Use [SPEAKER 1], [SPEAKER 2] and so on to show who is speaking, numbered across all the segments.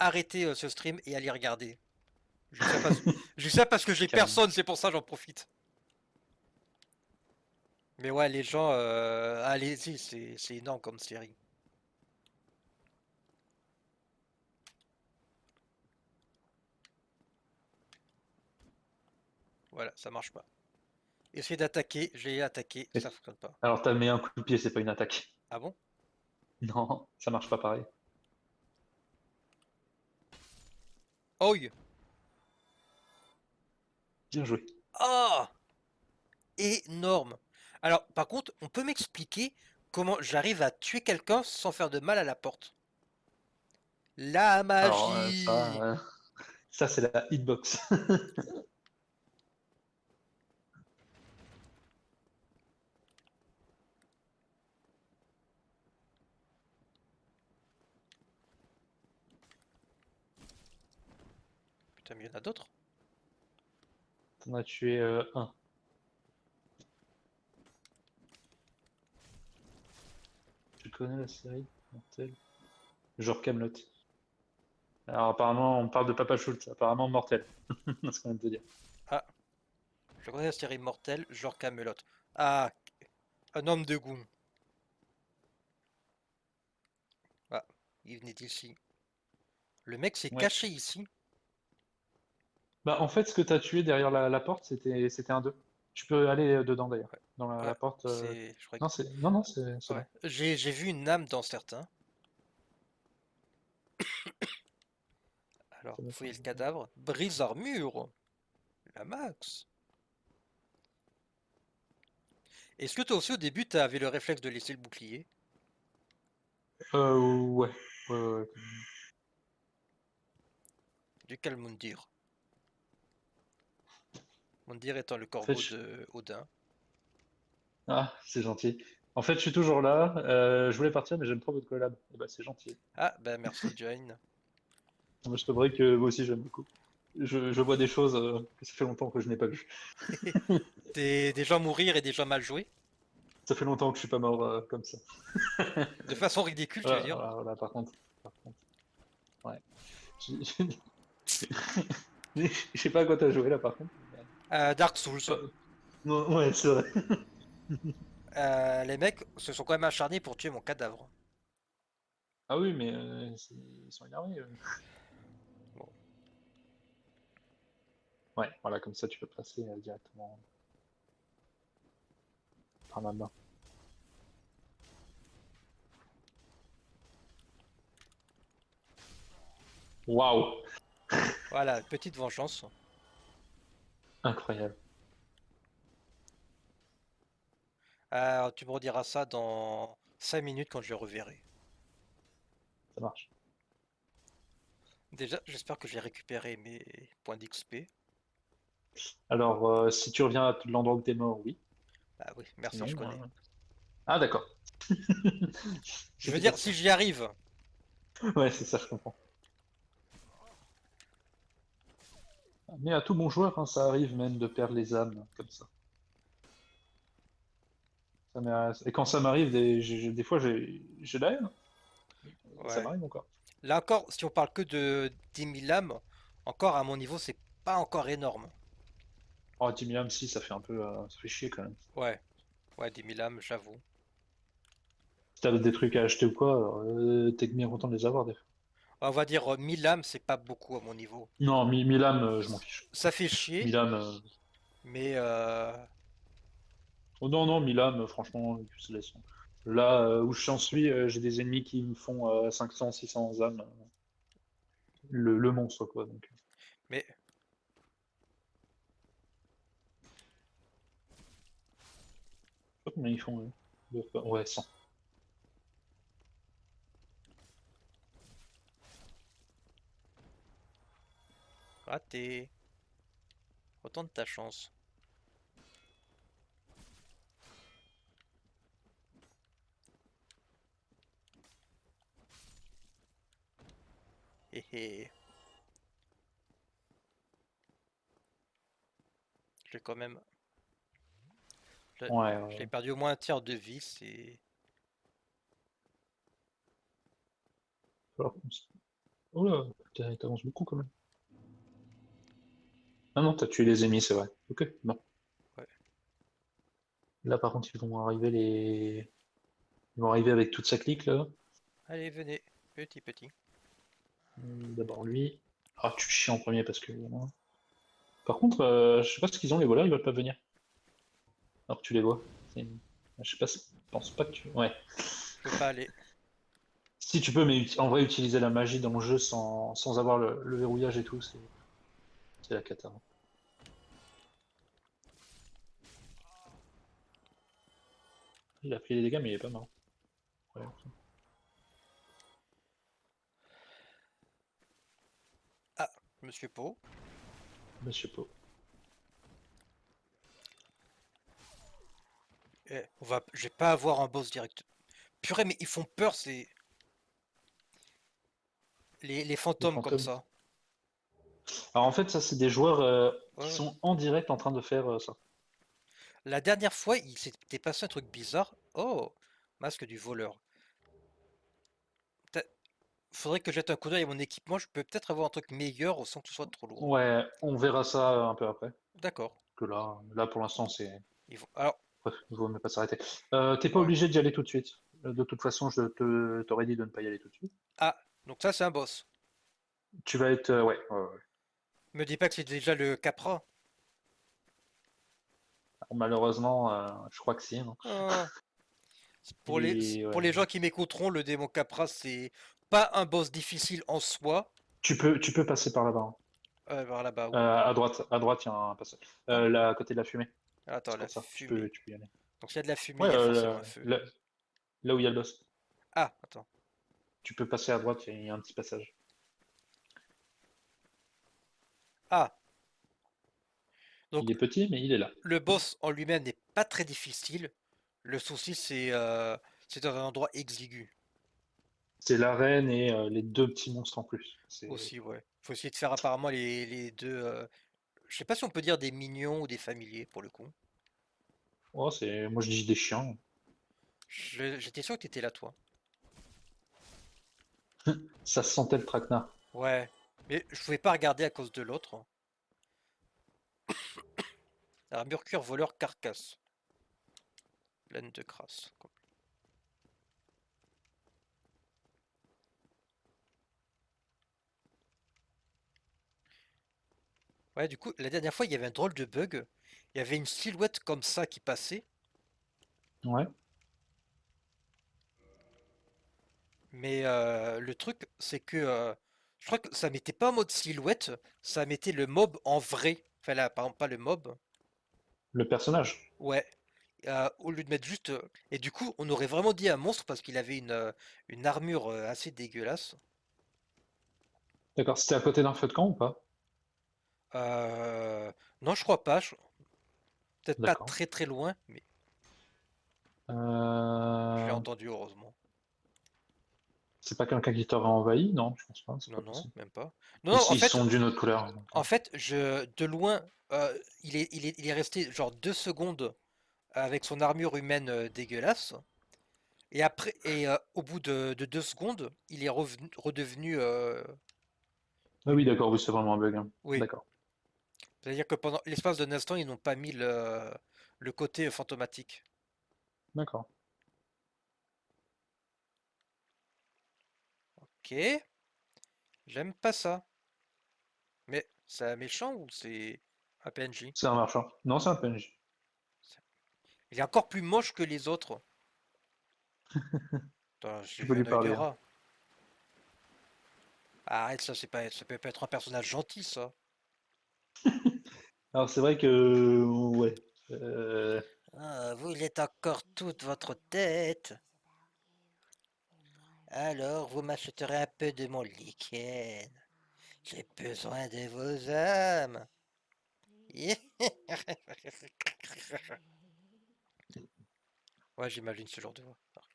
[SPEAKER 1] arrêter ce stream et aller regarder. Je dis ça parce, je dis ça parce que j'ai
[SPEAKER 2] Calme.
[SPEAKER 1] personne, c'est pour ça j'en profite. Mais ouais, les gens, allez-y, c'est énorme comme série. Voilà, ça marche pas. Essayer d'attaquer, j'ai attaqué, ça fonctionne pas.
[SPEAKER 2] Alors t'as mis un coup de pied, c'est pas une attaque.
[SPEAKER 1] Ah bon?
[SPEAKER 2] Non, ça marche pas pareil.
[SPEAKER 1] Oi!
[SPEAKER 2] Bien joué.
[SPEAKER 1] Ah! Énorme! Alors, par contre, on peut m'expliquer comment j'arrive à tuer quelqu'un sans faire de mal à la porte? La
[SPEAKER 2] Alors
[SPEAKER 1] magie!
[SPEAKER 2] ça c'est la hitbox.
[SPEAKER 1] Putain, mais il y en a d'autres?
[SPEAKER 2] T'en as tué un. Tu connais la série Mortel? Genre Camelot. Alors apparemment on parle de Papa Schultz, apparemment mortel. C'est ce qu'on vient de te dire.
[SPEAKER 1] Ah, je connais la série mortelle, genre Camelot. Ah, un homme de goût. Ah, il venait d'ici. Le mec s'est
[SPEAKER 2] Ouais.
[SPEAKER 1] caché ici.
[SPEAKER 2] Bah en fait ce que t'as tué derrière la porte c'était un 2. Tu peux aller dedans d'ailleurs.
[SPEAKER 1] Ouais,
[SPEAKER 2] Dans la
[SPEAKER 1] ouais,
[SPEAKER 2] porte.
[SPEAKER 1] c'est. Je crois que.
[SPEAKER 2] Non c'est non non c'est
[SPEAKER 1] Ouais.
[SPEAKER 2] bon.
[SPEAKER 1] J'ai vu une âme dans certains. Alors,
[SPEAKER 2] C'est bon, c'est
[SPEAKER 1] fouiller le
[SPEAKER 2] bon.
[SPEAKER 1] cadavre. Brise armure. La max. Est-ce que toi aussi au début t'avais le réflexe de laisser le bouclier?
[SPEAKER 2] Ouais. Ouais.
[SPEAKER 1] Duquel Mundir. Mundir étant le
[SPEAKER 2] En fait,
[SPEAKER 1] corbeau de Odin.
[SPEAKER 2] ah, c'est gentil. En fait, je suis toujours là. Je voulais partir, mais j'aime trop votre collab. Eh ben, c'est gentil.
[SPEAKER 1] Ah, bah merci Join.
[SPEAKER 2] Moi, je t'avouerai que moi aussi, j'aime beaucoup. Je vois des choses que ça fait longtemps que je n'ai pas vues.
[SPEAKER 1] Des gens mourir et des gens mal joués.
[SPEAKER 2] Ça fait longtemps que je suis pas mort comme ça.
[SPEAKER 1] De façon ridicule, tu veux
[SPEAKER 2] Voilà,
[SPEAKER 1] dire?
[SPEAKER 2] voilà, par contre, ouais. Je je sais pas à quoi t'as joué là, par contre.
[SPEAKER 1] Dark Souls.
[SPEAKER 2] Non, ouais, c'est vrai.
[SPEAKER 1] Les mecs se sont quand même acharnés pour tuer mon cadavre.
[SPEAKER 2] Ah oui, mais ils sont énervés.
[SPEAKER 1] Bon.
[SPEAKER 2] Ouais, voilà, comme ça, tu peux passer directement par ma main. Waouh,
[SPEAKER 1] Voilà, petite vengeance.
[SPEAKER 2] incroyable.
[SPEAKER 1] Tu me rediras ça dans 5 minutes quand je le reverrai.
[SPEAKER 2] Ça marche.
[SPEAKER 1] Déjà, j'espère que j'ai récupéré mes points d'XP.
[SPEAKER 2] Alors, si tu reviens à l'endroit où t'es mort, oui.
[SPEAKER 1] Ah oui, merci, je
[SPEAKER 2] Sinon,
[SPEAKER 1] connais.
[SPEAKER 2] ah d'accord.
[SPEAKER 1] Je veux
[SPEAKER 2] C'était pas
[SPEAKER 1] dire, si
[SPEAKER 2] sûr.
[SPEAKER 1] j'y arrive.
[SPEAKER 2] Ouais, c'est ça, je comprends. Mais à tout bon joueur, hein, ça arrive même de perdre les âmes comme ça. Et quand ça m'arrive, des fois, j'ai la haine. Ça
[SPEAKER 1] Ouais.
[SPEAKER 2] m'arrive encore.
[SPEAKER 1] Là encore, si on parle que de 10 000 âmes, encore à mon niveau, c'est pas encore énorme.
[SPEAKER 2] Oh, 10 000 âmes, si, ça fait un peu, ça fait chier quand même.
[SPEAKER 1] Ouais, ouais, 10 000 âmes, j'avoue.
[SPEAKER 2] Si t'as des trucs à acheter ou quoi, t'es bien content de les avoir des fois.
[SPEAKER 1] On va dire 1000 âmes, c'est pas beaucoup à mon niveau.
[SPEAKER 2] Non, 1000 âmes, je m'en fiche.
[SPEAKER 1] Ça fait chier,
[SPEAKER 2] 1000 âmes,
[SPEAKER 1] mais
[SPEAKER 2] oh non, non, 1000 âmes, franchement, ils se laissent. Là où j'en suis, j'ai des ennemis qui me font 500, 600 âmes. Le monstre, quoi. Donc,
[SPEAKER 1] mais
[SPEAKER 2] je sais pas combien ils font. Ouais, 100.
[SPEAKER 1] raté. Autant de ta chance. Hé hé. J'ai quand même. Je
[SPEAKER 2] Ouais,
[SPEAKER 1] J'ai perdu au moins un tiers de vie, c'est.
[SPEAKER 2] alors, oh là, T'avances beaucoup quand même. Ah non, t'as tué les ennemis, c'est vrai. Ok, bon.
[SPEAKER 1] Ouais.
[SPEAKER 2] Là, par contre, ils vont arriver les. Ils vont arriver avec toute sa clique, là.
[SPEAKER 1] Allez, venez. Petit, petit.
[SPEAKER 2] D'abord lui. Ah, tu chies en premier parce que. Voilà. Par contre, je sais pas ce qu'ils ont, les voleurs, ils veulent pas venir. Alors que tu les vois. Je sais pas, je pense pas que tu. Ouais.
[SPEAKER 1] Je peux pas aller.
[SPEAKER 2] Si tu peux, mais en vrai, utiliser la magie dans le jeu sans avoir le verrouillage et tout, c'est la cata, hein. Il a pris les dégâts, mais il est pas mort. Ouais,
[SPEAKER 1] Ah, Monsieur Po.
[SPEAKER 2] Monsieur Po.
[SPEAKER 1] Je vais pas avoir un boss direct. Purée, mais ils font peur, les
[SPEAKER 2] Les
[SPEAKER 1] fantômes comme
[SPEAKER 2] fantômes.
[SPEAKER 1] ça.
[SPEAKER 2] Alors en fait, ça, c'est des joueurs
[SPEAKER 1] Ouais,
[SPEAKER 2] qui
[SPEAKER 1] ouais.
[SPEAKER 2] sont en direct en train de faire ça.
[SPEAKER 1] La dernière fois, il s'était passé un truc bizarre. Oh, masque du voleur. Peut- Faudrait que je jette un coup d'œil à mon équipement. Je peux peut-être avoir un truc meilleur sans que ce soit trop lourd.
[SPEAKER 2] Ouais, on verra ça un peu après.
[SPEAKER 1] D'accord.
[SPEAKER 2] Que là pour l'instant, c'est.
[SPEAKER 1] Alors,
[SPEAKER 2] Bref, il vaut mieux pas s'arrêter. T'es pas
[SPEAKER 1] ouais.
[SPEAKER 2] obligé d'y aller tout de suite. De toute façon, t'aurais dit de ne pas y aller tout de suite.
[SPEAKER 1] Ah, donc ça c'est un boss.
[SPEAKER 2] Tu vas être. Ouais, ouais, ouais.
[SPEAKER 1] Me dis pas que c'est déjà le Capra.
[SPEAKER 2] Alors, malheureusement, je crois que si, hein.
[SPEAKER 1] Ah.
[SPEAKER 2] Ouais.
[SPEAKER 1] Pour les gens qui m'écouteront, le démon Capra, c'est pas un boss difficile en soi.
[SPEAKER 2] Tu peux passer par là-bas, hein.
[SPEAKER 1] Vers là-bas où?
[SPEAKER 2] À droite, il y a un passage.
[SPEAKER 1] Ah,
[SPEAKER 2] Là, à côté de la fumée.
[SPEAKER 1] attends,
[SPEAKER 2] C'est
[SPEAKER 1] la
[SPEAKER 2] pour ça.
[SPEAKER 1] fumée.
[SPEAKER 2] Tu peux y aller.
[SPEAKER 1] Donc s'il y a de la fumée,
[SPEAKER 2] Ouais,
[SPEAKER 1] il y a forcément un feu.
[SPEAKER 2] là où il y a le boss.
[SPEAKER 1] Ah, attends.
[SPEAKER 2] Tu peux passer à droite, il y a un petit passage.
[SPEAKER 1] Ah,
[SPEAKER 2] Il
[SPEAKER 1] donc
[SPEAKER 2] est petit, mais il est là.
[SPEAKER 1] le boss en lui-même n'est pas très difficile. Le souci, c'est dans un endroit exigu.
[SPEAKER 2] C'est l'arène et les deux petits monstres en plus.
[SPEAKER 1] Aussi, ouais. Faut essayer de faire apparemment les deux. Je sais pas si on peut dire des mignons ou des familiers pour le coup.
[SPEAKER 2] Oh, moi je dis des chiens.
[SPEAKER 1] J'étais sûr que t'étais là, toi.
[SPEAKER 2] Ça se sentait le traquenard.
[SPEAKER 1] Ouais. Mais je pouvais pas regarder à cause de l'autre. Armure cuir voleur carcasse. Pleine de crasse. Ouais, du coup, la dernière fois, il y avait un drôle de bug. Il y avait une silhouette comme ça qui passait.
[SPEAKER 2] Ouais.
[SPEAKER 1] Mais le truc, c'est que je crois que ça mettait pas en mode silhouette, ça mettait le mob en vrai. Enfin là, par exemple, pas le mob.
[SPEAKER 2] Le personnage.
[SPEAKER 1] Ouais. Au lieu de mettre juste. Et du coup, on aurait vraiment dit un monstre parce qu'il avait une armure assez dégueulasse.
[SPEAKER 2] D'accord. C'était à côté d'un feu de camp ou pas?
[SPEAKER 1] Euh, Non, je crois pas. Peut-être pas
[SPEAKER 2] D'accord.
[SPEAKER 1] très très loin, mais je l'ai
[SPEAKER 2] Euh,
[SPEAKER 1] entendu heureusement.
[SPEAKER 2] C'est pas quelqu'un qui t'aurait envahi? Non, je pense pas. C'est
[SPEAKER 1] Non,
[SPEAKER 2] pas
[SPEAKER 1] non,
[SPEAKER 2] possible.
[SPEAKER 1] même pas. Non,
[SPEAKER 2] Ils,
[SPEAKER 1] non,
[SPEAKER 2] ils sont d'une autre couleur, donc,
[SPEAKER 1] en fait, de loin, il est resté genre 2 secondes avec son armure humaine dégueulasse. Et après, au bout de 2 secondes, il est redevenu.
[SPEAKER 2] Ah oui, d'accord. Oui, c'est vraiment un bug, hein.
[SPEAKER 1] Oui.
[SPEAKER 2] D'accord.
[SPEAKER 1] C'est-à-dire que pendant l'espace d'un instant, ils n'ont pas mis le côté fantomatique.
[SPEAKER 2] D'accord.
[SPEAKER 1] Ok, j'aime pas ça. Mais c'est un méchant ou c'est un PNJ?
[SPEAKER 2] C'est un marchand. Non, c'est un PNJ.
[SPEAKER 1] Il est encore plus moche que les autres. Attends, j'ai
[SPEAKER 2] Tu peux
[SPEAKER 1] vu
[SPEAKER 2] lui
[SPEAKER 1] un œil de
[SPEAKER 2] parler, hein.
[SPEAKER 1] rat. Arrête, ça, ça peut pas être un personnage gentil, ça.
[SPEAKER 2] Alors c'est vrai que ouais.
[SPEAKER 1] Ah, vous, il est encore toute votre tête. Alors, vous m'achèterez un peu de mon lichen. J'ai besoin de vos âmes. Ouais, j'imagine ce genre de voix. Alors,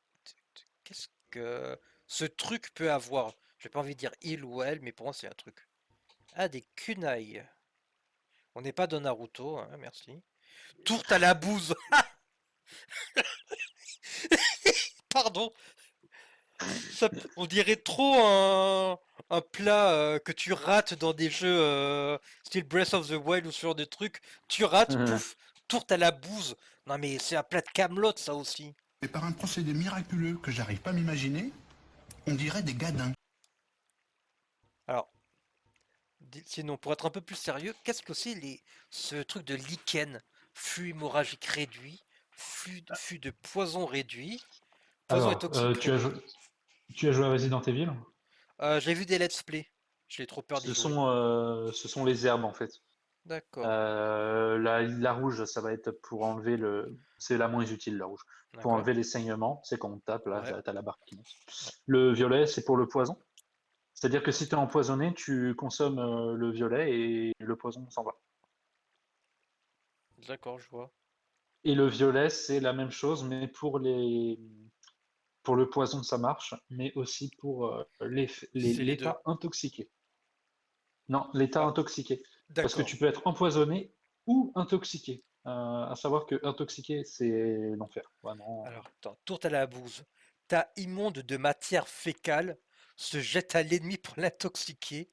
[SPEAKER 1] qu'est-ce que ce truc peut avoir? J'ai pas envie de dire il ou elle, mais pour moi, c'est un truc. Ah, des kunai. On n'est pas dans Naruto, hein, merci. Tourte à la bouse. Pardon. On dirait trop un plat que tu rates dans des jeux style Breath of the Wild ou ce genre de trucs. Tu rates, pouf, tourte à la bouse. Non mais c'est un plat de Camelot ça aussi.
[SPEAKER 3] Et par un procédé miraculeux que j'arrive pas à m'imaginer, on dirait des gadins.
[SPEAKER 1] Alors, sinon, pour être un peu plus sérieux, qu'est-ce que c'est ce truc de lichen? Flux hémorragique réduit, flux de poison réduit, poison et
[SPEAKER 2] Alors,
[SPEAKER 1] toxique réduit.
[SPEAKER 2] tu as joué à Resident Evil?
[SPEAKER 1] J'ai vu des let's play. J'ai trop peur d'y jouer.
[SPEAKER 2] Ce sont les herbes en fait.
[SPEAKER 1] D'accord,
[SPEAKER 2] La rouge, ça va être pour enlever le. C'est la moins utile, la rouge. Pour
[SPEAKER 1] d'accord.
[SPEAKER 2] enlever les saignements, c'est quand on tape, là,
[SPEAKER 1] Ouais,
[SPEAKER 2] t'as la barre qui monte.
[SPEAKER 1] ouais.
[SPEAKER 2] Le violet, c'est pour le poison. C'est-à-dire que si tu es empoisonné, tu consommes le violet et le poison s'en va.
[SPEAKER 1] D'accord, je vois.
[SPEAKER 2] Et le violet, c'est la même chose, mais pour le poison, ça marche, mais aussi pour
[SPEAKER 1] C'est les deux.
[SPEAKER 2] l'état intoxiqué. Non, l'état
[SPEAKER 1] Ah,
[SPEAKER 2] intoxiqué. Parce que
[SPEAKER 1] d'accord.
[SPEAKER 2] tu peux être empoisonné ou intoxiqué. À savoir que intoxiqué, c'est l'enfer. Vraiment.
[SPEAKER 1] Alors, attends, tourte à la bouse. Ta immonde de matière fécale se jette à l'ennemi pour l'intoxiquer,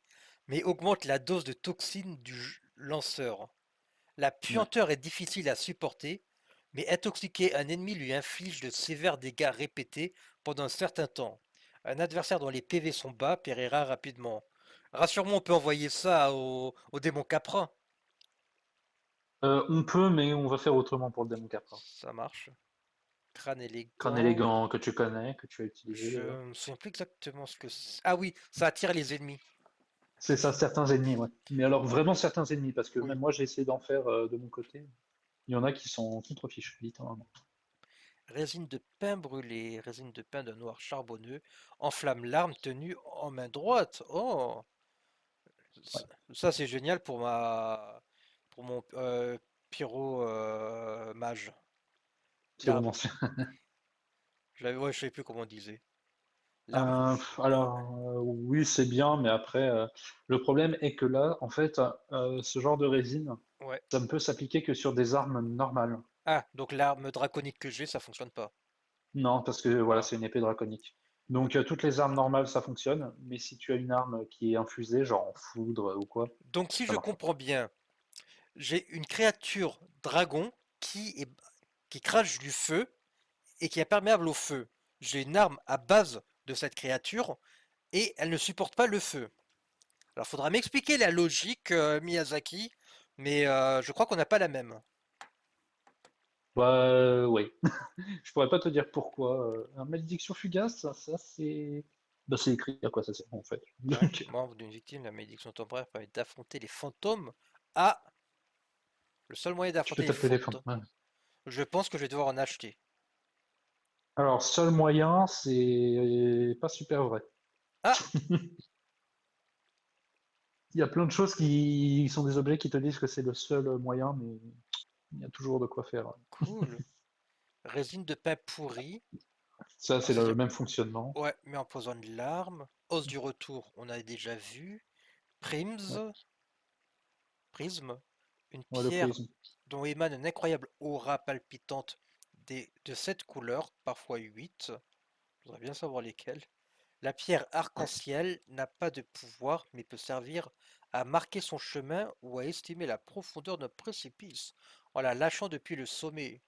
[SPEAKER 1] mais augmente la dose de toxine du lanceur. La
[SPEAKER 2] Ouais.
[SPEAKER 1] puanteur est difficile à supporter, mais intoxiquer un ennemi lui inflige de sévères dégâts répétés pendant un certain temps. Un adversaire dont les PV sont bas périra rapidement. Rassure-moi, on peut envoyer ça au démon Capra.
[SPEAKER 2] On peut, mais on va faire autrement pour le démon capra.
[SPEAKER 1] Ça marche. Crâne
[SPEAKER 2] Crâne
[SPEAKER 1] élégant.
[SPEAKER 2] élégant que tu connais, que tu as utilisé
[SPEAKER 1] Je
[SPEAKER 2] d'ailleurs.
[SPEAKER 1] me souviens plus exactement ce que c'est. Ah oui, ça attire les ennemis.
[SPEAKER 2] C'est ça, certains ennemis, ouais. Mais alors
[SPEAKER 1] Ouais,
[SPEAKER 2] vraiment certains ennemis, parce que
[SPEAKER 1] oui.
[SPEAKER 2] même moi j'ai essayé d'en faire de mon côté. Il y en a qui sont contre-fiches, littéralement.
[SPEAKER 1] Résine de pin brûlé, résine de pin d'un noir charbonneux, enflamme l'arme tenue en main droite. Oh,
[SPEAKER 2] Ouais,
[SPEAKER 1] ça c'est génial pour mon pyro mage.
[SPEAKER 2] petit
[SPEAKER 1] L'arme,
[SPEAKER 2] romancier.
[SPEAKER 1] ouais, je sais plus comment on disait. L'arme rouge.
[SPEAKER 2] Oui, c'est bien, mais après, le problème est que là, en fait, ce genre de résine,
[SPEAKER 1] Ouais.
[SPEAKER 2] ça ne peut s'appliquer que sur des armes normales.
[SPEAKER 1] Ah, donc l'arme draconique que j'ai, ça fonctionne pas.
[SPEAKER 2] Non, parce que voilà,
[SPEAKER 1] Ah,
[SPEAKER 2] c'est une épée draconique.
[SPEAKER 1] ok.
[SPEAKER 2] Donc, toutes les armes normales, ça fonctionne, mais si tu as une arme qui est infusée, genre en foudre ou quoi,
[SPEAKER 1] Donc si
[SPEAKER 2] ça
[SPEAKER 1] je
[SPEAKER 2] marche pas.
[SPEAKER 1] comprends bien, j'ai une créature dragon qui crache du feu et qui est imperméable au feu. J'ai une arme à base de cette créature et elle ne supporte pas le feu. Alors faudra m'expliquer la logique, Miyazaki, mais je crois qu'on n'a pas la même.
[SPEAKER 2] Bah, oui. Je pourrais pas te dire pourquoi. Un malédiction fugace, ça c'est. Bah, c'est écrit à quoi ça sert en fait.
[SPEAKER 1] Ouais,
[SPEAKER 2] Donc,
[SPEAKER 1] membre d'une victime, la malédiction temporaire permet d'affronter les fantômes. Ah, le seul moyen
[SPEAKER 2] tu peux
[SPEAKER 1] d'affronter les
[SPEAKER 2] taper les
[SPEAKER 1] fantômes.
[SPEAKER 2] fantômes. Ouais.
[SPEAKER 1] Je pense que je vais devoir en acheter.
[SPEAKER 2] Alors, seul moyen, c'est pas super vrai.
[SPEAKER 1] Ah,
[SPEAKER 2] Il y a plein de choses qui sont des objets qui te disent que c'est le seul moyen, mais il y a toujours de quoi faire.
[SPEAKER 1] cool. Résine de pain pourri.
[SPEAKER 2] Ça,
[SPEAKER 1] Alors
[SPEAKER 2] c'est
[SPEAKER 1] ça,
[SPEAKER 2] le même fonctionnement.
[SPEAKER 1] ouais, mais empoisonne l'arme. Os du retour, on a déjà vu.
[SPEAKER 2] Ouais,
[SPEAKER 1] Prims, prisme, une
[SPEAKER 2] ouais, le
[SPEAKER 1] pierre
[SPEAKER 2] prisme.
[SPEAKER 1] dont émane une incroyable aura palpitante de 7 couleurs, parfois 8. Je voudrais bien savoir lesquelles. La pierre
[SPEAKER 2] Ouais.
[SPEAKER 1] arc-en-ciel n'a pas de pouvoir, mais peut servir à marquer son chemin ou à estimer la profondeur d'un précipice en la lâchant depuis le sommet.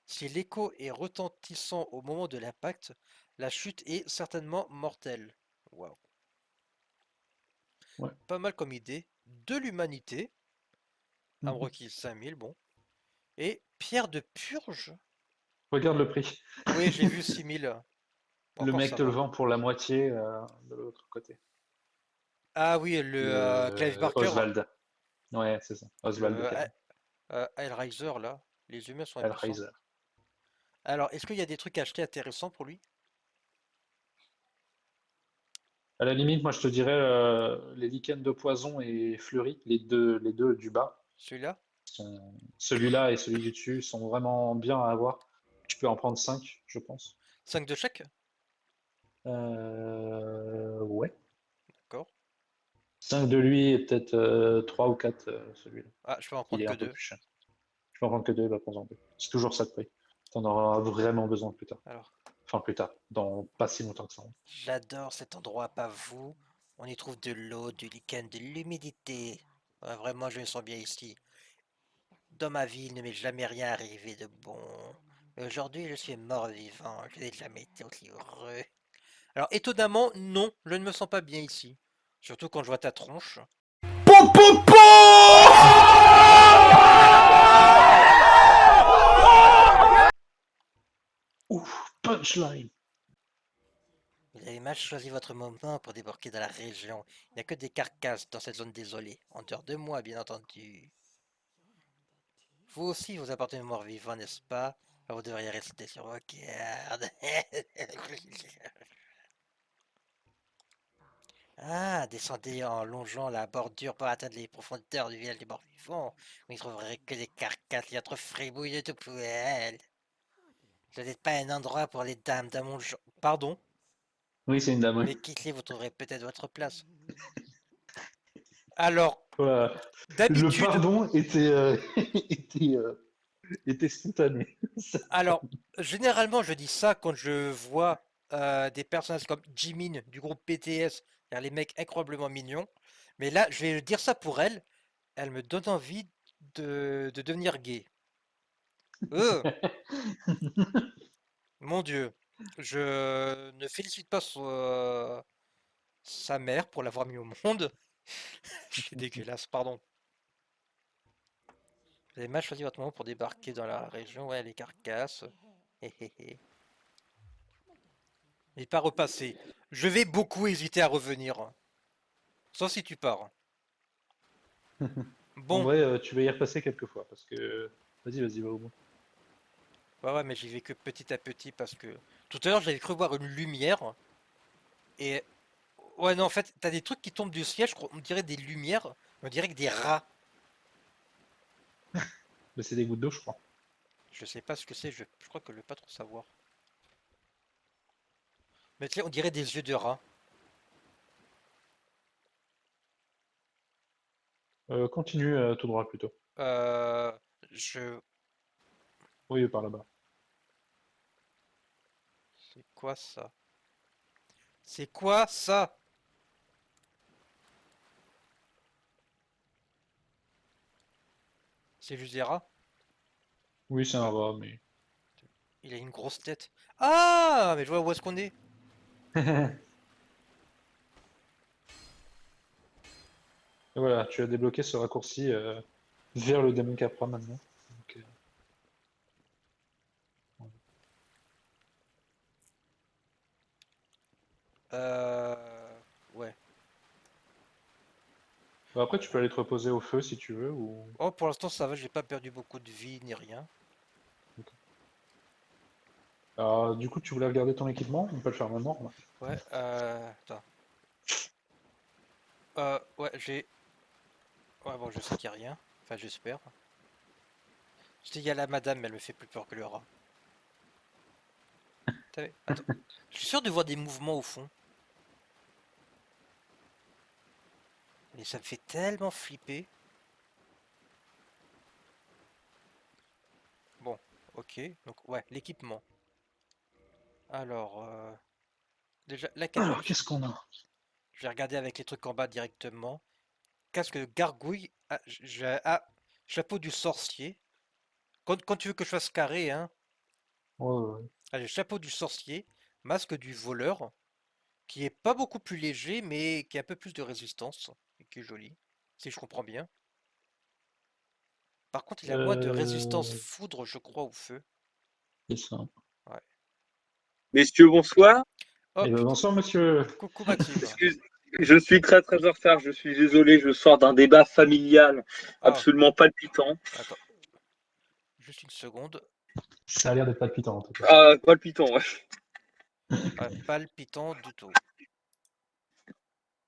[SPEAKER 1] Si l'écho est retentissant au moment de l'impact, la chute est certainement mortelle. Waouh,
[SPEAKER 2] Ouais.
[SPEAKER 1] pas mal comme idée. De l'humanité, âme
[SPEAKER 2] Mhm.
[SPEAKER 1] requise 5000, bon. Et pierre de purge?
[SPEAKER 2] Regarde le prix.
[SPEAKER 1] Oui, j'ai vu 6000.
[SPEAKER 2] Le
[SPEAKER 1] Encore
[SPEAKER 2] mec
[SPEAKER 1] ça
[SPEAKER 2] te le
[SPEAKER 1] va.
[SPEAKER 2] vend pour la moitié de l'autre côté.
[SPEAKER 1] Ah oui, le Clive
[SPEAKER 2] Le
[SPEAKER 1] Barker,
[SPEAKER 2] Oswald. Ouais, c'est ça. Oswald de
[SPEAKER 1] le
[SPEAKER 2] Kane.
[SPEAKER 1] Hellraiser, là. Les humains sont impuissants.
[SPEAKER 2] Hellraiser.
[SPEAKER 1] Alors, est-ce qu'il y a des trucs à acheter intéressants pour lui?
[SPEAKER 2] À la limite, moi je te dirais les lichens de poison et fleuris, les deux du bas.
[SPEAKER 1] Celui-là?
[SPEAKER 2] Celui-là et celui du dessus sont vraiment bien à avoir. Tu peux en prendre 5, je pense.
[SPEAKER 1] 5 de chaque?
[SPEAKER 2] Ouais.
[SPEAKER 1] D'accord.
[SPEAKER 2] 5 de lui et peut-être 3 ou 4 celui-là.
[SPEAKER 1] Ah, je peux en
[SPEAKER 2] Il
[SPEAKER 1] prendre
[SPEAKER 2] est
[SPEAKER 1] que
[SPEAKER 2] un peu
[SPEAKER 1] deux.
[SPEAKER 2] plus cher. Je peux en prendre que 2, bah prends-en 2. C'est toujours ça de prix. T'en auras vraiment besoin plus tard.
[SPEAKER 1] Alors.
[SPEAKER 2] Enfin, plus tard, dans pas si longtemps que ça.
[SPEAKER 1] J'adore cet endroit, pas vous. On y trouve de l'eau, du lichen, de l'humidité. Ouais, vraiment, je me sens bien ici. Dans ma vie, il ne m'est jamais rien arrivé de bon. Mais aujourd'hui, je suis mort-vivant. Je n'ai jamais été aussi heureux. Alors, étonnamment, non, je ne me sens pas bien ici. Surtout quand je vois ta tronche.
[SPEAKER 2] Ouf, punchline!
[SPEAKER 1] Vous avez mal choisi votre moment pour débarquer dans la région. Il n'y a que des carcasses dans cette zone désolée. En dehors de moi, bien entendu. Vous aussi, vous apportez une mort vivant, n'est-ce pas? Alors vous devriez rester sur vos gardes. Ah, descendez en longeant la bordure pour atteindre les profondeurs du village des morts vivants. Vous n'y trouverez que des carcasses et autres fribouilles de tout poêle. Ce n'est pas un endroit pour les dames dans mon genre. Pardon,
[SPEAKER 2] Oui, c'est une dame, oui.
[SPEAKER 1] mais quittez, vous trouverez peut-être votre place. Alors,
[SPEAKER 2] Voilà. Le
[SPEAKER 1] d'habitude,
[SPEAKER 2] pardon était, était spontané.
[SPEAKER 1] alors, généralement, je dis ça quand je vois des personnages comme Jimin du groupe BTS, c'est-à-dire les mecs incroyablement mignons. Mais là, je vais dire ça pour elle. Elle me donne envie de devenir gay. Euh, mon Dieu, je ne félicite pas sa mère pour l'avoir mis au monde. C'est dégueulasse, pardon. Vous avez mal choisi votre moment pour débarquer dans la région. Ouais, les carcasses. Hé, hé, hé. Et pas repasser. Je vais beaucoup hésiter à revenir. Sauf si tu pars.
[SPEAKER 2] En
[SPEAKER 1] Bon,
[SPEAKER 2] vrai, tu vas y repasser quelques fois parce que. Vas-y, va au bout.
[SPEAKER 1] ouais, ouais, mais j'y vais que petit à petit parce que tout à l'heure j'avais cru voir une lumière et ouais, non, en fait, t'as des trucs qui tombent du ciel, on dirait des lumières, on dirait que des rats.
[SPEAKER 2] Mais c'est des gouttes d'eau, je crois.
[SPEAKER 1] Je sais pas ce que c'est, je crois que je vais pas trop savoir. Mais tu sais, on dirait des yeux de rat.
[SPEAKER 2] Continue tout droit plutôt.
[SPEAKER 1] Euh, je.
[SPEAKER 2] Oui, par là-bas.
[SPEAKER 1] C'est quoi ça? C'est quoi ça? C'est juste des rats?
[SPEAKER 2] Oui, c'est un rat, mais.
[SPEAKER 1] Il a une grosse tête. Ah, mais je vois où est-ce qu'on est.
[SPEAKER 2] Et voilà, tu as débloqué ce raccourci vers le démon Capra maintenant. Donc, voilà.
[SPEAKER 1] Euh. Ouais.
[SPEAKER 2] Bah, après, tu peux aller te reposer au feu si tu veux. Ou...
[SPEAKER 1] Oh, pour l'instant ça va, j'ai pas perdu beaucoup de vie ni rien.
[SPEAKER 2] Ok. Alors, du coup, tu voulais regarder ton équipement? On peut le faire maintenant, là.
[SPEAKER 1] Ouais, attends. Ouais, j'ai. Ouais, bon, je sais qu'il y a rien. Enfin, j'espère. Je dis, il y a la madame, mais elle me fait plus peur que le rat. Attends. Je suis sûr de voir des mouvements au fond. Mais ça me fait tellement flipper. Bon, ok. Donc, ouais, l'équipement. Alors, déjà, la
[SPEAKER 2] Alors,
[SPEAKER 1] capuche.
[SPEAKER 2] qu'est-ce qu'on a?
[SPEAKER 1] Je vais regarder avec les trucs en bas directement. Casque de gargouille. Ah, chapeau du sorcier. Quand tu veux que je fasse carré, hein.
[SPEAKER 2] Ouais, ouais, ouais.
[SPEAKER 1] Allez, chapeau du sorcier. Masque du voleur. Qui est pas beaucoup plus léger, mais qui a un peu plus de résistance. Et qui est joli. Si je comprends bien. Par contre, il a moins de résistance
[SPEAKER 2] Euh,
[SPEAKER 1] foudre, je crois, au feu.
[SPEAKER 2] c'est ça.
[SPEAKER 1] Ouais.
[SPEAKER 4] Messieurs, bonsoir.
[SPEAKER 1] Oh
[SPEAKER 2] Et ben,
[SPEAKER 1] putain.
[SPEAKER 2] bonsoir, monsieur.
[SPEAKER 1] Coucou Maxime.
[SPEAKER 4] Excuse, je suis très très en retard. Je suis désolé. Je sors d'un débat familial
[SPEAKER 1] Ah,
[SPEAKER 4] absolument palpitant.
[SPEAKER 1] attends. Juste une seconde.
[SPEAKER 2] Ça a l'air d'être palpitant, en tout cas.
[SPEAKER 4] Ah, palpitant, ouais.
[SPEAKER 1] Palpitant du tout.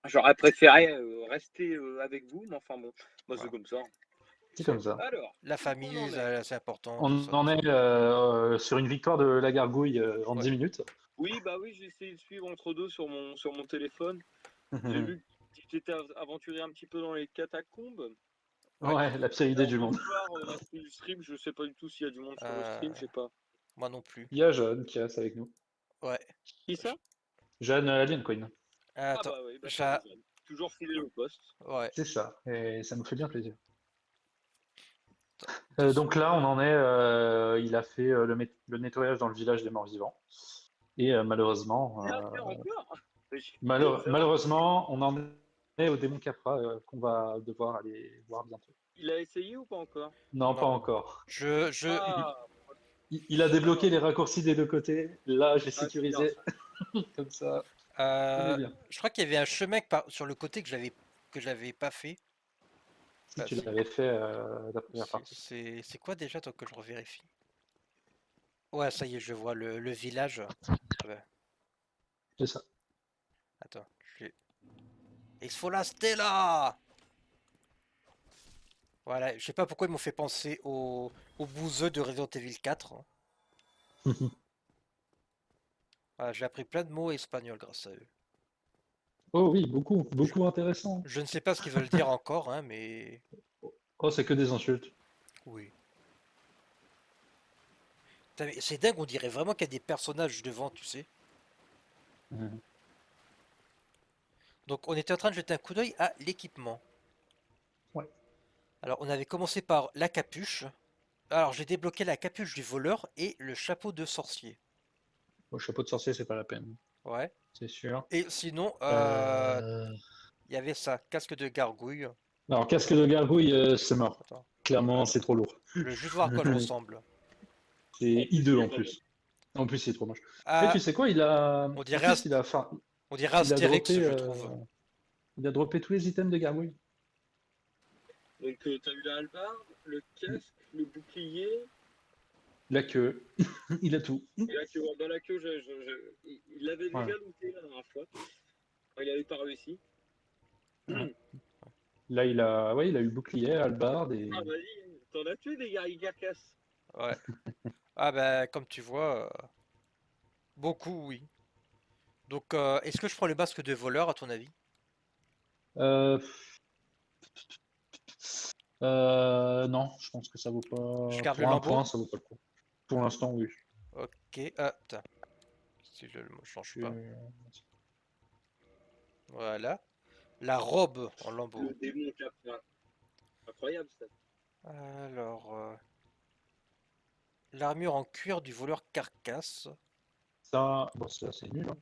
[SPEAKER 4] J'aurais préféré rester avec vous, mais enfin bon, moi c'est
[SPEAKER 1] Voilà.
[SPEAKER 4] comme ça.
[SPEAKER 2] C'est comme ça.
[SPEAKER 4] Alors,
[SPEAKER 1] La
[SPEAKER 4] où qu'on en
[SPEAKER 1] famille,
[SPEAKER 4] est?
[SPEAKER 1] c'est important, tout
[SPEAKER 2] On
[SPEAKER 1] ça, tout
[SPEAKER 2] en
[SPEAKER 1] ça.
[SPEAKER 2] est sur une victoire de la gargouille en
[SPEAKER 1] Ouais.
[SPEAKER 2] 10 minutes.
[SPEAKER 4] Oui, bah oui, j'ai essayé de suivre entre deux sur mon téléphone. J'ai vu que tu t'étais aventuré un petit peu dans les catacombes.
[SPEAKER 1] Ouais.
[SPEAKER 2] Ouais, la pire idée
[SPEAKER 4] Alors
[SPEAKER 2] du
[SPEAKER 4] ce
[SPEAKER 2] monde.
[SPEAKER 4] soir, l'inscrit du stream, je sais pas du tout s'il y a du monde sur le stream, je sais pas.
[SPEAKER 1] Moi non plus.
[SPEAKER 2] Il y a Jeanne qui reste avec nous.
[SPEAKER 1] Ouais.
[SPEAKER 4] Qui ça?
[SPEAKER 2] Jeanne Alien Queen.
[SPEAKER 4] Ah
[SPEAKER 1] Attends,
[SPEAKER 4] bah oui, bah
[SPEAKER 1] j'a-
[SPEAKER 4] salut, Jeanne. Toujours fidèle au poste.
[SPEAKER 1] ouais.
[SPEAKER 2] C'est ça, et ça nous fait bien plaisir.
[SPEAKER 1] Attends, 2
[SPEAKER 2] Donc là, on en est, il a fait le nettoyage dans le village des morts vivants. Et malheureusement,
[SPEAKER 4] Ah, faire encore? Ça va.
[SPEAKER 2] malheureusement, on en est au démon Capra qu'on va devoir aller voir bientôt.
[SPEAKER 4] Il a essayé ou pas encore?
[SPEAKER 2] Non, pas
[SPEAKER 1] Non.
[SPEAKER 2] encore.
[SPEAKER 1] Je...
[SPEAKER 4] Ah,
[SPEAKER 2] Il a débloqué
[SPEAKER 4] alors,
[SPEAKER 2] les raccourcis des deux côtés. Là, j'ai
[SPEAKER 4] ah, c'est bien
[SPEAKER 2] sécurisé.
[SPEAKER 4] ça.
[SPEAKER 2] Comme ça, on est
[SPEAKER 1] euh,
[SPEAKER 2] bien.
[SPEAKER 1] je crois qu'il y avait un chemin sur le côté que j'avais pas fait.
[SPEAKER 2] Si
[SPEAKER 1] Ah,
[SPEAKER 2] tu
[SPEAKER 1] si.
[SPEAKER 2] l'avais fait la première partie.
[SPEAKER 1] C'est quoi déjà, toi, que je revérifie? Ouais, ça y est, je vois le village. Ah bah,
[SPEAKER 2] C'est ça.
[SPEAKER 1] attends, je vais... Exfola Stella! Voilà, je sais pas pourquoi ils m'ont fait penser au bouseux de Resident Evil 4. Voilà, j'ai appris plein de mots espagnols grâce à eux.
[SPEAKER 2] Oh oui, beaucoup,
[SPEAKER 1] Je,
[SPEAKER 2] beaucoup intéressant.
[SPEAKER 1] je ne sais pas ce qu'ils veulent dire encore, hein, mais
[SPEAKER 2] Oh, c'est que des insultes.
[SPEAKER 1] oui. Putain, mais c'est dingue, on dirait vraiment qu'il y a des personnages devant, tu sais.
[SPEAKER 2] Mhm.
[SPEAKER 1] Donc on était en train de jeter un coup d'œil à l'équipement.
[SPEAKER 2] Ouais.
[SPEAKER 1] Alors on avait commencé par la capuche. Alors j'ai débloqué la capuche du voleur et le chapeau de sorcier.
[SPEAKER 2] Au chapeau de sorcier, c'est pas la peine,
[SPEAKER 1] Ouais.
[SPEAKER 2] c'est sûr.
[SPEAKER 1] Et sinon,
[SPEAKER 2] Euh,
[SPEAKER 1] il y avait ça, casque de gargouille.
[SPEAKER 2] Alors, casque de gargouille, c'est mort.
[SPEAKER 1] Attends,
[SPEAKER 2] Clairement, c'est trop lourd.
[SPEAKER 1] je veux juste voir à quoi elle ressemble.
[SPEAKER 4] En
[SPEAKER 2] C'est
[SPEAKER 4] plus,
[SPEAKER 2] hideux
[SPEAKER 4] il est
[SPEAKER 2] en
[SPEAKER 4] pas mal.
[SPEAKER 2] plus. En plus, c'est trop moche. Mais tu
[SPEAKER 1] Ah,
[SPEAKER 2] sais quoi, il a.
[SPEAKER 1] on
[SPEAKER 2] En
[SPEAKER 1] dirait,
[SPEAKER 2] plus,
[SPEAKER 1] on dirait
[SPEAKER 2] il a
[SPEAKER 1] Astérix,
[SPEAKER 2] droppé,
[SPEAKER 1] je trouve.
[SPEAKER 2] il a droppé tous les items de gargouille.
[SPEAKER 4] Donc, t'as eu la hallebarde, le casque, le bouclier,
[SPEAKER 2] La queue. Il a tout.
[SPEAKER 4] et la queue. Dans la queue, il l'avait
[SPEAKER 2] Ouais.
[SPEAKER 4] déjà looté la dernière fois. Enfin, il avait pas réussi.
[SPEAKER 2] Ouais. Là, il a eu bouclier, hallebarde
[SPEAKER 4] Ah,
[SPEAKER 2] et.
[SPEAKER 4] vas-y, t'en as tué des carcasses.
[SPEAKER 1] Ouais. Ah ben, comme tu vois, beaucoup, oui. Donc, est-ce que je prends le masque de voleur, à ton avis?
[SPEAKER 2] Euh, non, je pense que ça vaut
[SPEAKER 1] Je
[SPEAKER 2] pas.
[SPEAKER 1] garde le
[SPEAKER 2] Pour un
[SPEAKER 1] lambeau?
[SPEAKER 2] point, ça vaut pas le coup. Pour l'instant, oui.
[SPEAKER 1] Ok, ah, putain. Si je le change pas.
[SPEAKER 2] Je-
[SPEAKER 1] Voilà. La robe en lambeau.
[SPEAKER 4] Le démon capra. Incroyable ça.
[SPEAKER 1] Alors, l'armure en cuir du voleur carcasse.
[SPEAKER 2] Ça, bon, ça, c'est nul, hein.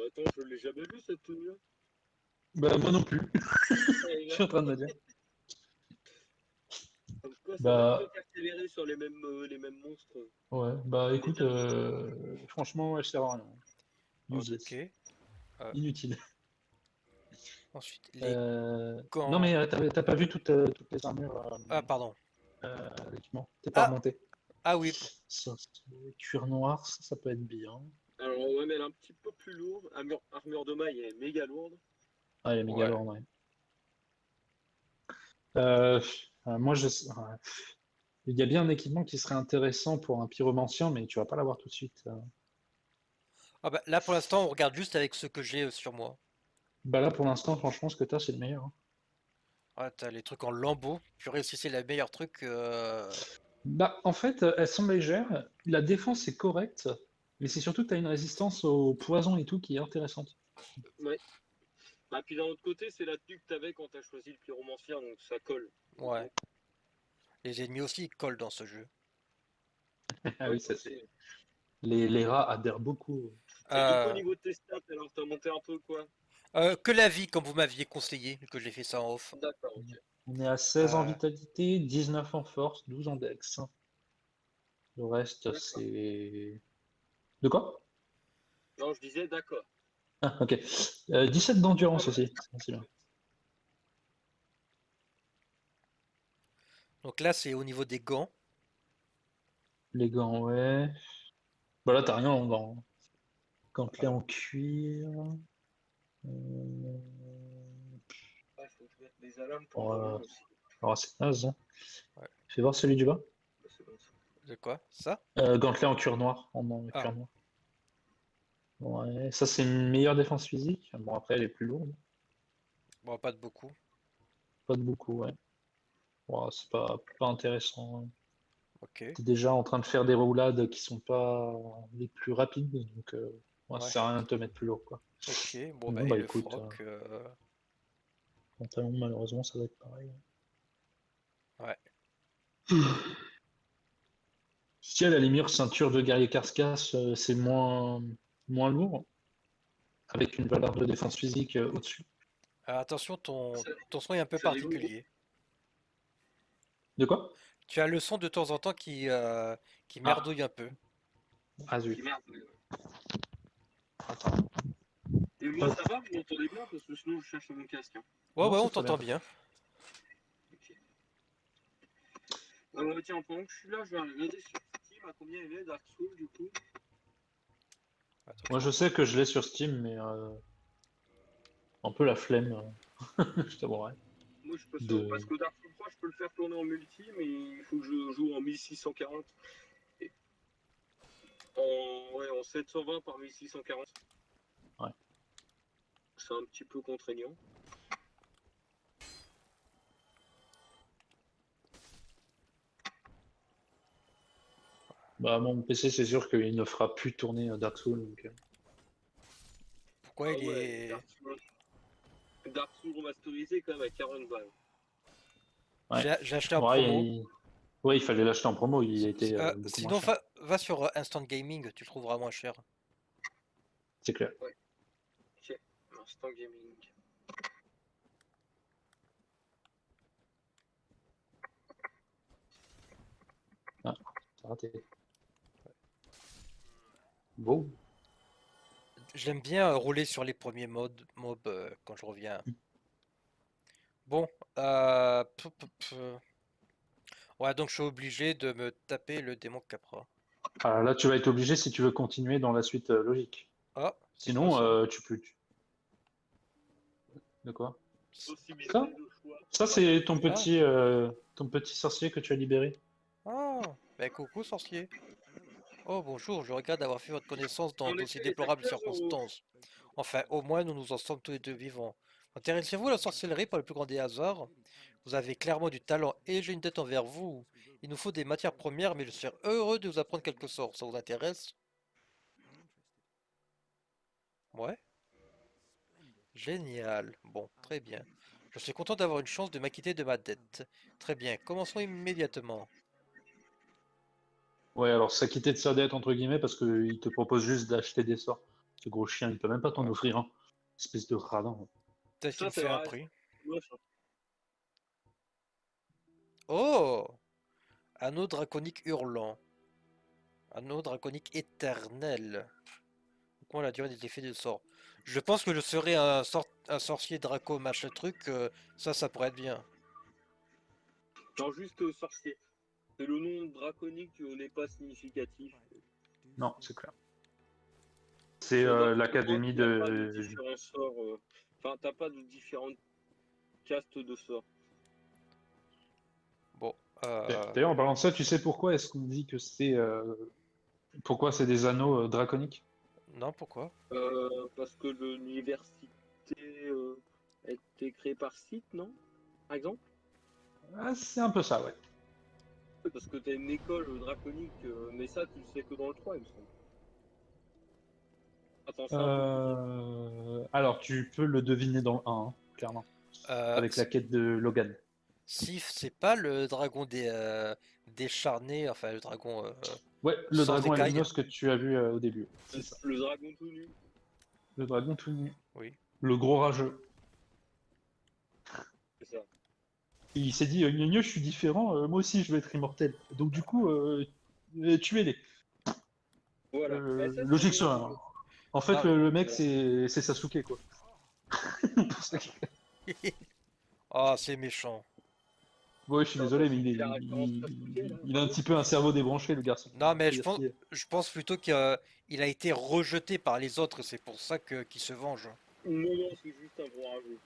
[SPEAKER 4] Attends, je l'ai jamais vu cette tenue-là.
[SPEAKER 2] Bah, moi non plus.
[SPEAKER 4] Eh,
[SPEAKER 2] Je suis en train de me dire.
[SPEAKER 4] comme quoi, ça va
[SPEAKER 2] Bah,
[SPEAKER 4] pas persévérer sur les mêmes monstres.
[SPEAKER 2] ouais, bah
[SPEAKER 4] Les
[SPEAKER 2] écoute,
[SPEAKER 4] derniers.
[SPEAKER 2] franchement, ouais, je sers à rien.
[SPEAKER 1] Ok.
[SPEAKER 2] Useless.
[SPEAKER 1] euh,
[SPEAKER 2] Inutile.
[SPEAKER 1] ensuite, les
[SPEAKER 2] Non, mais
[SPEAKER 1] gants.
[SPEAKER 2] t'as pas vu toutes les armures,
[SPEAKER 1] Ah, pardon.
[SPEAKER 2] l'équipement. T'es pas
[SPEAKER 1] Ah,
[SPEAKER 2] remonté.
[SPEAKER 1] ah oui.
[SPEAKER 2] Ça, cuir noir, ça peut être bien.
[SPEAKER 4] Alors, ouais, mais elle est un petit peu plus lourde. Armure de maille, elle est méga lourde.
[SPEAKER 2] Ah, les méga
[SPEAKER 1] Ouais.
[SPEAKER 2] lourds, ouais. Euh, moi, ouais. Il y a bien un équipement qui serait intéressant pour un pyromancien, mais tu vas pas l'avoir tout de suite.
[SPEAKER 1] Ah bah, là, pour l'instant, on regarde juste avec ce que j'ai sur moi.
[SPEAKER 2] Bah là, pour l'instant, franchement, ce que t'as, c'est le meilleur, hein.
[SPEAKER 1] Ah, t'as les trucs en lambeaux. Purée, si c'est le meilleur truc.
[SPEAKER 2] Bah, en fait, elles sont légères. La défense est correcte, mais c'est surtout que tu as une résistance au poison et tout qui est intéressante.
[SPEAKER 4] Ouais. Bah, puis d'un autre côté, c'est la tenue que t'avais quand t'as choisi le pyromancien, donc ça colle.
[SPEAKER 1] Ouais. Les ennemis aussi ils collent dans ce jeu.
[SPEAKER 2] Ah
[SPEAKER 4] Ouais,
[SPEAKER 2] oui, ça c'est.
[SPEAKER 4] aussi.
[SPEAKER 2] Les rats adhèrent beaucoup.
[SPEAKER 4] Et du coup, au
[SPEAKER 1] Euh,
[SPEAKER 4] niveau de tes stats, alors t'as monté un peu quoi?
[SPEAKER 1] que la vie, comme vous m'aviez conseillé, que j'ai fait ça en off.
[SPEAKER 4] D'accord, ok.
[SPEAKER 2] On est à 16 en
[SPEAKER 1] Euh,
[SPEAKER 2] vitalité, 19 en force, 12 en dex. Le reste,
[SPEAKER 4] D'accord.
[SPEAKER 2] c'est. De quoi?
[SPEAKER 4] Non, je disais d'accord.
[SPEAKER 2] Ah, ok. 17 d'endurance aussi, c'est bien.
[SPEAKER 1] donc là, c'est au niveau des gants.
[SPEAKER 2] Les gants, ouais. Bah là, t'as rien en gants. Gantelet en cuir. Euh,
[SPEAKER 4] Ah, faut que je mette des alarmes pour
[SPEAKER 2] oh,
[SPEAKER 4] demain aussi.
[SPEAKER 2] alors, c'est naze, hein.
[SPEAKER 1] Ouais.
[SPEAKER 2] Fais voir celui du bas.
[SPEAKER 4] Bah, c'est bon, ça.
[SPEAKER 1] De quoi? Ça?
[SPEAKER 2] Gantelet en cuir noir. En
[SPEAKER 1] Ah,
[SPEAKER 2] cuir noir. Ouais, ça c'est une meilleure défense physique. Bon, après, elle est plus lourde.
[SPEAKER 1] bon, pas de beaucoup.
[SPEAKER 2] Pas de beaucoup, ouais. Bon, c'est pas intéressant, hein.
[SPEAKER 1] Ok.
[SPEAKER 2] T'es déjà en train de faire des roulades qui sont pas les plus rapides. Donc, Ouais, ça
[SPEAKER 1] Ouais.
[SPEAKER 2] sert à rien de te mettre plus lourd, quoi.
[SPEAKER 1] Ok, bon
[SPEAKER 2] Bon,
[SPEAKER 1] bah et
[SPEAKER 2] bah
[SPEAKER 1] le
[SPEAKER 2] écoute,
[SPEAKER 1] froc,
[SPEAKER 2] pantalon, malheureusement, ça va être pareil.
[SPEAKER 1] ouais.
[SPEAKER 2] Si à la limite, ceinture de guerrier Karskas, c'est moins lourd, avec une valeur de défense physique au-dessus.
[SPEAKER 1] Attention,
[SPEAKER 4] C'est
[SPEAKER 1] ton son est un peu
[SPEAKER 4] c'est rigolo.
[SPEAKER 1] particulier.
[SPEAKER 2] De quoi?
[SPEAKER 1] Tu as le son de temps en temps qui
[SPEAKER 2] Ah,
[SPEAKER 1] merdouille un peu.
[SPEAKER 2] ah zut.
[SPEAKER 4] Qui merde.
[SPEAKER 2] Attends.
[SPEAKER 4] Et moi, ça va, vous m'entendez bien parce que sinon, je cherche mon casque. Hein.
[SPEAKER 1] Ouais,
[SPEAKER 2] Non,
[SPEAKER 1] ouais,
[SPEAKER 2] c'est
[SPEAKER 1] on
[SPEAKER 2] très bien.
[SPEAKER 1] t'entend bien.
[SPEAKER 4] Ok. Tiens, pendant que je suis là, je vais regarder sur Steam à combien il est Dark Souls du coup.
[SPEAKER 1] Attends,
[SPEAKER 2] Moi, je sais que je l'ai sur Steam, mais un peu la flemme, je t'avouerai.
[SPEAKER 4] Moi, je suis pas sûr.
[SPEAKER 2] De...
[SPEAKER 4] Parce que Dark Souls 3, je peux le faire tourner en multi, mais il faut que je joue en 1640. Et en 720 par 1640.
[SPEAKER 2] Ouais.
[SPEAKER 4] C'est un petit peu contraignant.
[SPEAKER 2] Bah, mon PC, c'est sûr qu'il ne fera plus tourner Dark Souls. Donc,
[SPEAKER 1] pourquoi
[SPEAKER 4] Ah
[SPEAKER 1] il
[SPEAKER 4] ouais,
[SPEAKER 1] est.
[SPEAKER 4] Dark Souls remasterisé quand même à 40 balles.
[SPEAKER 2] ouais.
[SPEAKER 1] J'ai acheté en
[SPEAKER 2] Ouais,
[SPEAKER 1] promo.
[SPEAKER 2] ouais, il fallait l'acheter en promo, il était beaucoup moins
[SPEAKER 1] Sinon,
[SPEAKER 2] cher.
[SPEAKER 1] va sur Instant Gaming, tu le trouveras moins cher.
[SPEAKER 2] C'est clair.
[SPEAKER 4] Ouais, ok. Instant Gaming.
[SPEAKER 2] Ah, c'est raté. Bon.
[SPEAKER 1] J'aime bien rouler sur les premiers mobs quand je reviens. Bon, ouais, donc je suis obligé de me taper le démon Capra.
[SPEAKER 2] Ah, là, tu vas être obligé si tu veux continuer dans la suite logique.
[SPEAKER 1] Ah, c'est quoi
[SPEAKER 2] Sinon,
[SPEAKER 1] ça?
[SPEAKER 2] tu peux. De quoi? Ça?
[SPEAKER 4] Possibilité de choix.
[SPEAKER 2] Ça,
[SPEAKER 4] Pas mal.
[SPEAKER 2] c'est
[SPEAKER 1] Ah,
[SPEAKER 2] ton petit sorcier que tu as libéré.
[SPEAKER 1] ah, bah coucou sorcier. Oh bonjour, je regrette d'avoir fait votre connaissance dans
[SPEAKER 4] En
[SPEAKER 1] d'aussi
[SPEAKER 4] effet, t'as
[SPEAKER 1] déplorables
[SPEAKER 4] 15 euros.
[SPEAKER 1] circonstances. Enfin, au moins nous nous en sommes tous les deux vivants. Intéressez-vous à la sorcellerie par le plus grand des hasards? Vous avez clairement du talent et j'ai une dette envers vous. Il nous faut des matières premières, mais je serais heureux de vous apprendre quelques sorts. Ça vous intéresse? Ouais? Génial. Bon, très bien. Je suis content d'avoir une chance de m'acquitter de ma dette. Très bien, commençons immédiatement.
[SPEAKER 2] Ouais, alors s'acquitter de sa dette, entre guillemets, parce qu'il te propose juste d'acheter des sorts. Ce gros chien, il peut même pas t'en
[SPEAKER 1] Ouais.
[SPEAKER 2] offrir un. Espèce de radin.
[SPEAKER 1] Peut-être qu'il
[SPEAKER 4] Ça,
[SPEAKER 1] me
[SPEAKER 4] c'est
[SPEAKER 1] fait un
[SPEAKER 4] vrai.
[SPEAKER 1] prix.
[SPEAKER 4] Moche, hein.
[SPEAKER 1] Oh! Anneau draconique hurlant. Anneau draconique éternel. Comment la durée des effets de sort? Je pense que je serai un sorcier draco machin truc. Ça pourrait être bien.
[SPEAKER 4] Non, juste sorcier. Et le nom draconique n'est pas significatif.
[SPEAKER 2] Non, c'est clair. C'est
[SPEAKER 4] Sur Dark Souls 1,
[SPEAKER 2] l'académie
[SPEAKER 4] tu n'as pas de
[SPEAKER 2] de.
[SPEAKER 4] différents sorts. Enfin, t'as pas de différentes castes de sorts.
[SPEAKER 1] Bon,
[SPEAKER 2] D'ailleurs, en parlant de ça, tu sais pourquoi est-ce qu'on dit que c'est. Pourquoi c'est des anneaux draconiques?
[SPEAKER 1] non, pourquoi?
[SPEAKER 4] Parce que l'université a été créée par Sith, non? Par exemple?
[SPEAKER 2] Ah, c'est un peu ça, ouais.
[SPEAKER 4] Oui, parce que t'as une école draconique, mais ça, tu le sais que dans le 3, il me semble. Attends, c'est un peu plus.
[SPEAKER 2] Alors, tu peux le deviner dans le 1, hein, clairement. Avec la quête de Logan.
[SPEAKER 1] Sif, c'est pas le dragon décharné, enfin le dragon
[SPEAKER 2] Ouais, le
[SPEAKER 1] sans
[SPEAKER 2] dragon
[SPEAKER 1] écailles.
[SPEAKER 2] albinos que tu as vu au début. C'est ça.
[SPEAKER 4] Le dragon tout nu.
[SPEAKER 2] Le dragon tout nu.
[SPEAKER 1] Oui.
[SPEAKER 2] Le gros rageux.
[SPEAKER 4] C'est ça.
[SPEAKER 2] Il s'est dit, gna gna, je suis différent, moi aussi je vais être immortel. Donc du coup, tuez-les.
[SPEAKER 4] Voilà. Et ça, c'est
[SPEAKER 2] Logique sur
[SPEAKER 4] rigolo.
[SPEAKER 2] un. En fait,
[SPEAKER 1] Ah oui.
[SPEAKER 2] le mec, c'est Sasuke, quoi. Pour ça
[SPEAKER 1] Ah, c'est méchant.
[SPEAKER 2] Ouais, je suis désolé, mais
[SPEAKER 4] C'est la référence Sasuke, là.
[SPEAKER 2] il a un petit peu un cerveau débranché, le garçon.
[SPEAKER 1] Non, mais
[SPEAKER 2] Faut gaspiller.
[SPEAKER 1] je pense plutôt qu'il a été rejeté par les autres, c'est pour ça qu'il se venge.
[SPEAKER 4] Non, non, c'est juste un gros rageux.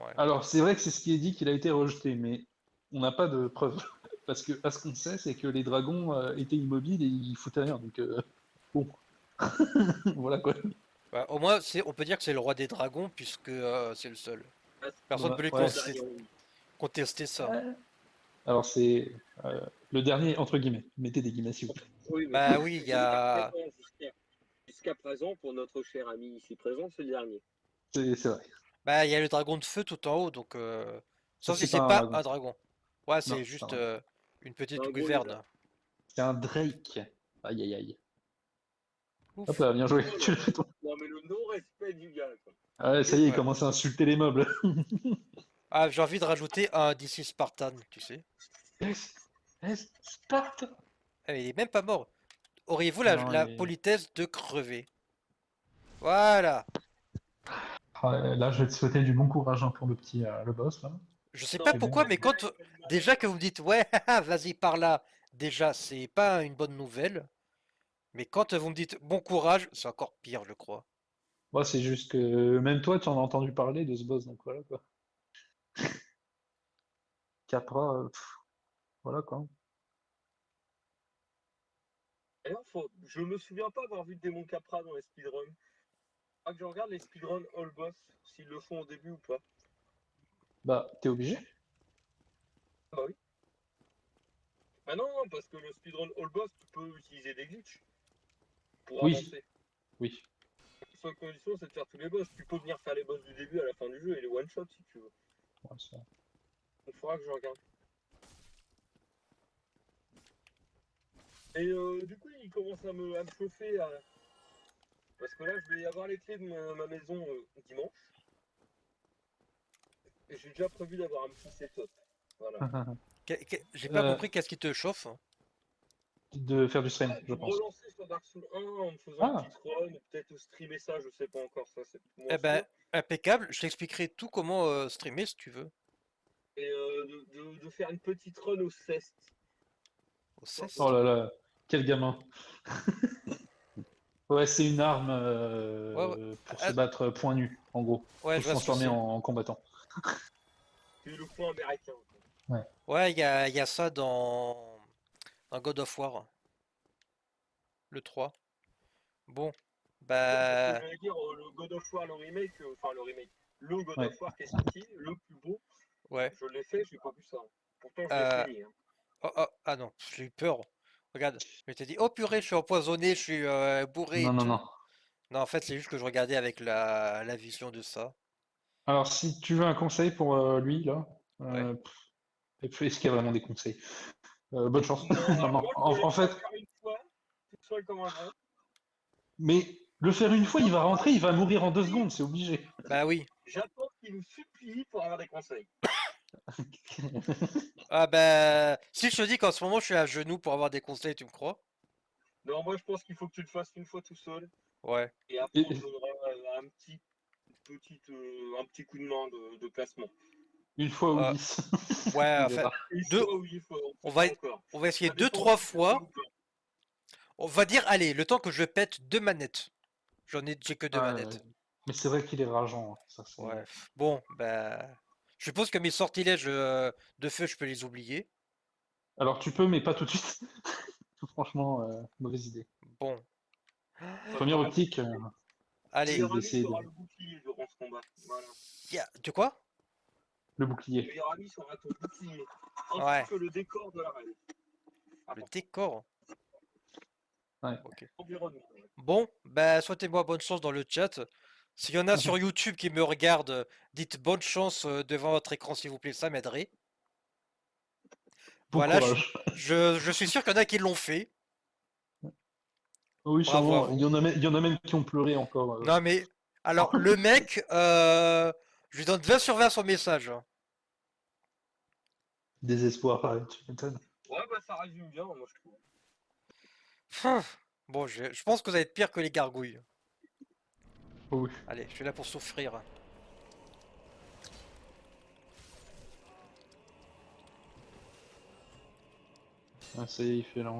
[SPEAKER 1] Ouais.
[SPEAKER 2] Alors, c'est vrai que c'est ce qui est dit qu'il a été rejeté, mais on n'a pas de preuves. Parce que ce qu'on sait, c'est que les dragons étaient immobiles et ils foutaient rien. Donc, bon. Voilà quoi.
[SPEAKER 1] Bah, au moins, on peut dire que c'est le roi des dragons, puisque c'est le seul. Personne ne peut lui
[SPEAKER 2] Ouais.
[SPEAKER 1] contester ça.
[SPEAKER 2] Alors, c'est le dernier, entre guillemets. Mettez des guillemets, s'il vous plaît.
[SPEAKER 4] Oui, mais
[SPEAKER 1] Bah oui, il y
[SPEAKER 4] il est pas
[SPEAKER 1] a...
[SPEAKER 4] présent jusqu'à présent, pour notre cher ami ici présent, ce dernier.
[SPEAKER 2] C'est vrai.
[SPEAKER 1] Bah, il y a le dragon de feu tout en haut, donc...
[SPEAKER 2] Ça,
[SPEAKER 1] Sauf si
[SPEAKER 2] c'est
[SPEAKER 1] c'est
[SPEAKER 2] pas un
[SPEAKER 1] pas
[SPEAKER 2] dragon.
[SPEAKER 1] un dragon. Ouais,
[SPEAKER 2] Non,
[SPEAKER 1] c'est
[SPEAKER 2] c'est pas un
[SPEAKER 1] juste
[SPEAKER 2] dragon.
[SPEAKER 1] une
[SPEAKER 4] C'est
[SPEAKER 1] petite
[SPEAKER 4] un gros
[SPEAKER 1] gouverne.
[SPEAKER 4] lézard.
[SPEAKER 2] C'est un Drake. Aïe, aïe, aïe. Hop
[SPEAKER 1] Ouf.
[SPEAKER 2] là, bien joué.
[SPEAKER 4] Oh
[SPEAKER 2] Tu
[SPEAKER 4] là
[SPEAKER 2] l'as fait toi.
[SPEAKER 4] Non, mais le non-respect du gars, quoi.
[SPEAKER 2] Ah ouais, ça y est, il
[SPEAKER 1] Ouais.
[SPEAKER 2] commence à insulter les meubles.
[SPEAKER 1] Ah, j'ai envie de rajouter un d'ici Spartan, tu sais.
[SPEAKER 2] Sparte.
[SPEAKER 1] Ah, mais il est même pas mort. Auriez-vous
[SPEAKER 2] Non,
[SPEAKER 1] la politesse de crever? Voilà.
[SPEAKER 2] là, je vais te souhaiter du bon courage hein, pour le petit le boss là.
[SPEAKER 1] Je sais
[SPEAKER 4] Non,
[SPEAKER 1] pas
[SPEAKER 2] C'est
[SPEAKER 1] pourquoi,
[SPEAKER 2] bon.
[SPEAKER 1] mais quand déjà que vous me dites ouais, vas-y par là, déjà c'est pas une bonne nouvelle. Mais quand vous me dites bon courage, c'est encore pire, je crois.
[SPEAKER 2] Moi, c'est juste que même toi, tu en as entendu parler de ce boss, donc voilà quoi. Capra, voilà quoi.
[SPEAKER 4] D'ailleurs, je me souviens pas avoir vu de démon Capra dans les speedruns. Faudra que je regarde les speedruns all boss, s'ils le font au début ou pas.
[SPEAKER 2] Bah, t'es obligé.
[SPEAKER 4] Ah oui. Ah non, non, parce que le speedrun all boss, tu peux utiliser des glitches pour
[SPEAKER 2] Oui,
[SPEAKER 4] avancer.
[SPEAKER 2] oui.
[SPEAKER 4] La seule condition, c'est de faire tous les boss. Tu peux venir faire les boss du début à la fin du jeu et les one-shot si tu veux.
[SPEAKER 2] Ouais, ça-
[SPEAKER 4] Il faudra que je regarde. Et du coup, il commence à me chauffer. Parce que là, je vais avoir les clés de ma maison dimanche. Et j'ai déjà prévu d'avoir un petit setup. Voilà.
[SPEAKER 1] J'ai pas
[SPEAKER 2] Euh,
[SPEAKER 1] compris qu'est-ce qui te chauffe.
[SPEAKER 2] de faire du stream, je
[SPEAKER 4] Je vais me
[SPEAKER 2] pense.
[SPEAKER 4] relancer sur Dark Souls 1 en me faisant une
[SPEAKER 2] Ah,
[SPEAKER 4] petite run, peut-être streamer ça, je sais pas encore, ça c'est moins
[SPEAKER 1] Eh ben,
[SPEAKER 4] sûr.
[SPEAKER 1] impeccable. Je t'expliquerai tout comment streamer si tu veux.
[SPEAKER 4] Et de faire une petite run au cest.
[SPEAKER 1] Au
[SPEAKER 4] Histoire
[SPEAKER 1] cest.
[SPEAKER 2] oh
[SPEAKER 4] de-
[SPEAKER 2] là là, quel gamin. Ouais, c'est une arme
[SPEAKER 1] Ouais, ouais.
[SPEAKER 2] pour se
[SPEAKER 1] Ah,
[SPEAKER 2] battre point nu, en gros.
[SPEAKER 1] ouais,
[SPEAKER 2] Faut
[SPEAKER 1] je
[SPEAKER 2] se
[SPEAKER 1] vois ce que
[SPEAKER 2] transformer
[SPEAKER 1] c'est.
[SPEAKER 2] en combattant.
[SPEAKER 4] C'est le point américain. Quoi.
[SPEAKER 2] Ouais.
[SPEAKER 1] Ouais, il y a ça dans God of War, le 3. Bon,
[SPEAKER 4] C'est ce que
[SPEAKER 1] bah,
[SPEAKER 4] j'allais dire, le God of War, le remake, enfin le remake, le God
[SPEAKER 2] Ouais.
[SPEAKER 4] of War qui est sorti, le plus beau,
[SPEAKER 1] ouais.
[SPEAKER 4] je l'ai fait, j'ai pas vu ça. Pourtant, je l'ai fini. Hein.
[SPEAKER 1] Oh, oh, ah non, j'ai eu peur. Regarde, je m'étais dit, oh purée, je suis empoisonné, je suis bourré et
[SPEAKER 2] Non, non,
[SPEAKER 1] tout.
[SPEAKER 2] non.
[SPEAKER 1] Non, en fait, c'est juste que je regardais avec la vision de ça.
[SPEAKER 2] Alors, si tu veux un conseil pour lui, là,
[SPEAKER 1] Ouais.
[SPEAKER 2] est-ce qu'il y a vraiment des conseils? Bonne chance.
[SPEAKER 4] Non,
[SPEAKER 2] Non, non.
[SPEAKER 4] moi, je
[SPEAKER 2] En
[SPEAKER 4] voulais pas
[SPEAKER 2] fait,
[SPEAKER 4] le faire une fois, tout seul comme un grand.
[SPEAKER 2] mais le faire une fois, il va rentrer, il va mourir en 2 secondes, c'est obligé.
[SPEAKER 1] Bah oui.
[SPEAKER 4] J'attends qu'il nous supplie pour avoir des conseils.
[SPEAKER 1] Ah bah, si je te dis qu'en ce moment je suis à genoux pour avoir des conseils, tu me crois?
[SPEAKER 4] Non, moi, je pense qu'il faut que tu le fasses une fois tout seul.
[SPEAKER 1] Ouais.
[SPEAKER 4] Et après, on te
[SPEAKER 2] Et-
[SPEAKER 4] donnera un petit coup de main de placement.
[SPEAKER 2] Une fois ou
[SPEAKER 1] Euh,
[SPEAKER 2] 10.
[SPEAKER 1] ouais,
[SPEAKER 2] On
[SPEAKER 1] en fait,
[SPEAKER 2] verra.
[SPEAKER 4] Une
[SPEAKER 1] deux,
[SPEAKER 4] fois, oui,
[SPEAKER 1] on
[SPEAKER 4] on sait
[SPEAKER 1] va,
[SPEAKER 4] pas encore.
[SPEAKER 1] on va essayer
[SPEAKER 4] Ça
[SPEAKER 1] deux,
[SPEAKER 4] dépend
[SPEAKER 1] trois
[SPEAKER 4] si tu veux
[SPEAKER 1] fois.
[SPEAKER 4] ou pas.
[SPEAKER 1] On va dire, allez, le temps que je pète 2 manettes. J'ai que deux
[SPEAKER 2] Ouais,
[SPEAKER 1] manettes.
[SPEAKER 2] mais c'est vrai qu'il est rageant, hein, ça,
[SPEAKER 1] Ouais. Bon, bah, je suppose que mes sortilèges de feu, je peux les oublier.
[SPEAKER 2] Alors tu peux, mais pas tout de suite. Franchement, mauvaise idée.
[SPEAKER 1] Bon,
[SPEAKER 4] Ça
[SPEAKER 2] Première
[SPEAKER 4] sera le
[SPEAKER 2] optique,
[SPEAKER 4] bouclier. Le
[SPEAKER 1] allez.
[SPEAKER 2] c'est
[SPEAKER 4] meilleur ami
[SPEAKER 2] d'essayer de...
[SPEAKER 4] sera le bouclier durant ce combat. Voilà.
[SPEAKER 1] De quoi?
[SPEAKER 2] le
[SPEAKER 4] Le
[SPEAKER 2] bouclier.
[SPEAKER 4] meilleur ami sera ton bouclier.
[SPEAKER 1] Ouais.
[SPEAKER 4] Ainsi que le décor de la reine.
[SPEAKER 1] Le
[SPEAKER 4] Important.
[SPEAKER 1] décor.
[SPEAKER 2] Ouais.
[SPEAKER 1] Ok.
[SPEAKER 4] Environnement. Ouais.
[SPEAKER 1] Bon, bah, souhaitez-moi bonne chance dans le chat. S'il y en a sur YouTube qui me regardent, dites bonne chance devant votre écran, s'il vous plaît, ça m'aiderait.
[SPEAKER 2] Bon
[SPEAKER 1] Voilà,
[SPEAKER 2] courage.
[SPEAKER 1] je suis sûr qu'il y en a qui l'ont fait.
[SPEAKER 2] Oui,
[SPEAKER 1] Bravo à
[SPEAKER 2] sûrement.
[SPEAKER 1] vous.
[SPEAKER 2] Il y en a même qui ont pleuré encore.
[SPEAKER 1] Non mais, alors, le mec, je lui donne 20 sur 20 son message. Hein.
[SPEAKER 2] Désespoir, ouais, tu m'étonnes.
[SPEAKER 4] Ouais, bah ça résume bien, moi je trouve.
[SPEAKER 1] Bon, je pense que vous allez être pire que les gargouilles.
[SPEAKER 2] Oh oui.
[SPEAKER 1] Allez, je suis là pour souffrir.
[SPEAKER 2] Ah, ça y est, il fait là.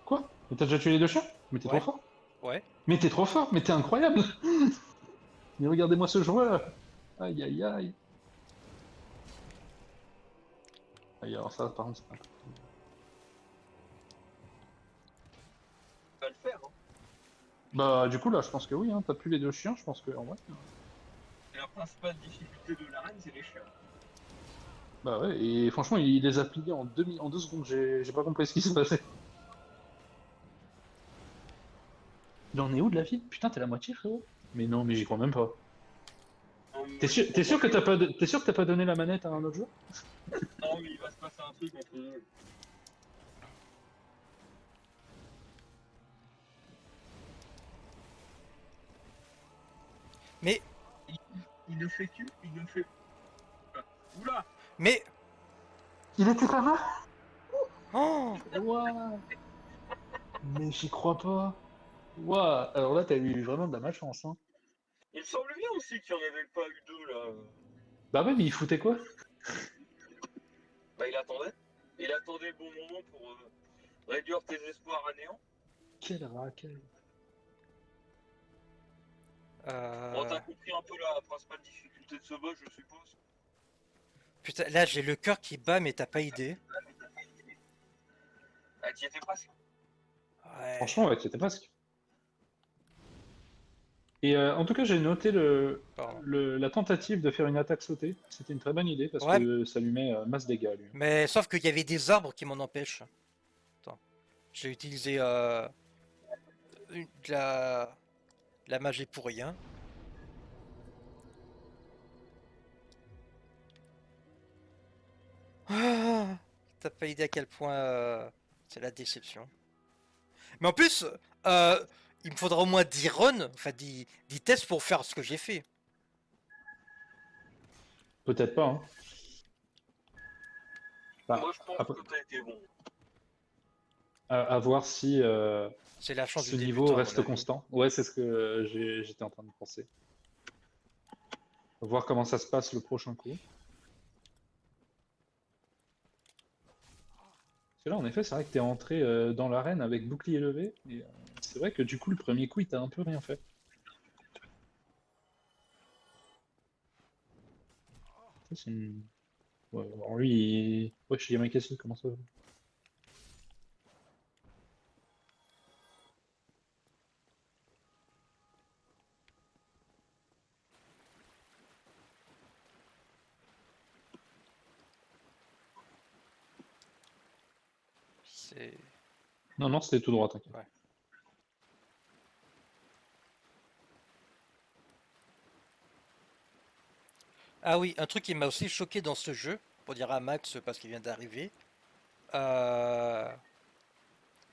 [SPEAKER 2] Quoi? Mais t'as déjà tué les 2 chiens? Mais t'es trop
[SPEAKER 1] Ouais,
[SPEAKER 2] fort.
[SPEAKER 1] ouais.
[SPEAKER 2] Mais t'es trop fort, mais t'es incroyable. Mais regardez-moi ce joueur. Aïe aïe aïe. Aïe, alors ça, par contre, c'est pas...
[SPEAKER 4] On va le faire, hein.
[SPEAKER 2] Bah, du coup, là, je pense que oui, hein. T'as plus les 2 chiens, je pense que, en vrai.
[SPEAKER 4] Et la principale difficulté de l'arène, c'est les chiens.
[SPEAKER 2] Bah ouais, et franchement, il les a pliés en 2 secondes. J'ai pas compris ce qui s'est passé. Il en est où de la vie? Putain, t'es la moitié, frérot? Mais non, mais j'y crois même pas.
[SPEAKER 4] Non, mais
[SPEAKER 2] T'es sûr que t'as pas donné la manette à un autre joueur?
[SPEAKER 4] non, mais il va se passer un truc entre eux.
[SPEAKER 1] Mais,
[SPEAKER 4] Il ne fait que. Il ne fait. Oula!
[SPEAKER 1] mais...
[SPEAKER 2] Il était pas mal?
[SPEAKER 1] Oh,
[SPEAKER 2] Ouah. Mais j'y crois pas. Ouah. Alors là, t'as eu vraiment de la malchance, hein.
[SPEAKER 4] Il me semble bien aussi qu'il n'y en avait pas eu deux là.
[SPEAKER 2] Bah ouais, mais il foutait quoi?
[SPEAKER 4] Bah, il attendait. Il attendait le bon moment pour réduire tes espoirs à néant.
[SPEAKER 2] Quel racaille.
[SPEAKER 4] Bon,
[SPEAKER 1] euh,
[SPEAKER 4] t'as compris un peu la principale difficulté de ce boss, je suppose.
[SPEAKER 1] putain, là j'ai le cœur qui bat, mais t'as pas idée.
[SPEAKER 4] Ah, t'y étais presque.
[SPEAKER 1] Ouais.
[SPEAKER 2] Franchement, ouais, c'était presque. Et en tout cas, j'ai noté
[SPEAKER 1] Pardon.
[SPEAKER 2] la tentative de faire une attaque sautée. C'était une très bonne idée parce
[SPEAKER 1] Ouais,
[SPEAKER 2] que ça lui met masse dégâts, lui.
[SPEAKER 1] mais sauf qu'il y avait des arbres qui m'en empêchent. Attends. J'ai utilisé de la magie pour rien. Ah, t'as pas idée à quel point c'est la déception. Mais en plus, euh, il me faudra au moins 10 runs, enfin 10 tests pour faire ce que j'ai fait.
[SPEAKER 2] Peut-être pas, hein.
[SPEAKER 4] Moi,
[SPEAKER 2] Bah,
[SPEAKER 4] je pense
[SPEAKER 2] après,
[SPEAKER 4] que t'as été bon.
[SPEAKER 2] à voir si
[SPEAKER 1] C'est la chance
[SPEAKER 2] ce
[SPEAKER 1] du
[SPEAKER 2] niveau
[SPEAKER 1] débutant, à mon
[SPEAKER 2] reste
[SPEAKER 1] avis.
[SPEAKER 2] constant. Ouais, c'est ce que j'étais en train de penser. Voir comment ça se passe le prochain coup. Parce que là, en effet, c'est vrai que t'es entré dans l'arène avec bouclier levé. Et c'est vrai que du coup, le premier coup, il t'a un peu rien fait. Ça, c'est une- Ouais, alors lui, ouais, chez Yamakasi, comment ça va?
[SPEAKER 1] C'est...
[SPEAKER 2] Non, non, c'était tout droit, t'inquiète.
[SPEAKER 1] Ouais. Ah oui, un truc qui m'a aussi choqué dans ce jeu, pour dire à Max parce qu'il vient d'arriver, euh,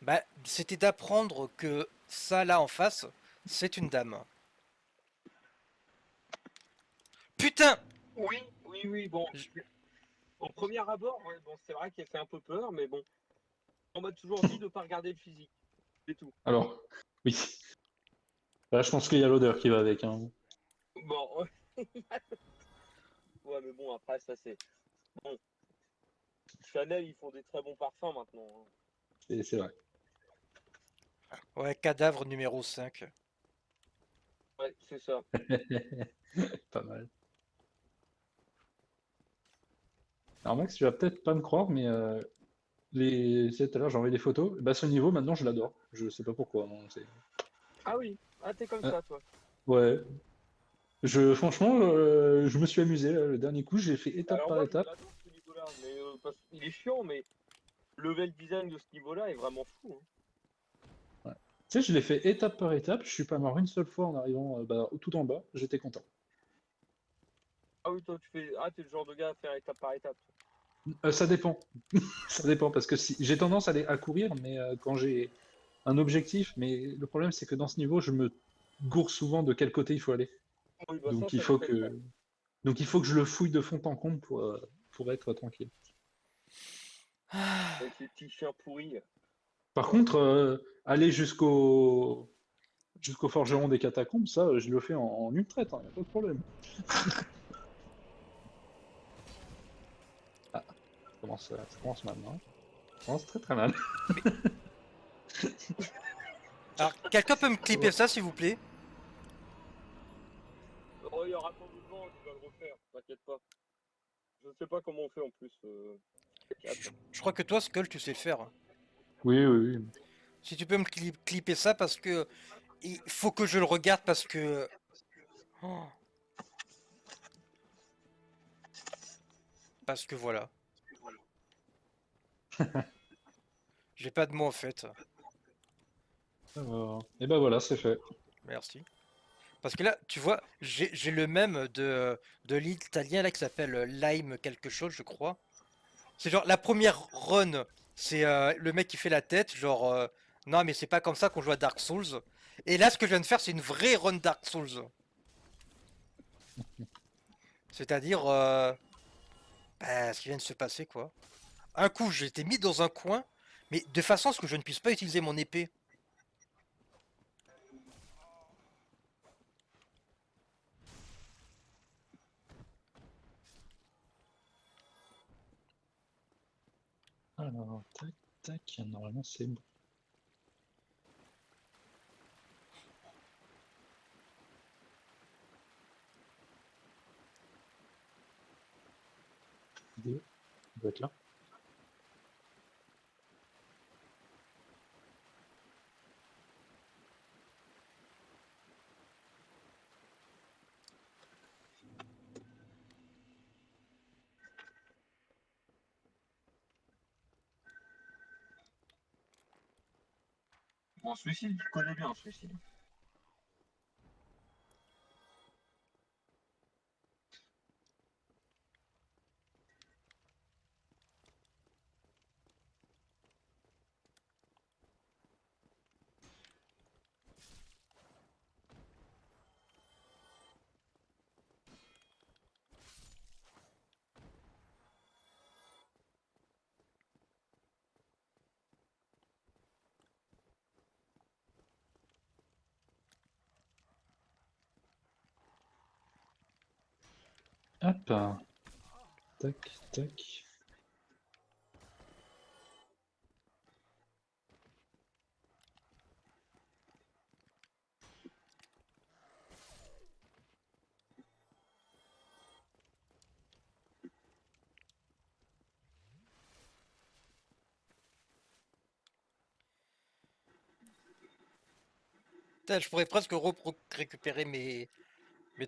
[SPEAKER 1] bah, c'était d'apprendre que ça là en face, c'est une dame. Putain!
[SPEAKER 4] Oui, oui, oui, bon.
[SPEAKER 1] J-
[SPEAKER 4] Au premier abord, ouais, bon, c'est vrai qu'elle fait un peu peur, mais bon. On m'a toujours dit de pas regarder le physique. C'est tout.
[SPEAKER 2] Alors, oui. Là, je pense qu'il y a l'odeur qui va avec, hein.
[SPEAKER 4] Bon, ouais, mais bon, après, ça c'est. Bon, Chanel, ils font des très bons parfums maintenant, hein.
[SPEAKER 2] C'est vrai.
[SPEAKER 1] Ouais, cadavre numéro 5.
[SPEAKER 4] Ouais, c'est ça.
[SPEAKER 2] Pas mal. Alors Max, tu vas peut-être pas me croire, mais tu sais, tout à l'heure j'ai envoyé des photos. Bah ce niveau maintenant je l'adore. Je sais pas pourquoi, hein,
[SPEAKER 4] Ah oui, ah, t'es comme
[SPEAKER 2] Euh,
[SPEAKER 4] ça, toi.
[SPEAKER 2] ouais. Franchement, je me suis amusé là, le dernier coup, j'ai fait étape
[SPEAKER 4] Alors
[SPEAKER 2] par
[SPEAKER 4] moi, je
[SPEAKER 2] étape.
[SPEAKER 4] l'adore ce niveau-là, mais parce qu'il est chiant, mais le level design de ce niveau-là est vraiment fou, hein.
[SPEAKER 2] Ouais. Tu sais, je l'ai fait étape par étape. Je suis pas mort une seule fois en arrivant bah, tout en bas. J'étais content.
[SPEAKER 4] Ah oui, toi, tu fais. Ah, t'es le genre de gars à faire étape par étape.
[SPEAKER 2] Ça dépend. Ça dépend parce que si j'ai tendance à courir, mais quand j'ai un objectif, mais le problème c'est que dans ce niveau, je me gourre souvent de quel côté il faut aller.
[SPEAKER 4] Oui, bah
[SPEAKER 2] Donc il
[SPEAKER 4] ça
[SPEAKER 2] faut
[SPEAKER 4] m'étonne pas.
[SPEAKER 2] que Donc il faut que je le fouille de fond en comble pour être tranquille.
[SPEAKER 1] Ah,
[SPEAKER 4] Avec les petits chiens pourris.
[SPEAKER 2] Par contre, aller jusqu'au forgeron des catacombes, ça, je le fais en une traite, y a pas de problème. Ah, ça commence mal, non? Ça commence très très mal.
[SPEAKER 1] mais... Alors, quelqu'un peut me clipper ça, s'il vous plaît?
[SPEAKER 4] Oh, il y aura pas besoin, tu vas le refaire, t'inquiète pas. Je sais pas comment on fait en plus.
[SPEAKER 1] Je crois que toi, Skull, tu sais le faire.
[SPEAKER 2] Oui, oui, oui.
[SPEAKER 1] Si tu peux me clipper ça, parce que il faut que je le regarde, parce que... Oh, parce que voilà. J'ai pas de mots, en fait.
[SPEAKER 2] Et ben voilà, c'est fait.
[SPEAKER 1] Merci. Parce que là, tu vois, j'ai le même de l'italien là qui s'appelle Lime quelque chose, je crois. C'est genre la première run, c'est le mec qui fait la tête, genre non mais c'est pas comme ça qu'on joue à Dark Souls. Et là, ce que je viens de faire, c'est une vraie run Dark Souls. C'est-à-dire bah, ce qui vient de se passer quoi. Un coup, j'ai été mis dans un coin, mais de façon à ce que je ne puisse pas utiliser mon épée.
[SPEAKER 2] Alors, tac, tac, normalement c'est bon. Il doit être là.
[SPEAKER 4] Bon, celui-ci, je connais bien celui-ci.
[SPEAKER 2] Hop, tac, tac.
[SPEAKER 1] Putain, je pourrais presque récupérer mes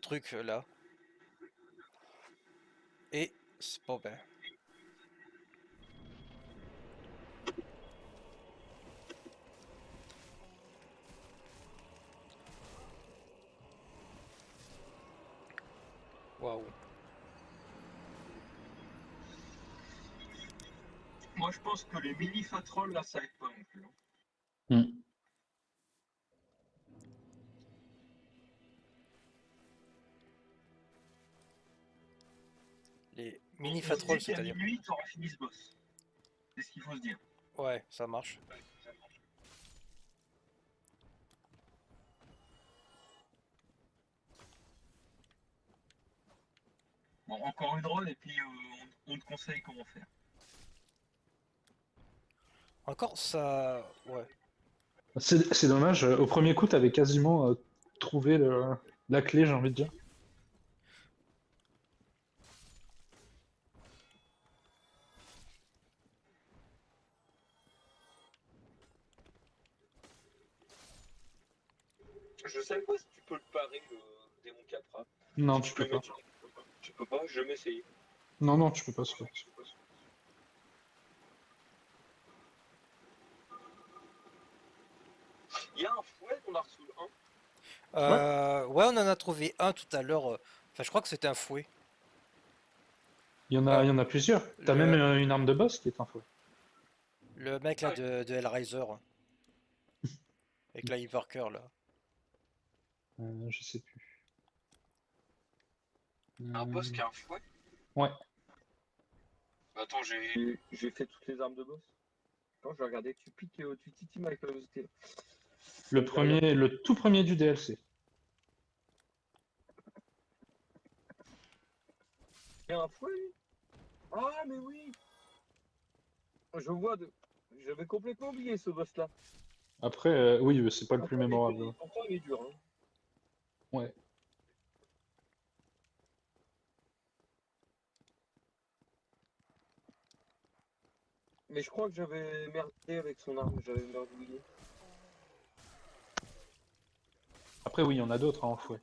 [SPEAKER 1] trucs là. Et c'est bon ben. Waouh.
[SPEAKER 4] Moi, je pense que les mini fatrolls, là, ça aide pas non plus.
[SPEAKER 2] Hmm.
[SPEAKER 1] Les
[SPEAKER 4] On
[SPEAKER 1] mini
[SPEAKER 4] se dit
[SPEAKER 1] fatrolls,
[SPEAKER 4] qu'à
[SPEAKER 1] c'est-à-dire.
[SPEAKER 4] minuit, tu auras fini ce boss. C'est ce qu'il faut se dire.
[SPEAKER 1] Ouais, ça marche.
[SPEAKER 4] Bon, encore une run et puis on te conseille comment faire.
[SPEAKER 1] Encore ça. Ouais.
[SPEAKER 2] C'est dommage, au premier coup, t'avais quasiment trouvé la clé, j'ai envie de dire.
[SPEAKER 4] Je sais pas si tu peux le parer, le démon Capra.
[SPEAKER 2] Non,
[SPEAKER 4] Si
[SPEAKER 2] tu
[SPEAKER 4] tu peux
[SPEAKER 2] peux
[SPEAKER 4] le
[SPEAKER 2] pas.
[SPEAKER 4] mettre. Tu peux pas, je vais m'essayer.
[SPEAKER 2] Non, non, tu peux pas, c'est pas.
[SPEAKER 4] Il y a un fouet dans Dark Souls 1.
[SPEAKER 2] Ouais,
[SPEAKER 1] Ouais, on en a trouvé un tout à l'heure. Enfin, je crois que c'était un fouet.
[SPEAKER 2] il y en a plusieurs. T'as même
[SPEAKER 1] Le,
[SPEAKER 2] une arme de boss qui est un fouet.
[SPEAKER 1] le mec là de Hellraiser. Avec la Hypercure là.
[SPEAKER 2] Je sais plus.
[SPEAKER 4] Un boss qui
[SPEAKER 2] Euh,
[SPEAKER 4] a un fouet.
[SPEAKER 2] Ouais,
[SPEAKER 4] Attends, j'ai fait toutes les armes de boss. Attends, je vais regarder. Tu titilles ma curiosité.
[SPEAKER 2] le
[SPEAKER 4] Derrière.
[SPEAKER 2] premier, le tout premier du DLC.
[SPEAKER 4] Il y a un fouet, lui. Ah, mais oui. Je vois de. J'avais complètement oublié ce boss-là.
[SPEAKER 2] Après, oui, c'est pas le plus mémorable.
[SPEAKER 4] Pourtant, il est dur. Hein.
[SPEAKER 2] Ouais.
[SPEAKER 4] Mais je crois que j'avais merdé avec son arme. J'avais merdouillé.
[SPEAKER 2] Après, oui, il y en a d'autres hein, en fouet.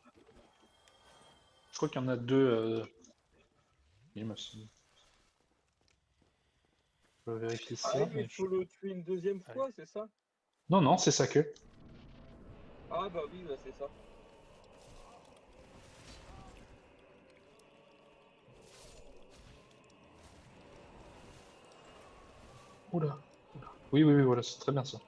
[SPEAKER 2] Je crois qu'il y en a deux. Il me semble. Je vais vérifier
[SPEAKER 4] Ah
[SPEAKER 2] ça.
[SPEAKER 4] oui, mais il faut le tuer une deuxième fois, c'est ça?
[SPEAKER 2] Non, non, c'est sa queue.
[SPEAKER 4] Ah bah oui, bah, c'est ça.
[SPEAKER 2] Oula. Oui, oui, oui, voilà, c'est très bien ça.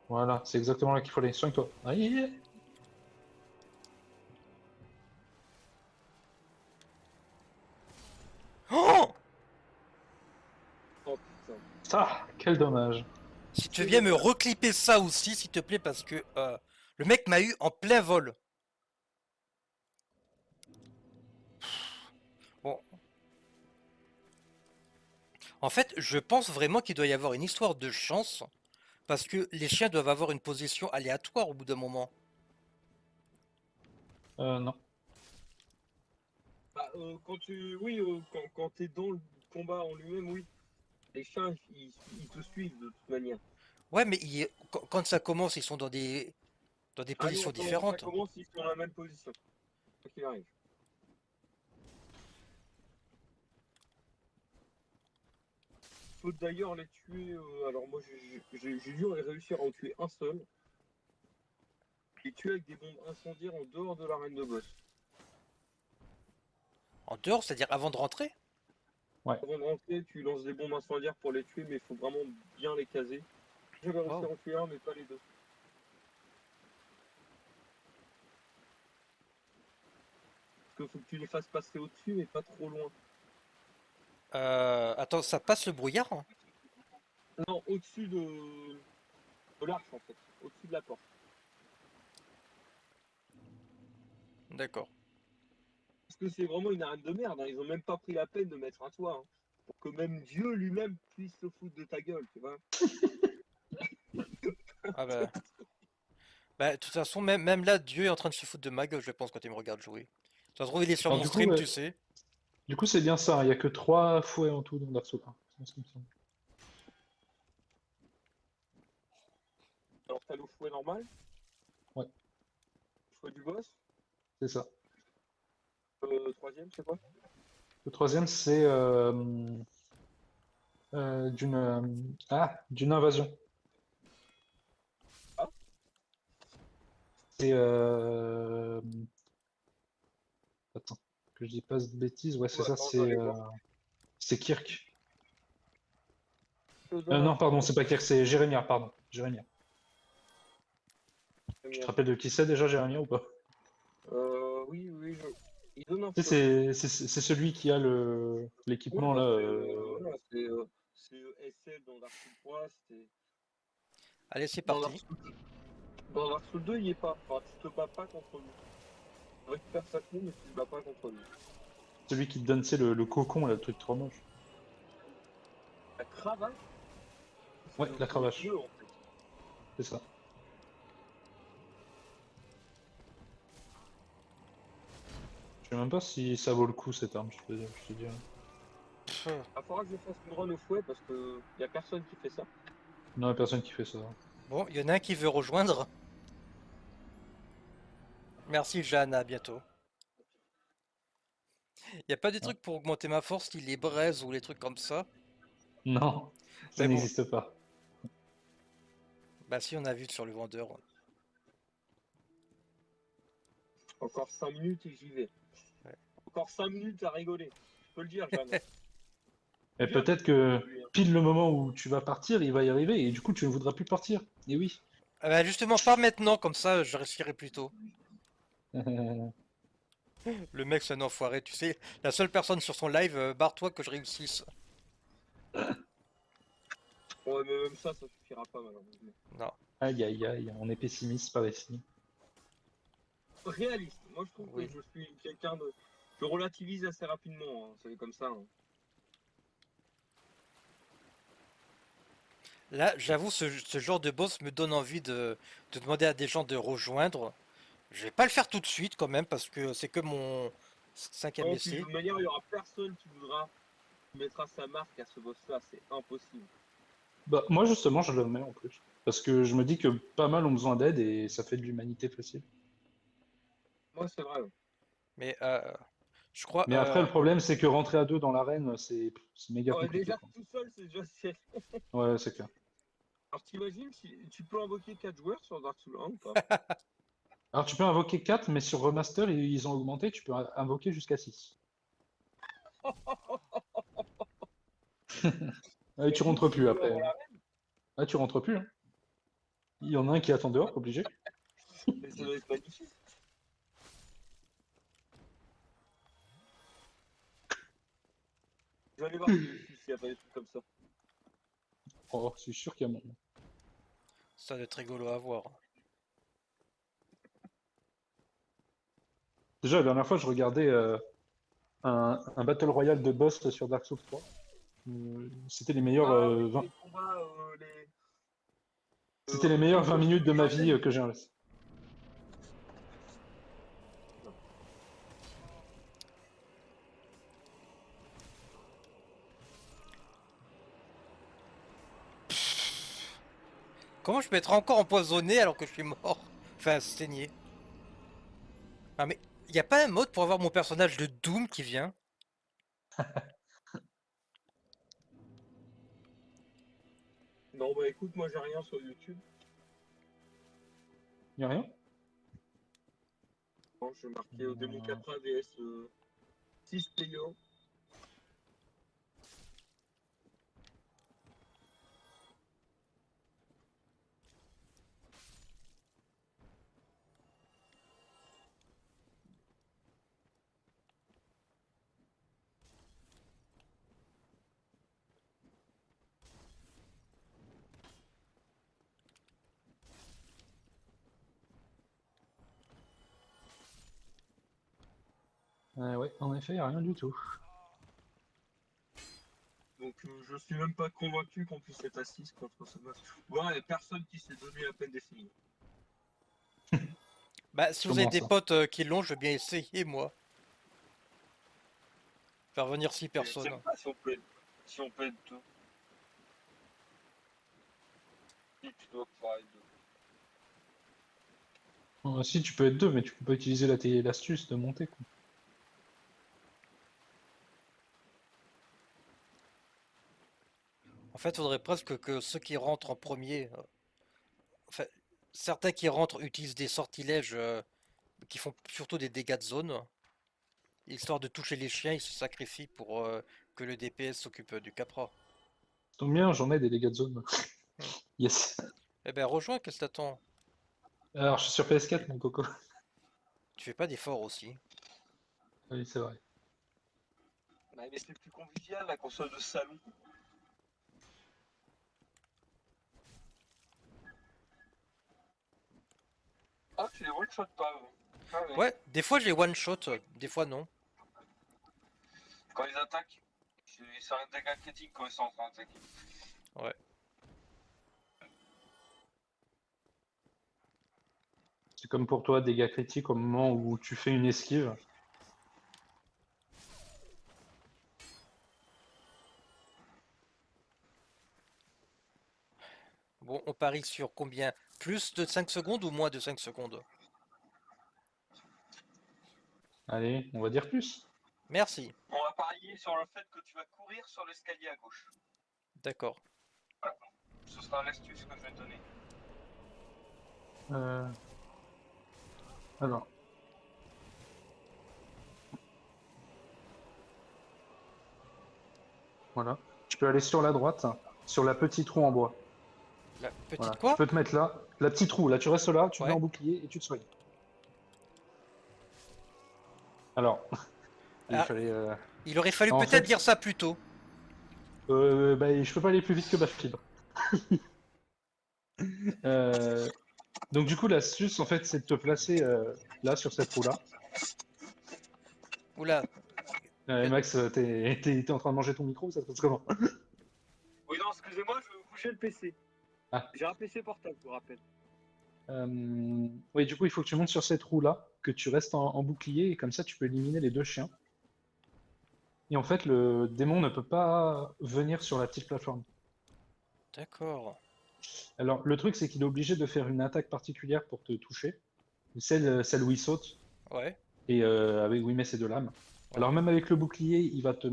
[SPEAKER 2] Voilà, c'est exactement là qu'il faut aller. Soigne-toi. Aïe.
[SPEAKER 1] Oh!
[SPEAKER 4] Oh putain.
[SPEAKER 2] Ah, quel dommage.
[SPEAKER 1] Si tu veux
[SPEAKER 4] C'est
[SPEAKER 1] bien me
[SPEAKER 4] dommage.
[SPEAKER 1] reclipper ça aussi, s'il te plaît, parce que le mec m'a eu en plein vol. Bon, en fait, je pense vraiment qu'il doit y avoir une histoire de chance, parce que les chiens doivent avoir une position aléatoire au bout d'un moment.
[SPEAKER 2] Non.
[SPEAKER 4] Bah, oui, quand t'es dans le combat en lui-même, oui. Les chiens, ils te suivent de toute manière.
[SPEAKER 1] Ouais, mais quand ça commence, ils sont dans des
[SPEAKER 4] Ah non,
[SPEAKER 1] positions
[SPEAKER 4] quand ça
[SPEAKER 1] différentes.
[SPEAKER 4] commence, ils sont dans la même position. Quoi qu'il arrive. Faut d'ailleurs les tuer. Alors moi, j'ai dû réussir à en tuer un seul. Les tuer avec des bombes incendiaires en dehors de l'arène de boss.
[SPEAKER 1] En dehors, c'est-à-dire avant de rentrer?
[SPEAKER 4] Avant de rentrer, tu lances des bombes incendiaires pour les tuer, mais il faut vraiment bien les caser. J'avais réussi à
[SPEAKER 1] Wow.
[SPEAKER 4] en tuer un, mais pas les deux. Parce qu'il faut que tu les fasses passer au-dessus, mais pas trop loin.
[SPEAKER 1] Attends, ça passe le brouillard?
[SPEAKER 4] Non, au-dessus de l'arche, en fait. Au-dessus de la porte.
[SPEAKER 1] D'accord.
[SPEAKER 4] Parce que c'est vraiment une arène de merde, hein. Ils ont même pas pris la peine de mettre un toit, hein, pour que même Dieu lui-même puisse se foutre de ta gueule, tu vois.
[SPEAKER 1] Ah bah, de toute façon, même là, Dieu est en train de se foutre de ma gueule, je pense, quand il me regarde jouer. Ça se trouve, il est sur
[SPEAKER 2] Alors
[SPEAKER 1] mon
[SPEAKER 2] du coup,
[SPEAKER 1] stream,
[SPEAKER 2] ouais.
[SPEAKER 1] tu sais.
[SPEAKER 2] Du coup, c'est bien ça. Il y a que 3 fouets en tout dans Dark Souls 1. C'est ce qu'il me semble.
[SPEAKER 4] Alors t'as le fouet normal,
[SPEAKER 2] Ouais,
[SPEAKER 4] le fouet du boss,
[SPEAKER 2] c'est ça.
[SPEAKER 4] le troisième, c'est quoi?
[SPEAKER 2] Le troisième, c'est d'une invasion.
[SPEAKER 4] Ah,
[SPEAKER 2] C'est attends, que je dis pas de bêtises. Ouais, c'est ça.
[SPEAKER 4] attends, je vais aller voir.
[SPEAKER 2] C'est Kirk.
[SPEAKER 4] Je te donne un
[SPEAKER 2] Non, pardon,
[SPEAKER 4] fouet.
[SPEAKER 2] c'est pas Kirk, c'est Jérémia. Pardon, Jérémia.
[SPEAKER 4] Très
[SPEAKER 2] Tu te
[SPEAKER 4] bien.
[SPEAKER 2] rappelles de qui c'est déjà, Jérémia, ou pas?
[SPEAKER 4] Oui, oui, il donne un
[SPEAKER 2] Tu
[SPEAKER 4] fouet.
[SPEAKER 2] sais, c'est celui qui a
[SPEAKER 4] Oui,
[SPEAKER 2] l'équipement
[SPEAKER 4] bah
[SPEAKER 2] là.
[SPEAKER 4] voilà, c'est SL dans Dark Souls 3, c'était.
[SPEAKER 1] Allez, c'est
[SPEAKER 4] Dans Dark
[SPEAKER 1] parti.
[SPEAKER 4] Souls, dans Dark Souls 2, il y est pas. Enfin, tu te bats pas contre lui. Tu récupères sa clé, mais tu te bats pas contre lui.
[SPEAKER 2] Celui qui te donne, tu sais, le cocon, là, le truc trop moche.
[SPEAKER 4] La cravache, c'est
[SPEAKER 2] Ouais,
[SPEAKER 4] le
[SPEAKER 2] la
[SPEAKER 4] gros
[SPEAKER 2] cravache,
[SPEAKER 4] dieu en fait.
[SPEAKER 2] c'est ça. Je sais même pas si ça vaut le coup cette arme, je te dis.
[SPEAKER 1] Pff,
[SPEAKER 4] Il va falloir que je fasse une run au fouet parce que y a personne qui fait ça.
[SPEAKER 2] Non, y a personne qui fait ça.
[SPEAKER 1] Bon, il y en a un qui veut rejoindre. Merci, Jeanne, à bientôt. Il n'y a pas des
[SPEAKER 2] Ouais.
[SPEAKER 1] trucs pour augmenter ma force, style les braises ou les trucs comme ça?
[SPEAKER 2] Non, ça
[SPEAKER 1] Mais bon,
[SPEAKER 2] n'existe pas.
[SPEAKER 1] bah si, on a vu sur le vendeur.
[SPEAKER 4] Encore 5 minutes et j'y vais.
[SPEAKER 1] Ouais.
[SPEAKER 4] Encore 5 minutes à rigoler. Je peux le dire, Jeanne. Je
[SPEAKER 2] Et
[SPEAKER 4] peux le dire
[SPEAKER 2] peut-être
[SPEAKER 4] qu'il rigole
[SPEAKER 2] que
[SPEAKER 4] lui, hein.
[SPEAKER 2] pile le moment où tu vas partir, il va y arriver, et du coup, tu ne voudras plus partir. Et oui.
[SPEAKER 1] Ah bah justement, pas maintenant, comme ça, je respirerai plus tôt. Le mec, c'est un enfoiré, tu sais. La seule personne sur son live, barre-toi que je réussisse.
[SPEAKER 4] Ouais, mais même ça suffira pas malheureusement.
[SPEAKER 1] Non,
[SPEAKER 2] Aïe aïe aïe, on est pessimiste par ici.
[SPEAKER 4] Réaliste. Moi, je trouve que
[SPEAKER 1] oui.
[SPEAKER 4] je suis quelqu'un de. Je relativise assez rapidement, hein. C'est comme ça, hein.
[SPEAKER 1] Là, j'avoue, ce genre de boss me donne envie de demander à des gens de rejoindre. Je vais pas le faire tout de suite quand même, parce que c'est que mon cinquième
[SPEAKER 4] Non, puis de
[SPEAKER 1] essai.
[SPEAKER 4] toute manière, il y aura personne qui voudra mettra sa marque à ce boss-là. C'est impossible.
[SPEAKER 2] Bah, moi, justement, je le mets en plus. Parce que je me dis que pas mal ont besoin d'aide et ça fait de l'humanité facile.
[SPEAKER 4] Moi, c'est vrai. Ouais.
[SPEAKER 1] Mais Je crois.
[SPEAKER 2] Mais après, le problème, c'est que rentrer à deux dans l'arène, c'est méga
[SPEAKER 4] Ouais,
[SPEAKER 2] compliqué,
[SPEAKER 4] déjà
[SPEAKER 2] quoi.
[SPEAKER 4] tout seul, c'est déjà ciel.
[SPEAKER 2] Ouais, c'est clair.
[SPEAKER 4] Alors t'imagines si tu peux invoquer 4 joueurs sur Dark Souls 1 ou pas?
[SPEAKER 2] Alors, tu peux invoquer 4, mais sur Remaster, ils ont augmenté, tu peux invoquer jusqu'à 6. Et
[SPEAKER 4] Mais
[SPEAKER 2] tu
[SPEAKER 4] nous,
[SPEAKER 2] rentres
[SPEAKER 4] c'est
[SPEAKER 2] plus
[SPEAKER 4] joué
[SPEAKER 2] après.
[SPEAKER 4] avant la
[SPEAKER 2] Ah, tu rentres plus, hein. Il y en a un qui attend dehors, obligé.
[SPEAKER 4] mais ça doit être magnifique. Je vais aller voir s'il y a pas des trucs comme ça.
[SPEAKER 2] Oh, c'est sûr qu'il y a moyen.
[SPEAKER 1] Ça doit être rigolo à voir.
[SPEAKER 2] Déjà, la dernière fois, je regardais un Battle Royale de boss sur Dark Souls 3. C'était les meilleurs,
[SPEAKER 4] Ah oui,
[SPEAKER 2] 20...
[SPEAKER 4] les combats, les.
[SPEAKER 2] C'était les meilleurs 20 minutes de ma vie
[SPEAKER 4] Garden.
[SPEAKER 2] que j'ai investi.
[SPEAKER 1] Comment je peux être encore empoisonné alors que je suis mort? Enfin, saigné. Ah, mais y a pas un mode pour avoir mon personnage de Doom qui vient?
[SPEAKER 4] Non, bah écoute, moi j'ai rien sur YouTube.
[SPEAKER 2] Y a rien?
[SPEAKER 4] Non, je marquais au démon Capra VS 6 players.
[SPEAKER 2] Ouais, en effet, y a rien du tout.
[SPEAKER 4] Donc je suis même pas convaincu qu'on puisse être à 6 contre ce match. Voilà, il y a personne qui s'est donné la peine d'essayer.
[SPEAKER 1] Bah, si vous avez
[SPEAKER 2] Comment
[SPEAKER 1] des
[SPEAKER 2] ça?
[SPEAKER 1] potes qui l'ont, je veux bien essayer, moi. Faire venir 6
[SPEAKER 4] Je sais
[SPEAKER 1] personnes.
[SPEAKER 4] pas si on peut être deux. Si tu dois pouvoir être deux.
[SPEAKER 2] Si, tu peux être deux, mais tu peux pas utiliser l'astuce de monter, quoi.
[SPEAKER 1] En fait, faudrait presque que ceux qui rentrent en premier. Enfin, certains qui rentrent utilisent des sortilèges qui font surtout des dégâts de zone. Histoire de toucher les chiens, ils se sacrifient pour que le DPS s'occupe du Capra.
[SPEAKER 2] Donc bien, j'en ai des dégâts de zone.
[SPEAKER 1] Hmm.
[SPEAKER 2] Yes.
[SPEAKER 1] Eh ben, rejoins, qu'est-ce que t'attends?
[SPEAKER 2] Alors, je suis sur PS4, mon coco.
[SPEAKER 1] Tu fais pas d'efforts aussi.
[SPEAKER 2] Oui, c'est vrai.
[SPEAKER 4] Ouais, mais c'est plus convivial la console de salon. Ah, tu les one-shot pas. Ah, ouais.
[SPEAKER 1] Ouais, des fois je les one-shot, des fois non.
[SPEAKER 4] Quand ils attaquent, c'est un dégât critique quand ils sont en train d'attaquer.
[SPEAKER 1] Ouais.
[SPEAKER 2] C'est comme pour toi, dégâts critiques au moment où tu fais une esquive.
[SPEAKER 1] Bon, on parie sur combien? Plus de 5 secondes ou moins de 5 secondes?
[SPEAKER 2] Allez, on va dire plus.
[SPEAKER 1] Merci.
[SPEAKER 4] On va parier sur le fait que tu vas courir sur l'escalier à gauche.
[SPEAKER 1] D'accord.
[SPEAKER 4] Ce sera l'astuce que je vais te donner.
[SPEAKER 2] Euh, Alors, voilà. Tu peux aller sur la droite, sur la petite roue en bois.
[SPEAKER 1] La petite
[SPEAKER 2] Voilà. Tu
[SPEAKER 1] quoi?
[SPEAKER 2] peux te mettre là. La petite roue, là, tu restes là, tu te mets
[SPEAKER 1] Ouais.
[SPEAKER 2] en bouclier et tu te soignes. Alors, il
[SPEAKER 1] Ah,
[SPEAKER 2] fallait.
[SPEAKER 1] il aurait fallu
[SPEAKER 2] En
[SPEAKER 1] peut-être
[SPEAKER 2] fait,
[SPEAKER 1] dire ça plus tôt.
[SPEAKER 2] bah, je peux pas aller plus vite que ma fibre. Euh, Donc, du coup, l'astuce, en fait, c'est de te placer là, sur cette roue-là.
[SPEAKER 1] Oula.
[SPEAKER 2] Et Max, t'es en train de manger ton micro, ça se passe comment?
[SPEAKER 4] Oui, non, excusez-moi, je vais vous coucher le PC.
[SPEAKER 2] Ah.
[SPEAKER 4] J'ai un PC portable, je vous rappelle.
[SPEAKER 2] Oui, du coup, il faut que tu montes sur cette roue-là, que tu restes en bouclier, et comme ça, tu peux éliminer les deux chiens. Et en fait, le démon ne peut pas venir sur la petite plateforme.
[SPEAKER 1] D'accord.
[SPEAKER 2] Alors, le truc, c'est qu'il est obligé de faire une attaque particulière pour te toucher. Celle où il saute,
[SPEAKER 1] Ouais.
[SPEAKER 2] et où il met ses deux lames. Alors même avec le bouclier, il va te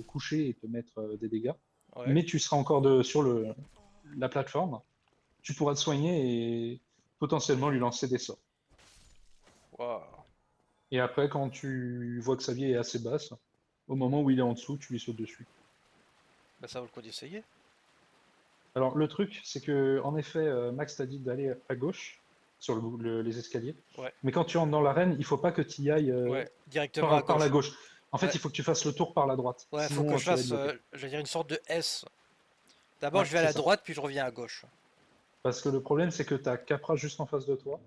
[SPEAKER 2] coucher et te mettre des dégâts.
[SPEAKER 1] Ouais.
[SPEAKER 2] Mais tu seras encore sur la plateforme. Tu pourras te soigner et potentiellement lui lancer des sorts.
[SPEAKER 1] Waouh.
[SPEAKER 2] Et après, quand tu vois que sa vie est assez basse, au moment où il est en dessous, tu lui sautes dessus.
[SPEAKER 1] Bah ça vaut le coup d'essayer.
[SPEAKER 2] Alors le truc, c'est que en effet, Max t'a dit d'aller à gauche sur les escaliers.
[SPEAKER 1] Ouais.
[SPEAKER 2] Mais quand tu entres dans l'arène, il faut pas que tu y ailles
[SPEAKER 1] Ouais. Directement à
[SPEAKER 2] par la
[SPEAKER 1] gauche.
[SPEAKER 2] gauche. En fait,
[SPEAKER 1] Ouais.
[SPEAKER 2] il faut que tu fasses le tour par la droite.
[SPEAKER 1] Ouais, faut que
[SPEAKER 2] Sinon,
[SPEAKER 1] je
[SPEAKER 2] tu vas être
[SPEAKER 1] fasse,
[SPEAKER 2] bloqué.
[SPEAKER 1] je vais dire une sorte de S. D'abord,
[SPEAKER 2] Ouais,
[SPEAKER 1] je vais à
[SPEAKER 2] c'est
[SPEAKER 1] la
[SPEAKER 2] ça.
[SPEAKER 1] droite, puis je reviens à gauche.
[SPEAKER 2] Parce que le problème, c'est que tu as Capra juste en face de toi.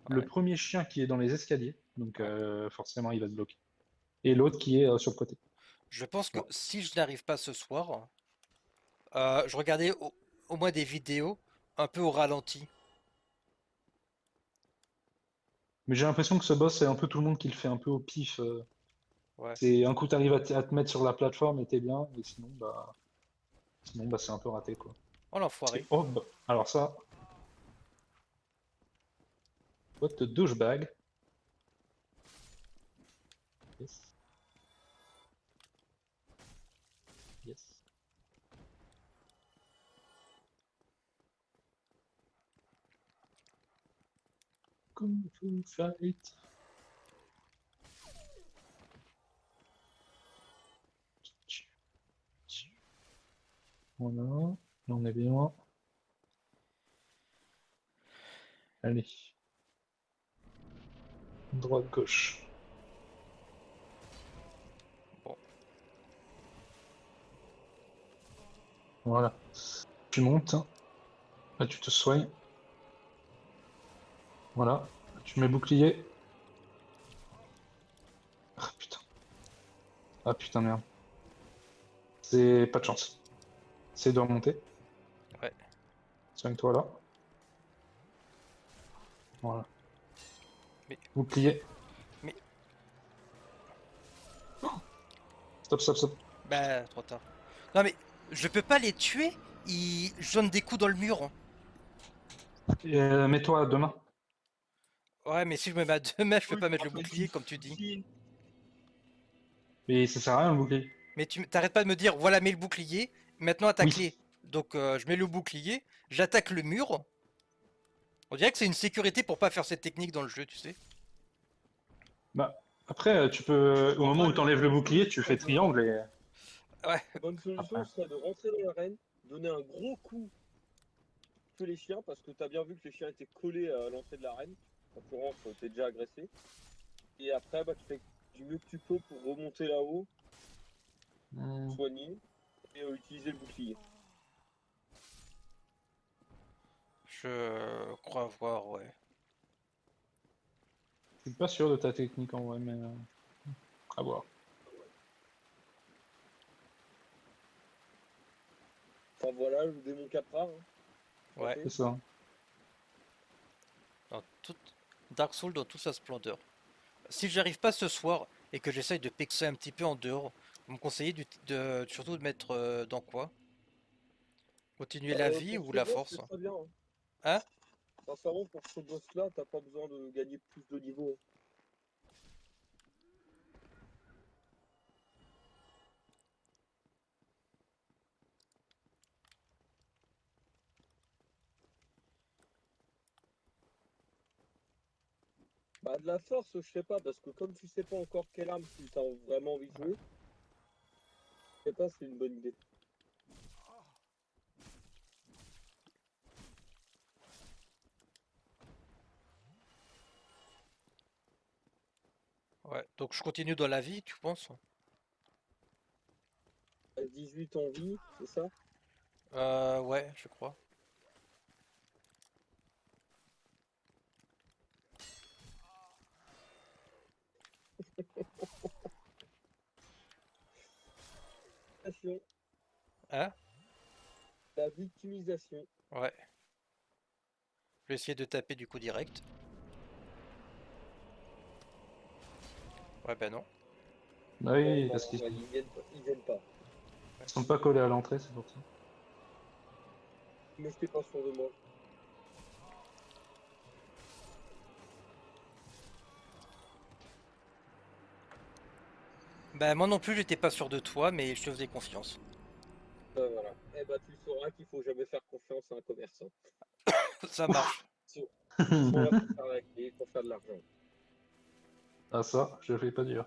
[SPEAKER 2] Le
[SPEAKER 1] Ouais.
[SPEAKER 2] premier chien qui est dans les escaliers, donc
[SPEAKER 1] Ouais.
[SPEAKER 2] forcément, il va te bloquer. Et l'autre qui est sur le côté.
[SPEAKER 1] Je pense que
[SPEAKER 2] Voilà.
[SPEAKER 1] si je n'arrive pas ce soir, je regardais au moins des vidéos un peu au ralenti.
[SPEAKER 2] Mais j'ai l'impression que ce boss, c'est un peu tout le monde qui le fait un peu au pif.
[SPEAKER 1] Ouais.
[SPEAKER 2] C'est un coup, tu arrives à te mettre sur la plateforme et t'es bien, et sinon, c'est un peu raté, quoi.
[SPEAKER 1] Oh l'enfoiré.
[SPEAKER 2] Oh, bah, alors ça, what the douchebag. Yes, yes. Kung Fu Fight. Voilà, là on est bien. Allez, droite, gauche.
[SPEAKER 1] Bon.
[SPEAKER 2] Voilà. Tu montes, là tu te soignes. Voilà, tu mets bouclier. Ah putain, ah putain, merde. C'est pas de chance. C'est de remonter.
[SPEAKER 1] Ouais.
[SPEAKER 2] Soigne-toi là. Voilà.
[SPEAKER 1] Mais,
[SPEAKER 2] Bouclier.
[SPEAKER 1] mais,
[SPEAKER 2] Stop, stop, stop.
[SPEAKER 1] bah, trop tard. Non mais, je peux pas les tuer. Je donne des coups dans le mur.
[SPEAKER 2] Et, mets-toi à deux mains.
[SPEAKER 1] Ouais, mais si je me mets à 2 mètres, je peux
[SPEAKER 4] Oui,
[SPEAKER 1] pas mettre le
[SPEAKER 4] après,
[SPEAKER 1] bouclier, comme tu dis.
[SPEAKER 4] si-
[SPEAKER 2] Mais ça sert à rien le bouclier.
[SPEAKER 1] Mais tu t'arrêtes pas de me dire, voilà, mets le bouclier, maintenant
[SPEAKER 2] Oui.
[SPEAKER 1] attaque-les. Donc je mets le bouclier, j'attaque le mur. On dirait que c'est une sécurité pour pas faire cette technique dans le jeu, tu sais.
[SPEAKER 2] Bah, après, tu peux, au
[SPEAKER 4] En
[SPEAKER 2] moment
[SPEAKER 4] vrai,
[SPEAKER 2] où tu enlèves le
[SPEAKER 4] bonne
[SPEAKER 2] bouclier,
[SPEAKER 4] solution
[SPEAKER 2] tu fais
[SPEAKER 4] serait
[SPEAKER 2] triangle et
[SPEAKER 1] Ouais,
[SPEAKER 4] bonne solution
[SPEAKER 2] après.
[SPEAKER 4] serait de rentrer dans l'arène, donner un gros coup que les chiens, parce que t'as bien vu que les chiens étaient collés à l'entrée de l'arène. Quand tu rentres, t'es déjà agressé. Et après, bah, tu fais du mieux que tu peux pour remonter là-haut,
[SPEAKER 2] Hmm,
[SPEAKER 4] soigner et utiliser le bouclier.
[SPEAKER 1] je crois voir, ouais.
[SPEAKER 2] je suis pas sûr de ta technique en vrai, mais à voir.
[SPEAKER 4] Enfin voilà, le démon Capra. Hein.
[SPEAKER 1] Ouais.
[SPEAKER 2] C'est ça.
[SPEAKER 1] Dans toute... Dark Souls dans toute sa splendeur. Si j'arrive pas ce soir et que j'essaye de pexer un petit peu en dehors, vous me conseillez surtout de mettre dans quoi? Continuer la vie
[SPEAKER 4] Pour
[SPEAKER 1] ou
[SPEAKER 4] ce
[SPEAKER 1] la
[SPEAKER 4] boss,
[SPEAKER 1] force?
[SPEAKER 4] c'est très bien. Hein.
[SPEAKER 1] Hein?
[SPEAKER 4] Sincèrement, pour ce boss-là, t'as pas besoin de gagner plus de niveau. Bah, de la force, je sais pas, parce que comme tu sais pas encore quelle arme tu as vraiment envie de jouer, je sais pas, c'est une bonne idée.
[SPEAKER 1] Ouais. Donc je continue dans la vie, tu penses?
[SPEAKER 4] T'as 18 en vie, c'est ça?
[SPEAKER 1] Ouais, je crois.
[SPEAKER 4] Victimisation.
[SPEAKER 1] Hein?
[SPEAKER 4] La victimisation.
[SPEAKER 1] Ouais. Je vais essayer de taper du coup direct. Ouais, ben non.
[SPEAKER 2] Bah
[SPEAKER 4] Non,
[SPEAKER 2] oui,
[SPEAKER 4] non,
[SPEAKER 2] parce qu'ils
[SPEAKER 4] ouais, ils viennent pas.
[SPEAKER 2] sont pas collés à l'entrée, c'est pour ça.
[SPEAKER 4] Mais j'étais pas sûr de moi.
[SPEAKER 1] Bah moi non plus j'étais pas sûr de toi, mais je te faisais confiance.
[SPEAKER 4] Voilà. Eh bah, tu sauras qu'il faut jamais faire confiance à un commerçant.
[SPEAKER 1] Ça marche.
[SPEAKER 4] Ils sont là pour faire la clé, pour faire de l'argent.
[SPEAKER 2] Ah ça, je vais pas dire.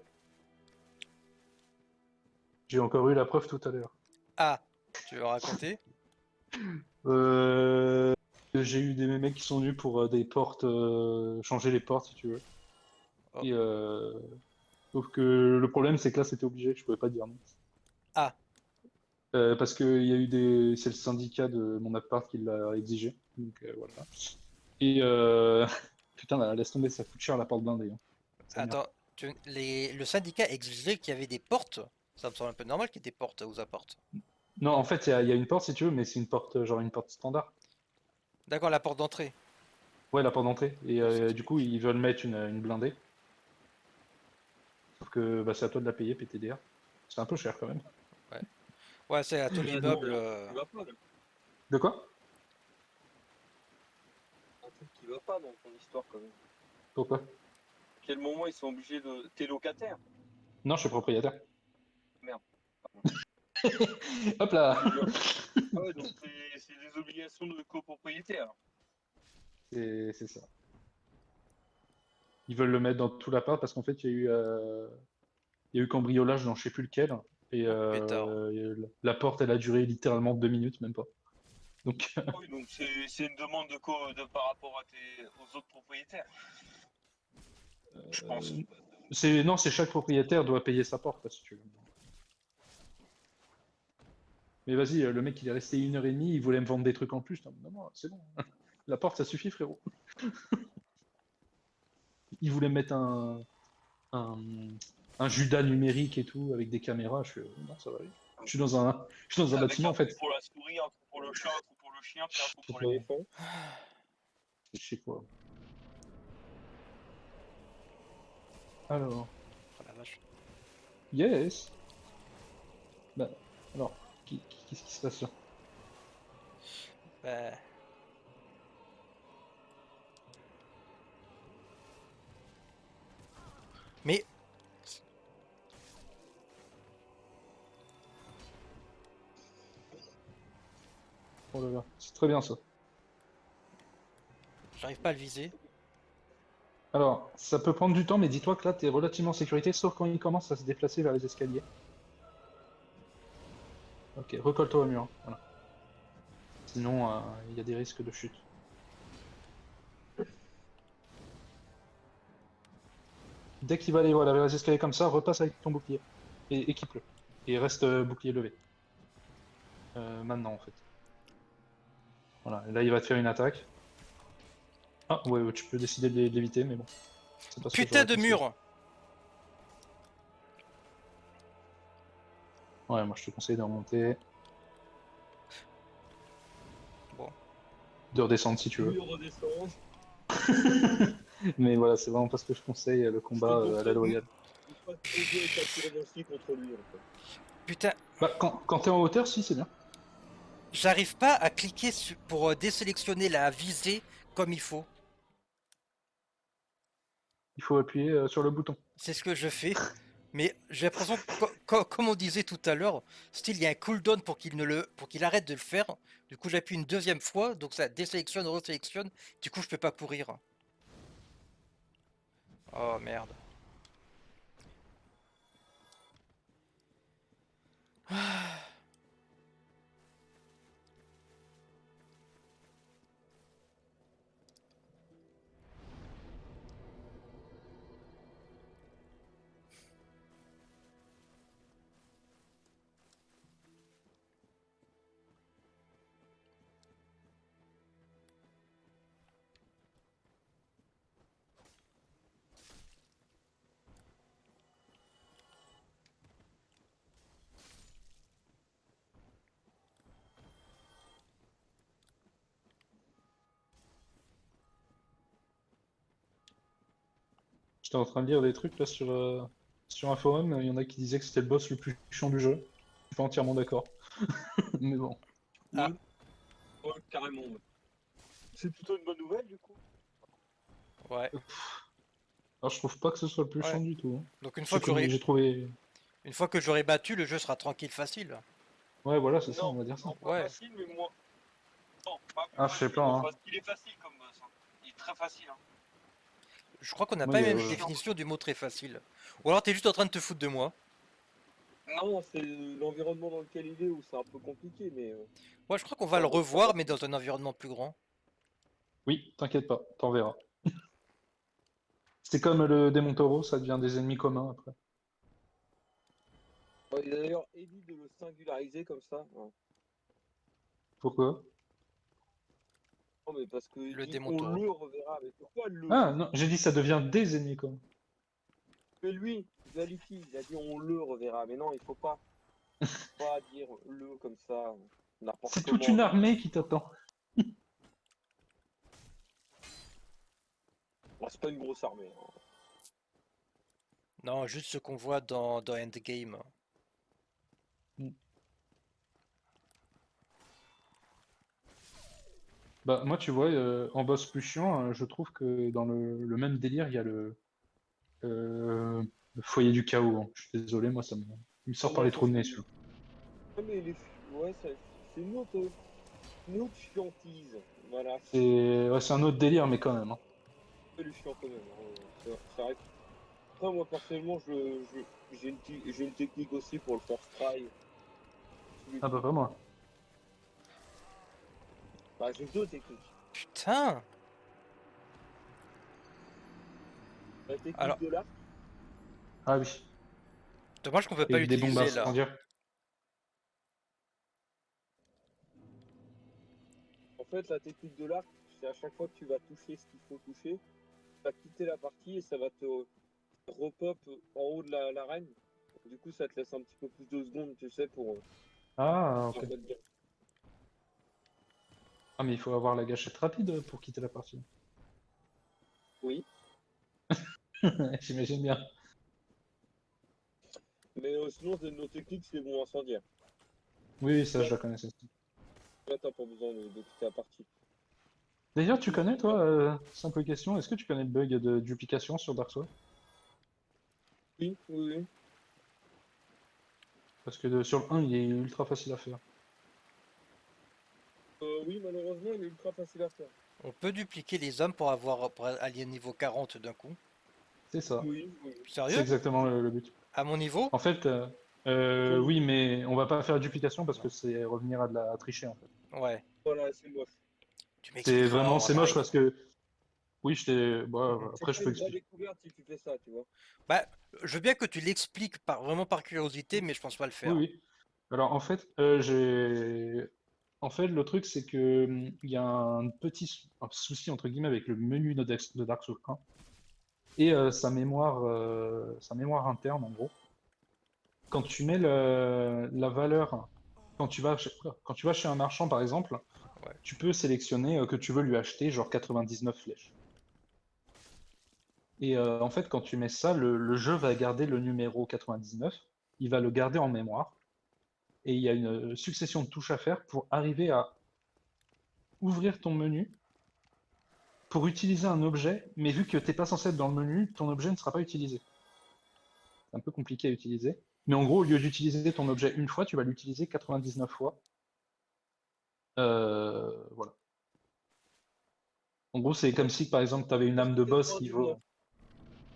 [SPEAKER 2] J'ai encore eu la preuve tout à l'heure.
[SPEAKER 1] Ah, tu veux raconter?
[SPEAKER 2] Euh... J'ai eu des mecs qui sont venus pour des portes, changer les portes si tu veux.
[SPEAKER 1] Oh.
[SPEAKER 2] Et sauf que le problème c'est que là c'était obligé, je pouvais pas dire non.
[SPEAKER 1] Ah,
[SPEAKER 2] Parce que il y a eu des, c'est le syndicat de mon appart qui l'a exigé. Donc voilà. Et putain, là, laisse tomber, ça coûte cher la porte blindée, hein. Sa mère.
[SPEAKER 1] attends, le syndicat exigeait qu'il y avait des portes. Ça me semble un peu normal qu'il y ait des portes aux apports.
[SPEAKER 2] Non, en fait, il y a une porte si tu veux, mais c'est une porte, genre une porte standard.
[SPEAKER 1] D'accord, la porte d'entrée.
[SPEAKER 2] Ouais, la porte d'entrée. Et
[SPEAKER 1] Oh, c'est
[SPEAKER 2] du
[SPEAKER 1] stupide.
[SPEAKER 2] coup, ils veulent mettre une blindée. Sauf que bah, c'est à toi de la payer, PTDR. C'est un peu cher quand même.
[SPEAKER 1] Ouais, ouais, c'est à tout
[SPEAKER 4] Ah non,
[SPEAKER 1] l'immeuble.
[SPEAKER 4] il y a un truc qui va pas, là.
[SPEAKER 2] De quoi?
[SPEAKER 4] Un truc qui va pas dans ton histoire, quand même.
[SPEAKER 2] Pourquoi?
[SPEAKER 4] À quel moment ils sont obligés de. T'es locataire?
[SPEAKER 2] Non, je suis propriétaire.
[SPEAKER 4] Merde.
[SPEAKER 2] Hop là!
[SPEAKER 4] Ah ouais, donc c'est des obligations de copropriétaire.
[SPEAKER 2] C'est ça. Ils veulent le mettre dans tout l'appart parce qu'en fait, il y a eu cambriolage dans je sais plus lequel. Et
[SPEAKER 1] Pétard.
[SPEAKER 2] la porte, elle a duré littéralement 2 minutes, même pas. Donc,
[SPEAKER 4] Oui, donc c'est une demande par rapport aux autres propriétaires, je pense.
[SPEAKER 2] non, c'est chaque propriétaire doit payer sa porte, si tu veux. Mais vas-y, le mec, il est resté 1 heure et demie, il voulait me vendre des trucs en plus. Non, non, c'est bon. La porte, ça suffit, frérot. Il voulait mettre un, un Judas numérique et tout, avec des caméras. Je fais, non, ça va aller. Je suis dans un
[SPEAKER 4] Avec
[SPEAKER 2] bâtiment,
[SPEAKER 4] un
[SPEAKER 2] en
[SPEAKER 4] trou
[SPEAKER 2] fait.
[SPEAKER 4] pour la souris, un trou pour le chat, un trou pour le chien, puis un trou
[SPEAKER 2] Je sais
[SPEAKER 4] pour
[SPEAKER 2] pas,
[SPEAKER 4] l'éléphant.
[SPEAKER 2] je sais quoi. Alors,
[SPEAKER 1] Oh la vache.
[SPEAKER 2] yes. Bah, alors, qu'est-ce qui se passe là?
[SPEAKER 1] Bah, mais
[SPEAKER 2] Oh là là, c'est très bien ça.
[SPEAKER 1] j'arrive pas à le viser.
[SPEAKER 2] Alors, ça peut prendre du temps, mais dis-toi que là, tu es relativement en sécurité, sauf quand il commence à se déplacer vers les escaliers. Ok, recolle-toi au mur, hein, voilà. Sinon, il y a des risques de chute. Dès qu'il va aller voilà, vers les escaliers comme ça, repasse avec ton bouclier. Et équipe-le. Et reste bouclier levé. Maintenant, en fait. Voilà, et là, il va te faire une attaque. Ah, ouais, ouais, tu peux décider de l'éviter, mais bon. C'est pas ce que
[SPEAKER 1] Putain
[SPEAKER 2] j'aurais
[SPEAKER 1] de
[SPEAKER 2] conseillé.
[SPEAKER 1] mur!
[SPEAKER 2] Ouais, moi, je te conseille de remonter,
[SPEAKER 1] Bon,
[SPEAKER 2] de redescendre si tu veux.
[SPEAKER 4] Lui redescend.
[SPEAKER 2] Mais voilà, c'est vraiment pas ce que je conseille, le combat à la loyale.
[SPEAKER 4] Il faut pas trop jouer avec la pyromancie contre lui, en fait.
[SPEAKER 1] putain,
[SPEAKER 2] Bah, quand t'es en hauteur, si, c'est bien.
[SPEAKER 1] j'arrive pas à cliquer pour désélectionner la visée comme il faut.
[SPEAKER 2] Il faut appuyer sur le bouton.
[SPEAKER 1] C'est ce que je fais. Mais j'ai l'impression, comme on disait tout à l'heure, style il y a un cooldown pour qu'il arrête de le faire. Du coup j'appuie une deuxième fois, donc ça désélectionne, resélectionne. Du coup je peux pas courir. Oh merde.
[SPEAKER 2] J'étais en train de lire des trucs là sur un forum, il y en a qui disaient que c'était le boss le plus chiant du jeu. Je suis pas entièrement d'accord. Mais bon.
[SPEAKER 1] Ah.
[SPEAKER 4] Ouais, carrément. Ouais. C'est plutôt une bonne nouvelle, du coup.
[SPEAKER 1] Ouais.
[SPEAKER 2] Alors je trouve pas que ce soit le plus
[SPEAKER 1] Ouais.
[SPEAKER 2] chiant du tout, hein.
[SPEAKER 1] Donc une fois que
[SPEAKER 2] J'ai trouvé.
[SPEAKER 1] Une fois que j'aurai battu, le jeu sera tranquille, facile.
[SPEAKER 2] Ouais, voilà, c'est ça,
[SPEAKER 4] Non,
[SPEAKER 2] on va dire ça.
[SPEAKER 4] non, pas
[SPEAKER 1] Ouais.
[SPEAKER 4] facile, mais moins. Non, pas plus
[SPEAKER 2] Ah, je sais
[SPEAKER 4] facile,
[SPEAKER 2] pas, hein.
[SPEAKER 4] il est facile comme boss. Hein. Il est très facile. Hein.
[SPEAKER 1] Je crois qu'on n'a
[SPEAKER 2] Moi,
[SPEAKER 1] pas
[SPEAKER 2] il y
[SPEAKER 1] la
[SPEAKER 2] a,
[SPEAKER 1] même définition du mot très facile. Ou alors t'es juste en train de te foutre de moi.
[SPEAKER 4] Non, c'est l'environnement dans lequel il est où c'est un peu compliqué, mais
[SPEAKER 1] Ouais, je crois qu'on
[SPEAKER 4] c'est
[SPEAKER 1] va
[SPEAKER 4] un
[SPEAKER 1] le
[SPEAKER 4] boss très
[SPEAKER 1] revoir, mais
[SPEAKER 4] facile.
[SPEAKER 1] dans un environnement plus grand.
[SPEAKER 2] Oui, t'inquiète pas, t'en verras. C'est comme le démon taureau, ça devient des ennemis communs après.
[SPEAKER 4] Ouais, et d'ailleurs, évite de le singulariser comme ça. Hein.
[SPEAKER 2] Pourquoi?
[SPEAKER 4] Non, mais parce que
[SPEAKER 1] Le
[SPEAKER 4] dit
[SPEAKER 1] démon
[SPEAKER 4] on
[SPEAKER 1] taureau.
[SPEAKER 4] le reverra, mais pourquoi le?
[SPEAKER 2] Ah, non, j'ai dit ça devient des ennemis communs.
[SPEAKER 4] Mais lui, Zalifi, il a dit on le reverra, mais non, il faut pas dire le comme ça, n'importe
[SPEAKER 2] C'est toute
[SPEAKER 4] comment.
[SPEAKER 2] une
[SPEAKER 4] Genre.
[SPEAKER 2] armée qui t'attend.
[SPEAKER 4] Bon, c'est pas une grosse armée. Hein.
[SPEAKER 1] Non, juste ce qu'on voit dans Endgame.
[SPEAKER 2] Bah, moi, tu vois, en boss plus chiant, je trouve que dans le même délire, il y a le foyer du chaos. Hein. Je suis désolé, moi, il me
[SPEAKER 4] Ah
[SPEAKER 2] sort par
[SPEAKER 4] non,
[SPEAKER 2] les
[SPEAKER 4] ça
[SPEAKER 2] trous de nez,
[SPEAKER 4] c'est.
[SPEAKER 2] celui-là.
[SPEAKER 4] Ah, mais ouais, c'est une autre chiantise. Voilà,
[SPEAKER 2] C'est un autre délire, mais quand même. Hein.
[SPEAKER 4] c'est le chiant quand même. Hein. Ça reste. Après, moi personnellement, j'ai une technique aussi pour le force try.
[SPEAKER 2] Ah bah, vraiment.
[SPEAKER 4] Bah, j'ai deux techniques.
[SPEAKER 1] Putain!
[SPEAKER 4] La technique
[SPEAKER 1] Alors,
[SPEAKER 4] de l'arc.
[SPEAKER 2] Ah oui,
[SPEAKER 1] dommage qu'on peut pas
[SPEAKER 2] avec des bombes
[SPEAKER 1] l'utiliser là.
[SPEAKER 2] incendiaires.
[SPEAKER 4] En fait, la technique de l'arc, c'est à chaque fois que tu vas toucher ce qu'il faut toucher, tu vas quitter la partie et ça va te repop en haut de l'arène. Du coup, ça te laisse un petit peu plus de secondes, tu sais,
[SPEAKER 2] Ah,
[SPEAKER 4] pour
[SPEAKER 2] ok.
[SPEAKER 4] rebondir.
[SPEAKER 2] Ah, mais il faut avoir la gâchette rapide pour quitter la partie.
[SPEAKER 4] Oui,
[SPEAKER 2] J'imagine bien.
[SPEAKER 4] mais sinon, nos techniques, c'est bon incendiaire.
[SPEAKER 2] Oui, ça, je la connaissais.
[SPEAKER 4] Là, t'as pas besoin de quitter la partie.
[SPEAKER 2] D'ailleurs, tu connais, toi, simple question, est-ce que tu connais le bug de duplication sur Dark Souls?
[SPEAKER 4] Oui, oui, oui.
[SPEAKER 2] Parce que sur le 1, il est ultra facile à faire.
[SPEAKER 4] Oui, malheureusement, il est ultra facile à faire.
[SPEAKER 1] On peut dupliquer les hommes pour aller niveau 40 d'un coup.
[SPEAKER 2] C'est ça.
[SPEAKER 4] Oui, oui.
[SPEAKER 2] C'est
[SPEAKER 1] Sérieux?
[SPEAKER 2] exactement le but.
[SPEAKER 1] À mon niveau?
[SPEAKER 2] En fait,
[SPEAKER 4] Oui.
[SPEAKER 2] oui, mais on va pas faire duplication parce que c'est revenir à de la tricher, en fait.
[SPEAKER 1] Ouais.
[SPEAKER 4] Voilà, c'est moche.
[SPEAKER 1] Tu
[SPEAKER 2] C'est
[SPEAKER 1] m'expliqueras
[SPEAKER 2] vraiment,
[SPEAKER 1] en
[SPEAKER 2] c'est moche
[SPEAKER 1] live.
[SPEAKER 2] parce que, oui, bah,
[SPEAKER 4] C'est
[SPEAKER 2] après, je
[SPEAKER 4] pas
[SPEAKER 2] peux
[SPEAKER 4] une vraie
[SPEAKER 2] expliquer.
[SPEAKER 4] découverte si tu fais ça, tu vois.
[SPEAKER 1] Bah, je veux bien que tu l'expliques vraiment par curiosité, mais je pense pas le
[SPEAKER 2] Oui,
[SPEAKER 1] faire.
[SPEAKER 2] oui. Alors, en fait, le truc, c'est que il y a un souci, entre guillemets, avec le menu de Dark Souls 1 et sa mémoire interne, en gros. Quand tu mets la valeur, quand tu vas chez un marchand, par exemple,
[SPEAKER 1] Ouais.
[SPEAKER 2] tu peux sélectionner que tu veux lui acheter genre 99 flèches. Et en fait, quand tu mets ça, le jeu va garder le numéro 99, il va le garder en mémoire, et il y a une succession de touches à faire pour arriver à ouvrir ton menu pour utiliser un objet, mais vu que tu n'es pas censé être dans le menu, ton objet ne sera pas utilisé. C'est un peu compliqué à utiliser. Mais en gros, au lieu d'utiliser ton objet une fois, tu vas l'utiliser 99 fois. Voilà. En gros, c'est comme si, par exemple, tu avais une âme de boss qui
[SPEAKER 4] 99.
[SPEAKER 2] vaut.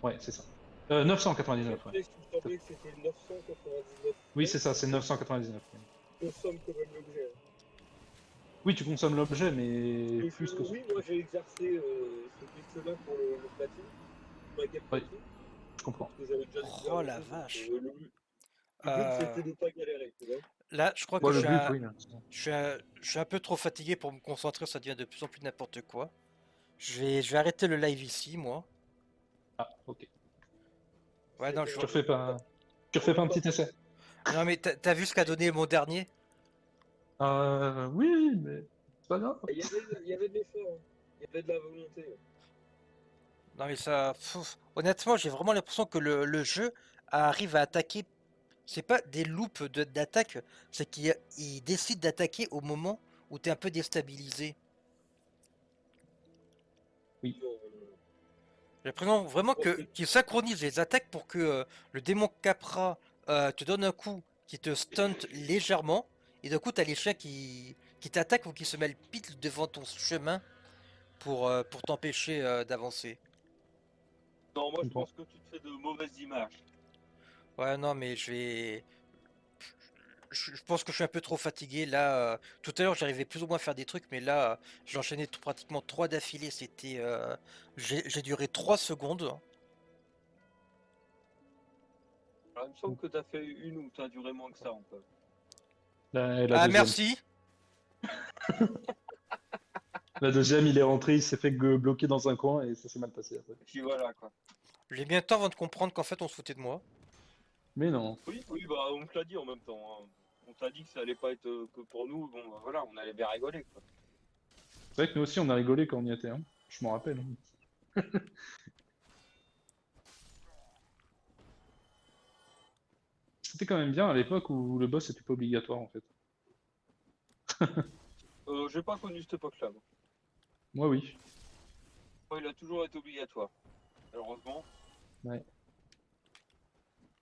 [SPEAKER 2] Ouais, c'est ça. 999, ouais.
[SPEAKER 4] Il semblait que c'était 999
[SPEAKER 2] Oui, c'est
[SPEAKER 4] flèches.
[SPEAKER 2] ça, c'est 999.
[SPEAKER 4] On consomme quand même l'objet. Hein.
[SPEAKER 2] Oui, tu consommes l'objet, mais plus que.
[SPEAKER 4] Oui, moi j'ai exercé ce glitch-là pour le platine, ma game
[SPEAKER 2] Oui,
[SPEAKER 4] platine,
[SPEAKER 2] je comprends.
[SPEAKER 4] parce que j'avais déjà découvert
[SPEAKER 1] Oh
[SPEAKER 4] le
[SPEAKER 1] la
[SPEAKER 4] jeu, donc
[SPEAKER 1] vache.
[SPEAKER 4] le but
[SPEAKER 1] Euh,
[SPEAKER 4] c'était de pas galérer, tu vois.
[SPEAKER 1] Là, je crois que
[SPEAKER 2] Bon, le but, oui. Là, c'est ça.
[SPEAKER 1] je suis un peu trop fatigué pour me concentrer, ça devient de plus en plus n'importe quoi. Je vais arrêter le live ici, moi.
[SPEAKER 2] Ah, ok.
[SPEAKER 1] Ouais, non, je
[SPEAKER 2] Tu refais pas, tu refais pas un petit essai?
[SPEAKER 1] Non, mais t'as vu ce qu'a donné mon dernier?
[SPEAKER 2] Oui, mais c'est pas grave.
[SPEAKER 4] Il y avait de l'effort, hein. Il y avait de la volonté.
[SPEAKER 1] Non, mais ça. Honnêtement, j'ai vraiment l'impression que le jeu arrive à attaquer. C'est pas des loops d'attaque, c'est qu'il décide d'attaquer au moment où t'es un peu déstabilisé.
[SPEAKER 2] Oui.
[SPEAKER 1] J'ai l'impression vraiment
[SPEAKER 4] Je pense que
[SPEAKER 1] qu'il synchronise les attaques pour que le démon Capra te donne un coup qui te stunt légèrement, et d'un coup t'as les chiens qui t'attaquent ou qui se mêlent pile devant ton chemin pour t'empêcher d'avancer.
[SPEAKER 4] Non, moi
[SPEAKER 2] Je
[SPEAKER 4] je
[SPEAKER 2] comprends.
[SPEAKER 4] pense que tu te fais de mauvaises images.
[SPEAKER 1] Ouais, non, mais je vais. Je pense que je suis un peu trop fatigué là. Tout à l'heure, j'arrivais plus ou moins à faire des trucs, mais là, j'ai enchaîné pratiquement 3 d'affilée. C'était. J'ai duré 3 secondes.
[SPEAKER 4] Alors, il me semble que t'as fait une où t'as duré moins que ça en fait.
[SPEAKER 2] La
[SPEAKER 1] Ah,
[SPEAKER 2] deuxième.
[SPEAKER 1] merci!
[SPEAKER 2] La deuxième, il est rentré, il s'est fait bloquer dans un coin et ça s'est mal passé après.
[SPEAKER 4] Et puis voilà quoi.
[SPEAKER 1] J'ai bien le temps avant de comprendre qu'en fait, on se foutait de moi.
[SPEAKER 2] Mais non.
[SPEAKER 4] Oui, oui, bah on te l'a dit en même temps, hein. On t'a dit que ça allait pas être que pour nous, bon bah, voilà, on allait bien rigoler quoi.
[SPEAKER 2] C'est vrai que nous aussi, on a rigolé quand on y était. Hein. Je m'en rappelle. Hein. C'était quand même bien à l'époque où le boss était pas obligatoire en fait.
[SPEAKER 4] J'ai pas connu cette époque-là. Moi.
[SPEAKER 2] Moi, oui.
[SPEAKER 4] Moi, il a toujours été obligatoire. Malheureusement.
[SPEAKER 2] Ouais.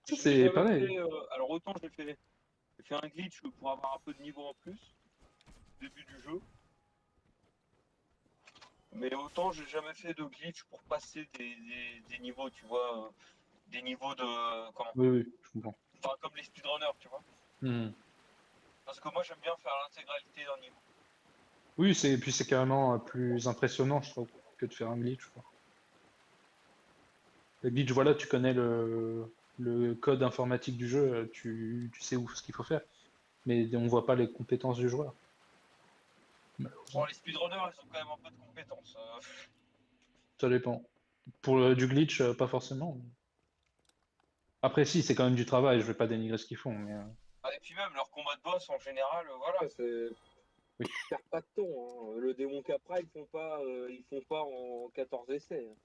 [SPEAKER 2] Ça,
[SPEAKER 4] Je l'ai
[SPEAKER 2] c'est
[SPEAKER 4] jamais
[SPEAKER 2] pareil.
[SPEAKER 4] fait, alors autant j'ai fait un glitch pour avoir un peu de niveau en plus, au début du jeu. Mais autant j'ai jamais fait de glitch pour passer des niveaux, tu vois, des niveaux de comment,
[SPEAKER 2] Oui, oui, je comprends.
[SPEAKER 4] enfin comme les speedrunners, tu vois.
[SPEAKER 2] Hmm.
[SPEAKER 4] Parce que moi j'aime bien faire l'intégralité d'un niveau.
[SPEAKER 2] Oui, puis c'est carrément plus impressionnant, je trouve, que de faire un glitch, quoi. Le glitch, voilà, tu connais le code informatique du jeu, tu sais où ce qu'il faut faire, mais on voit pas les compétences du joueur.
[SPEAKER 4] Bon,
[SPEAKER 2] Malheureusement.
[SPEAKER 4] les speedrunners, ils ont quand même un peu de compétences.
[SPEAKER 2] Ça dépend. Pour du glitch, pas forcément. Après, si, c'est quand même du travail, je vais pas dénigrer ce qu'ils font, mais
[SPEAKER 4] Ah, et puis même leurs combats de boss en général, voilà, c'est
[SPEAKER 2] oui,
[SPEAKER 4] perd pas de temps. Hein. Le démon Capra, ils font pas en 14 essais. Hein.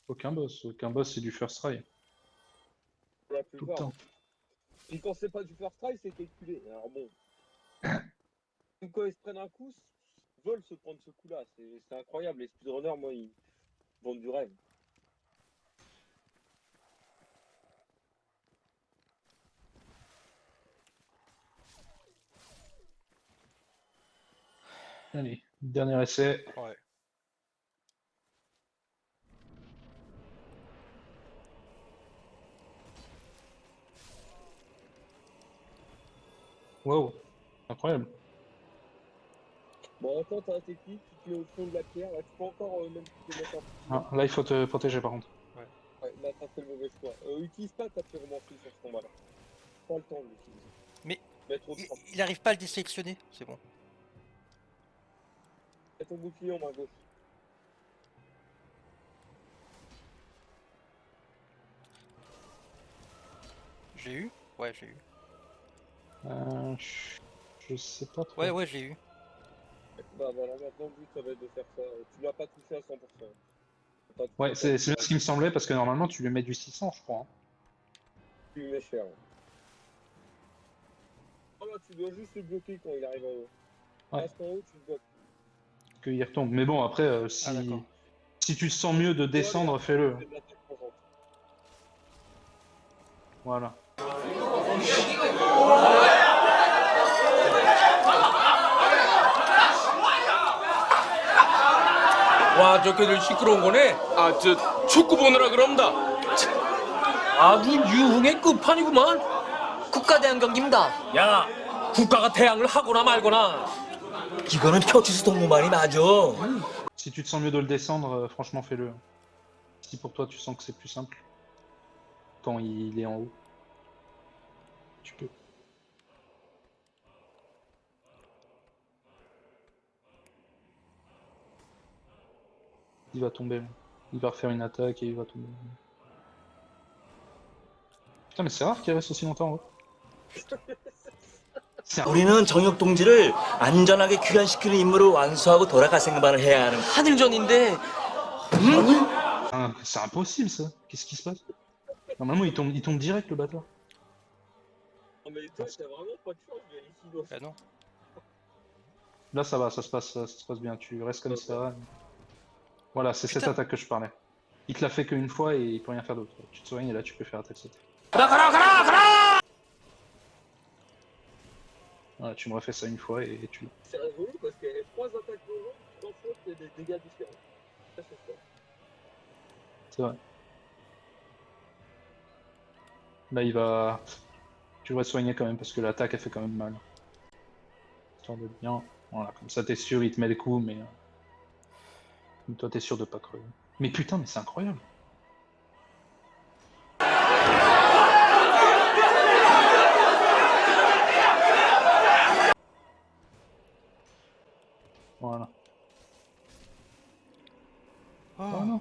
[SPEAKER 2] aucun boss. Aucun boss, c'est du first try,
[SPEAKER 4] Pour la
[SPEAKER 2] tout le
[SPEAKER 4] plupart.
[SPEAKER 2] temps.
[SPEAKER 4] Hein. Puis quand c'est pas du first try, c'est calculé. Alors bon, quand ils se prennent un coup, ils veulent se prendre ce coup-là. C'est incroyable. Les speedrunners, moi, ils vendent du rêve.
[SPEAKER 2] Allez, dernier essai.
[SPEAKER 1] Ouais.
[SPEAKER 2] Waouh, incroyable.
[SPEAKER 4] Bon, attends, t'as la technique, tu te mets au fond de la pierre. Là, tu peux encore, même si tu te mets un
[SPEAKER 2] Ah, là, il faut te protéger par contre.
[SPEAKER 4] Ouais, là, t'as fait le mauvais choix. Utilise pas ta pyromancie sur ce combat-là. Pas le temps de l'utiliser.
[SPEAKER 1] Mais
[SPEAKER 4] Mets trop de
[SPEAKER 1] il,
[SPEAKER 4] temps.
[SPEAKER 1] il arrive pas à le désélectionner, c'est bon.
[SPEAKER 4] Mets ton bouclier en main gauche.
[SPEAKER 1] J'ai eu? Ouais, j'ai eu.
[SPEAKER 2] Je sais pas trop.
[SPEAKER 1] Ouais, ouais, j'ai eu.
[SPEAKER 4] Bah voilà, maintenant le but ça va être de faire ça. Tu l'as pas touché à 100%. T'as pas touché
[SPEAKER 2] Ouais,
[SPEAKER 4] à
[SPEAKER 2] c'est bien
[SPEAKER 4] 100%.
[SPEAKER 2] ce qui me semblait parce que normalement tu lui mets du 600, je crois. Hein.
[SPEAKER 4] Tu lui mets cher. Ouais. Oh là, tu dois juste le bloquer quand il arrive en haut.
[SPEAKER 2] Ouais.
[SPEAKER 4] Reste en haut, tu le bloques.
[SPEAKER 2] Qu'il retombe. Mais bon, après,
[SPEAKER 1] Ah, d'accord.
[SPEAKER 2] si tu sens mieux de
[SPEAKER 4] Toi, et
[SPEAKER 2] descendre,
[SPEAKER 4] après,
[SPEAKER 2] fais-le.
[SPEAKER 4] tu fais de l'attaque constante.
[SPEAKER 2] Voilà.
[SPEAKER 5] 와, 저게들 시끄러운 거네? 아, 저 축구 보느라 그럽니다. 아주 유흥의 끝판이구만.
[SPEAKER 6] 국가대항 경기입니다.
[SPEAKER 5] 야, 국가가 대항을 하거나 말거나.
[SPEAKER 6] 이거는 표지수 동무만이 맞아.
[SPEAKER 2] Si tu te sens mieux de le descendre, franchement, fais-le. Si pour toi tu sens que c'est plus simple quand il est en haut, tu peux. Il va tomber. Il va refaire une attaque et il va tomber. Putain, mais c'est rare qu'il reste aussi longtemps en haut. C'est un-
[SPEAKER 6] 우리는 정혁 동지를 안전하게 귀환시키는 임무를 완수하고 돌아갈 생각만을 해야 하는 하늘전인데
[SPEAKER 2] C'est impossible ça. Qu'est-ce qui se passe? Normalement, il tombe direct le bâtard.
[SPEAKER 4] Non, mais toi, t'as vraiment pas de chance, Galicinos.
[SPEAKER 1] Bah non.
[SPEAKER 2] Là, ça va, ça se passe bien. Tu restes comme ça. Voilà, c'est cette
[SPEAKER 1] Putain.
[SPEAKER 2] attaque que je parlais. Il te l'a fait qu'une fois et il peut rien faire d'autre. Tu te soignes et là tu peux faire attaque sauter. Voilà, tu me refais ça une fois et tu l'as.
[SPEAKER 4] C'est rigolo parce qu'il y a 3 attaques normales, 3 fautes et des dégâts différents. Ça, c'est fort.
[SPEAKER 2] C'est vrai. Là il va... Tu devrais te soigner quand même parce que l'attaque elle fait quand même mal. Histoire de bien... Voilà, comme ça t'es sûr, il te met le coup, mais... toi t'es sûr de pas crever. Mais putain, mais c'est incroyable. Voilà.
[SPEAKER 1] Oh.
[SPEAKER 2] Voilà.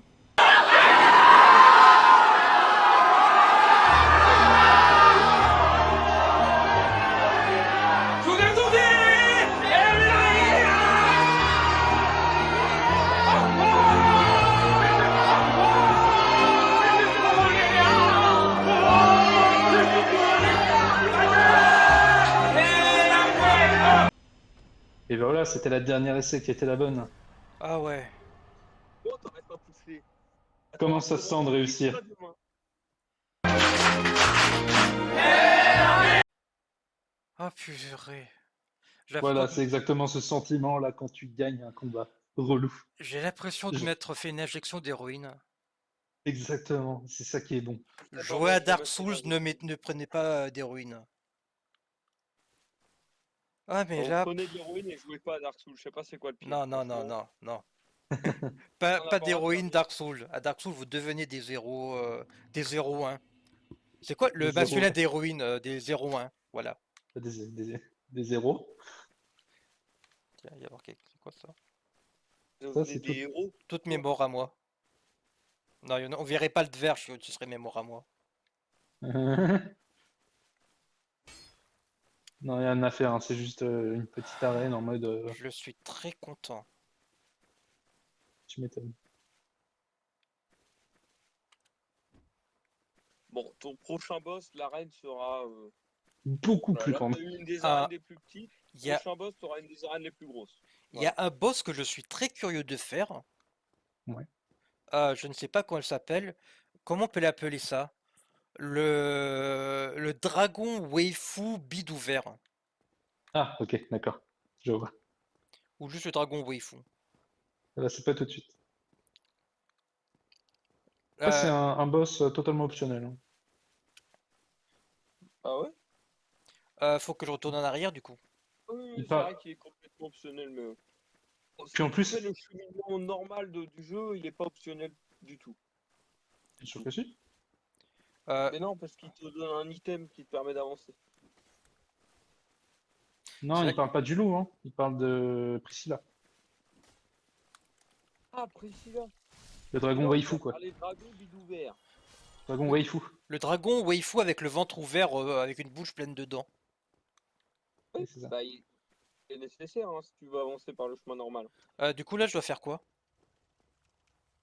[SPEAKER 2] Et voilà, c'était la dernière essai qui était la bonne.
[SPEAKER 1] Ah ouais.
[SPEAKER 4] Oh, t'aurais pas poussé.
[SPEAKER 2] Comment ça se sent de réussir?
[SPEAKER 1] Ah purée. J'ai
[SPEAKER 2] Voilà,
[SPEAKER 1] l'impression
[SPEAKER 2] c'est exactement ce sentiment là quand tu gagnes un combat relou.
[SPEAKER 1] j'ai l'impression de
[SPEAKER 2] Je-
[SPEAKER 1] m'être fait une injection d'héroïne.
[SPEAKER 2] Exactement, c'est ça qui est bon.
[SPEAKER 1] Jouer à Dark Souls, ne prenez pas d'héroïne. Ah mais
[SPEAKER 4] On
[SPEAKER 1] là,
[SPEAKER 4] prenait de l'héroïne et jouait pas à Dark Souls. Je sais pas c'est quoi le pire.
[SPEAKER 1] non, non, non,
[SPEAKER 4] franchement.
[SPEAKER 1] non, non.
[SPEAKER 4] On
[SPEAKER 1] Pas
[SPEAKER 4] en a pas
[SPEAKER 1] d'héroïne
[SPEAKER 4] entendu.
[SPEAKER 1] Dark Souls. À Dark Souls, vous devenez des 0, des 0-1. C'est quoi le
[SPEAKER 2] Des zéros,
[SPEAKER 1] masculin d'héroïne des 0-1? Voilà.
[SPEAKER 2] des zéros.
[SPEAKER 1] Tiens, il y a marqué. C'est quoi ça?
[SPEAKER 4] Vous
[SPEAKER 2] Ça,
[SPEAKER 4] devenez
[SPEAKER 2] c'est
[SPEAKER 4] des
[SPEAKER 2] tout.
[SPEAKER 4] héros.
[SPEAKER 1] Toute mémoire à moi. Non, on verrait pas le verre, ce serait mémoire à moi.
[SPEAKER 2] Non, rien à faire, hein, c'est juste une petite arène en mode
[SPEAKER 1] Je suis très content.
[SPEAKER 2] tu m'étonnes.
[SPEAKER 4] Bon, ton prochain boss, l'arène sera.
[SPEAKER 2] Beaucoup
[SPEAKER 4] Voilà,
[SPEAKER 2] plus
[SPEAKER 4] là,
[SPEAKER 2] grande.
[SPEAKER 4] t'as eu une des
[SPEAKER 1] Ah,
[SPEAKER 4] arènes les plus petites.
[SPEAKER 1] Il y a,
[SPEAKER 4] Prochain boss, t'auras une des arènes les plus grosses.
[SPEAKER 1] il y a un boss que je suis très curieux de faire.
[SPEAKER 2] Ouais.
[SPEAKER 1] Je ne sais pas comment elle s'appelle. Comment on peut l'appeler ça? Le dragon waifu bide ouvert.
[SPEAKER 2] Ah, ok, d'accord. Je vois.
[SPEAKER 1] Ou juste le dragon waifu.
[SPEAKER 2] Là, c'est pas tout de suite. Ça, c'est
[SPEAKER 1] Euh,
[SPEAKER 2] un boss totalement optionnel, hein.
[SPEAKER 4] Ah ouais?
[SPEAKER 1] Faut que je retourne en arrière du coup.
[SPEAKER 4] Oui, oui,
[SPEAKER 2] Il
[SPEAKER 4] c'est
[SPEAKER 2] part-
[SPEAKER 4] vrai qu'il est complètement optionnel, mais.
[SPEAKER 2] Puis en
[SPEAKER 4] Si tu
[SPEAKER 2] plus,
[SPEAKER 4] fais le cheminement normal du jeu, il est pas optionnel du tout.
[SPEAKER 2] je suis sûr que si.
[SPEAKER 4] Mais non, parce qu'il te donne un item qui te permet d'avancer.
[SPEAKER 2] Non,
[SPEAKER 1] C'est
[SPEAKER 2] il
[SPEAKER 1] vrai
[SPEAKER 2] parle pas du loup, hein. Il parle de Priscilla.
[SPEAKER 4] Ah, Priscilla.
[SPEAKER 2] Le dragon
[SPEAKER 4] Non,
[SPEAKER 2] waifu,
[SPEAKER 4] tu as
[SPEAKER 2] quoi.
[SPEAKER 4] parlé dragon bidou vert.
[SPEAKER 2] Dragon waifu.
[SPEAKER 1] Le dragon waifu avec le ventre ouvert, avec une bouche pleine de dents.
[SPEAKER 4] Oui,
[SPEAKER 2] Oui, c'est ça.
[SPEAKER 4] bah, il est nécessaire hein, si tu veux avancer par le chemin normal.
[SPEAKER 1] Du coup là je dois faire quoi?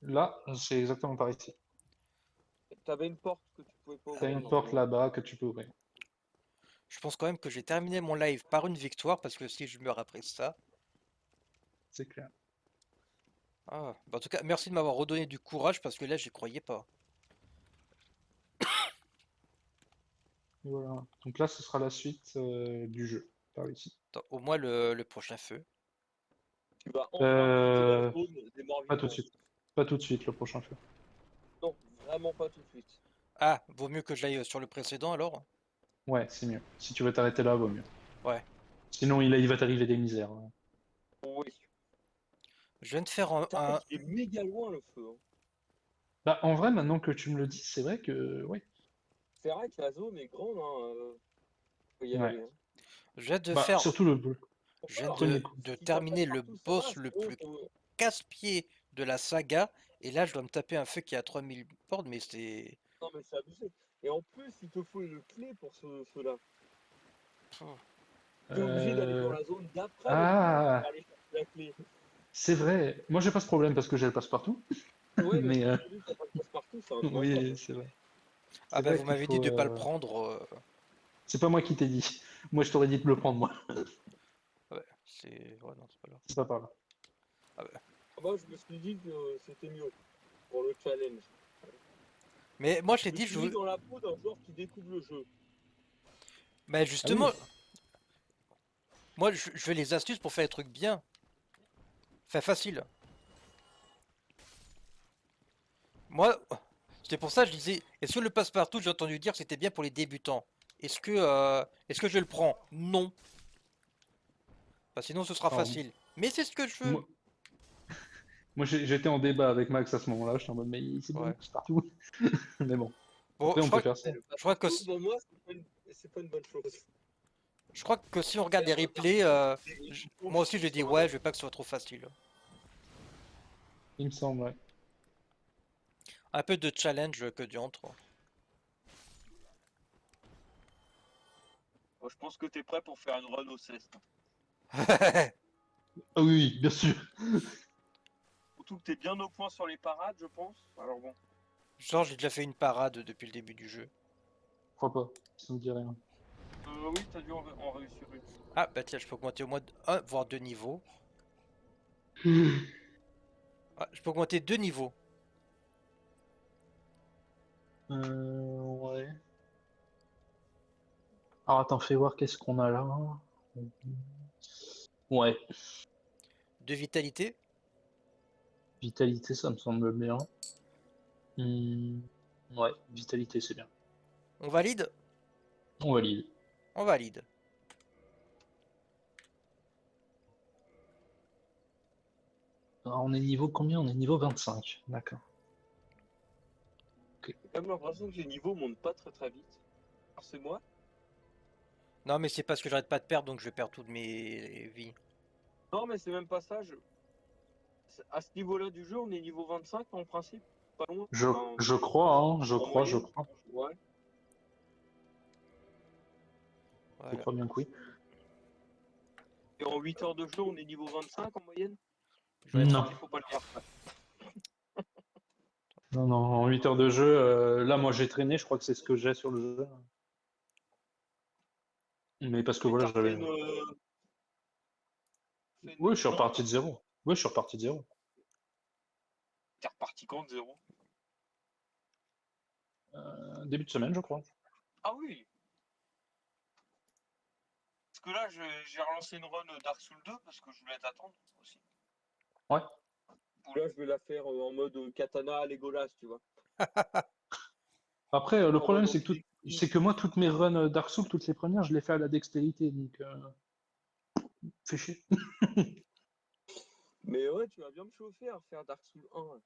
[SPEAKER 2] Là, c'est exactement par ici.
[SPEAKER 4] T'avais une porte que tu pouvais pas
[SPEAKER 2] T'as
[SPEAKER 4] ouvrir.
[SPEAKER 2] une porte là-bas que tu peux ouvrir.
[SPEAKER 1] Je pense quand même que j'ai terminé mon live par une victoire parce que si je meurs après ça.
[SPEAKER 2] C'est clair.
[SPEAKER 1] Ah, bah, en tout cas, merci de m'avoir redonné du courage parce que là j'y croyais pas.
[SPEAKER 2] Et voilà. Donc là, ce sera la suite du jeu, par ici.
[SPEAKER 1] Attends, au moins le prochain feu.
[SPEAKER 4] Tu vas enfin quitter la
[SPEAKER 2] Euh,
[SPEAKER 4] zone des morts
[SPEAKER 2] Pas tout de
[SPEAKER 4] vivants.
[SPEAKER 2] suite. Pas tout de suite, le prochain feu.
[SPEAKER 4] Non, vraiment pas tout de suite.
[SPEAKER 1] Ah, vaut mieux que j'aille sur le précédent alors?
[SPEAKER 2] Ouais, c'est mieux. Si tu veux t'arrêter là, vaut mieux.
[SPEAKER 1] Ouais.
[SPEAKER 2] Sinon, il va t'arriver des misères, hein.
[SPEAKER 4] Oui.
[SPEAKER 1] Je viens de faire un,
[SPEAKER 4] Putain, il est méga loin le feu. Hein.
[SPEAKER 2] Bah, en vrai, maintenant que tu me le dis, c'est vrai que... Ouais.
[SPEAKER 4] C'est vrai que la zone est grande. Hein. Faut y
[SPEAKER 2] Ouais.
[SPEAKER 4] aller. Hein.
[SPEAKER 1] je viens de
[SPEAKER 2] Bah,
[SPEAKER 1] faire,
[SPEAKER 2] surtout le...
[SPEAKER 1] je viens
[SPEAKER 2] premier
[SPEAKER 1] de,
[SPEAKER 2] coup.
[SPEAKER 1] de
[SPEAKER 4] Si
[SPEAKER 1] terminer
[SPEAKER 4] t'attaques
[SPEAKER 1] le
[SPEAKER 4] partout, ça
[SPEAKER 1] boss
[SPEAKER 4] va,
[SPEAKER 1] le
[SPEAKER 4] sinon,
[SPEAKER 1] plus casse-pied de la saga et là je dois me taper un feu qui est à 3000 portes mais c'est...
[SPEAKER 4] Non mais c'est abusé. Et en plus, il te faut une clé pour cela. T'es obligé d'aller dans la zone d'après le
[SPEAKER 2] Ah.
[SPEAKER 4] feu pour aller chercher la clé.
[SPEAKER 2] C'est vrai. Moi, j'ai pas ce problème parce que j'ai le passe-partout.
[SPEAKER 4] Ouais,
[SPEAKER 2] Mais,
[SPEAKER 4] mais si t'as pas de passe-partout, c'est un peu
[SPEAKER 2] Oui, c'est vrai.
[SPEAKER 1] Ah
[SPEAKER 2] C'est
[SPEAKER 1] bah
[SPEAKER 2] vrai
[SPEAKER 1] vous
[SPEAKER 2] qu'il
[SPEAKER 1] m'avez dit de
[SPEAKER 2] faut,
[SPEAKER 1] pas le prendre.
[SPEAKER 2] C'est pas moi qui t'ai dit. Moi, je t'aurais dit de le prendre, moi.
[SPEAKER 1] Ouais, c'est... Ouais, non, c'est pas grave.
[SPEAKER 2] C'est pas par là.
[SPEAKER 1] Ah bah,
[SPEAKER 4] Moi, je me suis dit que c'était mieux. pour le challenge.
[SPEAKER 1] Mais moi, je t'ai
[SPEAKER 4] Je me
[SPEAKER 1] dit,
[SPEAKER 4] suis
[SPEAKER 1] je
[SPEAKER 4] mis
[SPEAKER 1] veux.
[SPEAKER 4] dans la peau d'un joueur qui découvre le jeu.
[SPEAKER 1] Mais justement,
[SPEAKER 2] Ah
[SPEAKER 1] moi, je veux les astuces pour faire des trucs bien. Enfin, facile. Moi, c'était pour ça que je disais, est-ce que le passe-partout, j'ai entendu dire que c'était bien pour les débutants. Est-ce que je le prends? Non. Sinon, ce sera
[SPEAKER 2] Alors,
[SPEAKER 1] facile. Mais c'est ce que je veux.
[SPEAKER 2] moi, j'étais en débat avec Max à ce moment-là, j'étais en mode, mais c'est bon,
[SPEAKER 1] Ouais.
[SPEAKER 2] c'est partout. Mais bon,
[SPEAKER 1] Bon,
[SPEAKER 2] après, on peut faire ça.
[SPEAKER 4] Et le
[SPEAKER 1] je crois que,
[SPEAKER 4] passe-partout, pour moi, c'est pas une bonne chose.
[SPEAKER 1] je crois que si on regarde les replays, moi aussi, j'ai dit, ouais, je veux pas que ce soit trop facile.
[SPEAKER 2] Il me semble, ouais.
[SPEAKER 1] Un peu de challenge que diantre.
[SPEAKER 4] Moi, je pense que t'es prêt pour faire une run au ceste.
[SPEAKER 2] Ah oui, oui, bien sûr.
[SPEAKER 4] Surtout que t'es bien au point sur les parades, je pense. Alors bon.
[SPEAKER 1] Genre, j'ai déjà fait une parade depuis le début du jeu.
[SPEAKER 2] Je crois pas, ça me dit rien.
[SPEAKER 4] Oui, t'as dû en réussir une.
[SPEAKER 1] Ah, bah tiens, je peux augmenter au moins 1, voire 2 niveaux. Ah, je peux augmenter 2 niveaux.
[SPEAKER 2] Ouais. Alors attends, fais voir qu'est-ce qu'on a là. Ouais,
[SPEAKER 1] De vitalité.
[SPEAKER 2] vitalité, ça me semble bien. Ouais, vitalité, c'est bien.
[SPEAKER 1] On valide?
[SPEAKER 2] On valide.
[SPEAKER 1] On valide.
[SPEAKER 2] Alors, on est niveau combien? On est niveau 25. D'accord.
[SPEAKER 4] J'ai quand même l'impression que les niveaux montent pas très vite. Alors c'est moi?
[SPEAKER 1] Non, mais c'est parce que j'arrête pas de perdre, donc je vais perdre toutes mes vies.
[SPEAKER 4] Non, mais c'est même pas ça. À ce niveau-là du jeu, on est niveau 25 en principe. Pas loin. Enfin,
[SPEAKER 2] Je crois, hein, je
[SPEAKER 4] en
[SPEAKER 2] crois.
[SPEAKER 4] moyenne. Ouais.
[SPEAKER 2] Je
[SPEAKER 1] Voilà.
[SPEAKER 2] crois bien que oui.
[SPEAKER 4] Et en 8 heures de jeu, on est niveau 25 en moyenne.
[SPEAKER 1] Je vais être
[SPEAKER 2] Non.
[SPEAKER 4] Il faut pas le dire.
[SPEAKER 2] Non, non, en 8 heures de jeu, là, moi, j'ai traîné, je crois que c'est ce que j'ai sur le jeu. Mais parce que
[SPEAKER 4] Mais
[SPEAKER 2] voilà,
[SPEAKER 4] t'as fait
[SPEAKER 2] j'avais. Oui, je suis
[SPEAKER 4] Non,
[SPEAKER 2] reparti de zéro. Oui, je suis reparti de zéro.
[SPEAKER 4] t'es reparti quand de zéro?
[SPEAKER 2] Début de semaine, je crois.
[SPEAKER 4] Ah oui. Parce que là, j'ai relancé une run Dark Souls 2 parce que je voulais t'attendre aussi.
[SPEAKER 2] Ouais.
[SPEAKER 4] Ou là, je vais la faire en mode katana à Legolas, tu vois.
[SPEAKER 2] Après, le
[SPEAKER 4] En
[SPEAKER 2] problème,
[SPEAKER 4] mode
[SPEAKER 2] c'est que moi, toutes mes runs Dark Souls, toutes les premières, je les fais à la dextérité, donc fais chier.
[SPEAKER 4] Mais ouais, tu vas bien me chauffer à faire Dark Souls 1.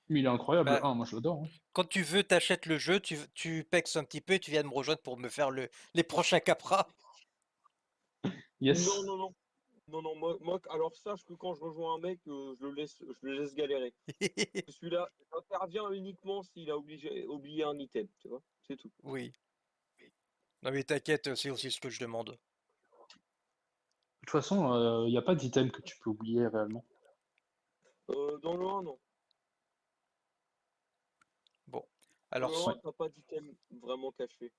[SPEAKER 2] Mais il est incroyable,
[SPEAKER 1] Bah,
[SPEAKER 2] le 1, moi je l'adore. Hein.
[SPEAKER 1] quand tu veux, t'achètes le jeu, tu pexes un petit peu et tu viens de me rejoindre pour me faire les prochains capras.
[SPEAKER 2] Yes.
[SPEAKER 4] Non, non, non. Non, non, moi, alors sache que quand je rejoins un mec, je le laisse galérer. Celui-là, j'interviens uniquement s'il a oublié un item, tu vois. C'est tout.
[SPEAKER 1] Oui. Non mais t'inquiète, c'est aussi ce que je demande.
[SPEAKER 2] De toute façon, il n'y a pas d'item que tu peux oublier réellement.
[SPEAKER 4] Dans le 1, non.
[SPEAKER 1] Bon.
[SPEAKER 4] Dans
[SPEAKER 1] Alors,
[SPEAKER 4] le 1, t'as pas d'item vraiment caché.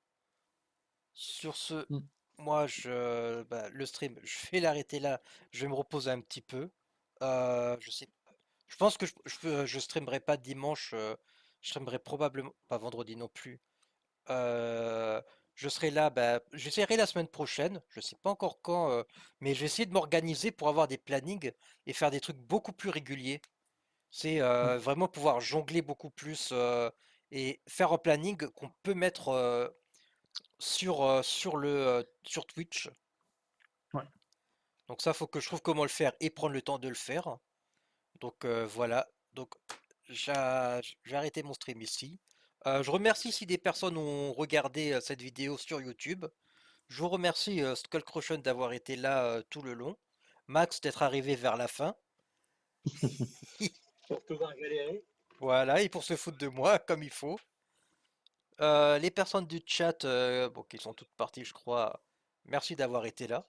[SPEAKER 1] sur ce,
[SPEAKER 2] Mm.
[SPEAKER 1] moi, le stream, je vais l'arrêter là. Je vais me reposer un petit peu. Je sais, je pense que je streamerai pas dimanche. Je streamerai probablement pas vendredi non plus. Euh, je serai là, j'essaierai la semaine prochaine. Je sais pas encore quand, mais je vais essayer de m'organiser pour avoir des plannings et faire des trucs beaucoup plus réguliers. C'est vraiment pouvoir jongler beaucoup plus et faire un planning qu'on peut mettre sur Twitch.
[SPEAKER 2] Ouais.
[SPEAKER 1] Donc ça, faut que je trouve comment le faire et prendre le temps de le faire. Donc voilà. Donc j'ai arrêté mon stream ici. Je remercie si des personnes ont regardé cette vidéo sur YouTube. Je vous remercie Skullcrochon d'avoir été là tout le long. Max d'être arrivé vers la fin.
[SPEAKER 4] Pour te voir galérer.
[SPEAKER 1] Voilà, et pour se foutre de moi comme il faut. Les personnes du chat, bon, qui sont toutes parties, je crois, merci d'avoir été là.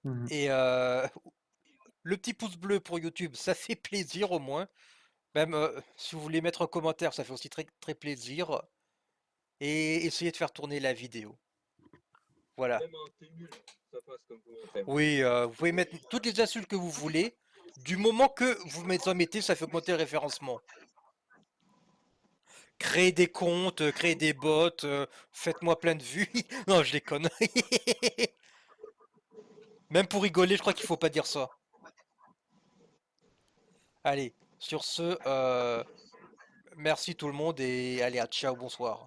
[SPEAKER 2] Mhm.
[SPEAKER 1] Et le petit pouce bleu pour YouTube, ça fait plaisir au moins. Même si vous voulez mettre un commentaire, ça fait aussi très, très plaisir. Et essayez de faire tourner la vidéo. Voilà.
[SPEAKER 4] Même un t'es nul, ça passe comme commentaire.
[SPEAKER 1] Oui, vous pouvez mettre toutes les insultes que vous voulez. Du moment que vous en mettez, ça fait augmenter le référencement. créer des comptes, créer des bots, faites-moi plein de vues. Non, je déconne. Même pour rigoler, je crois qu'il faut pas dire ça. Allez, sur ce, merci tout le monde et allez, à ciao, bonsoir.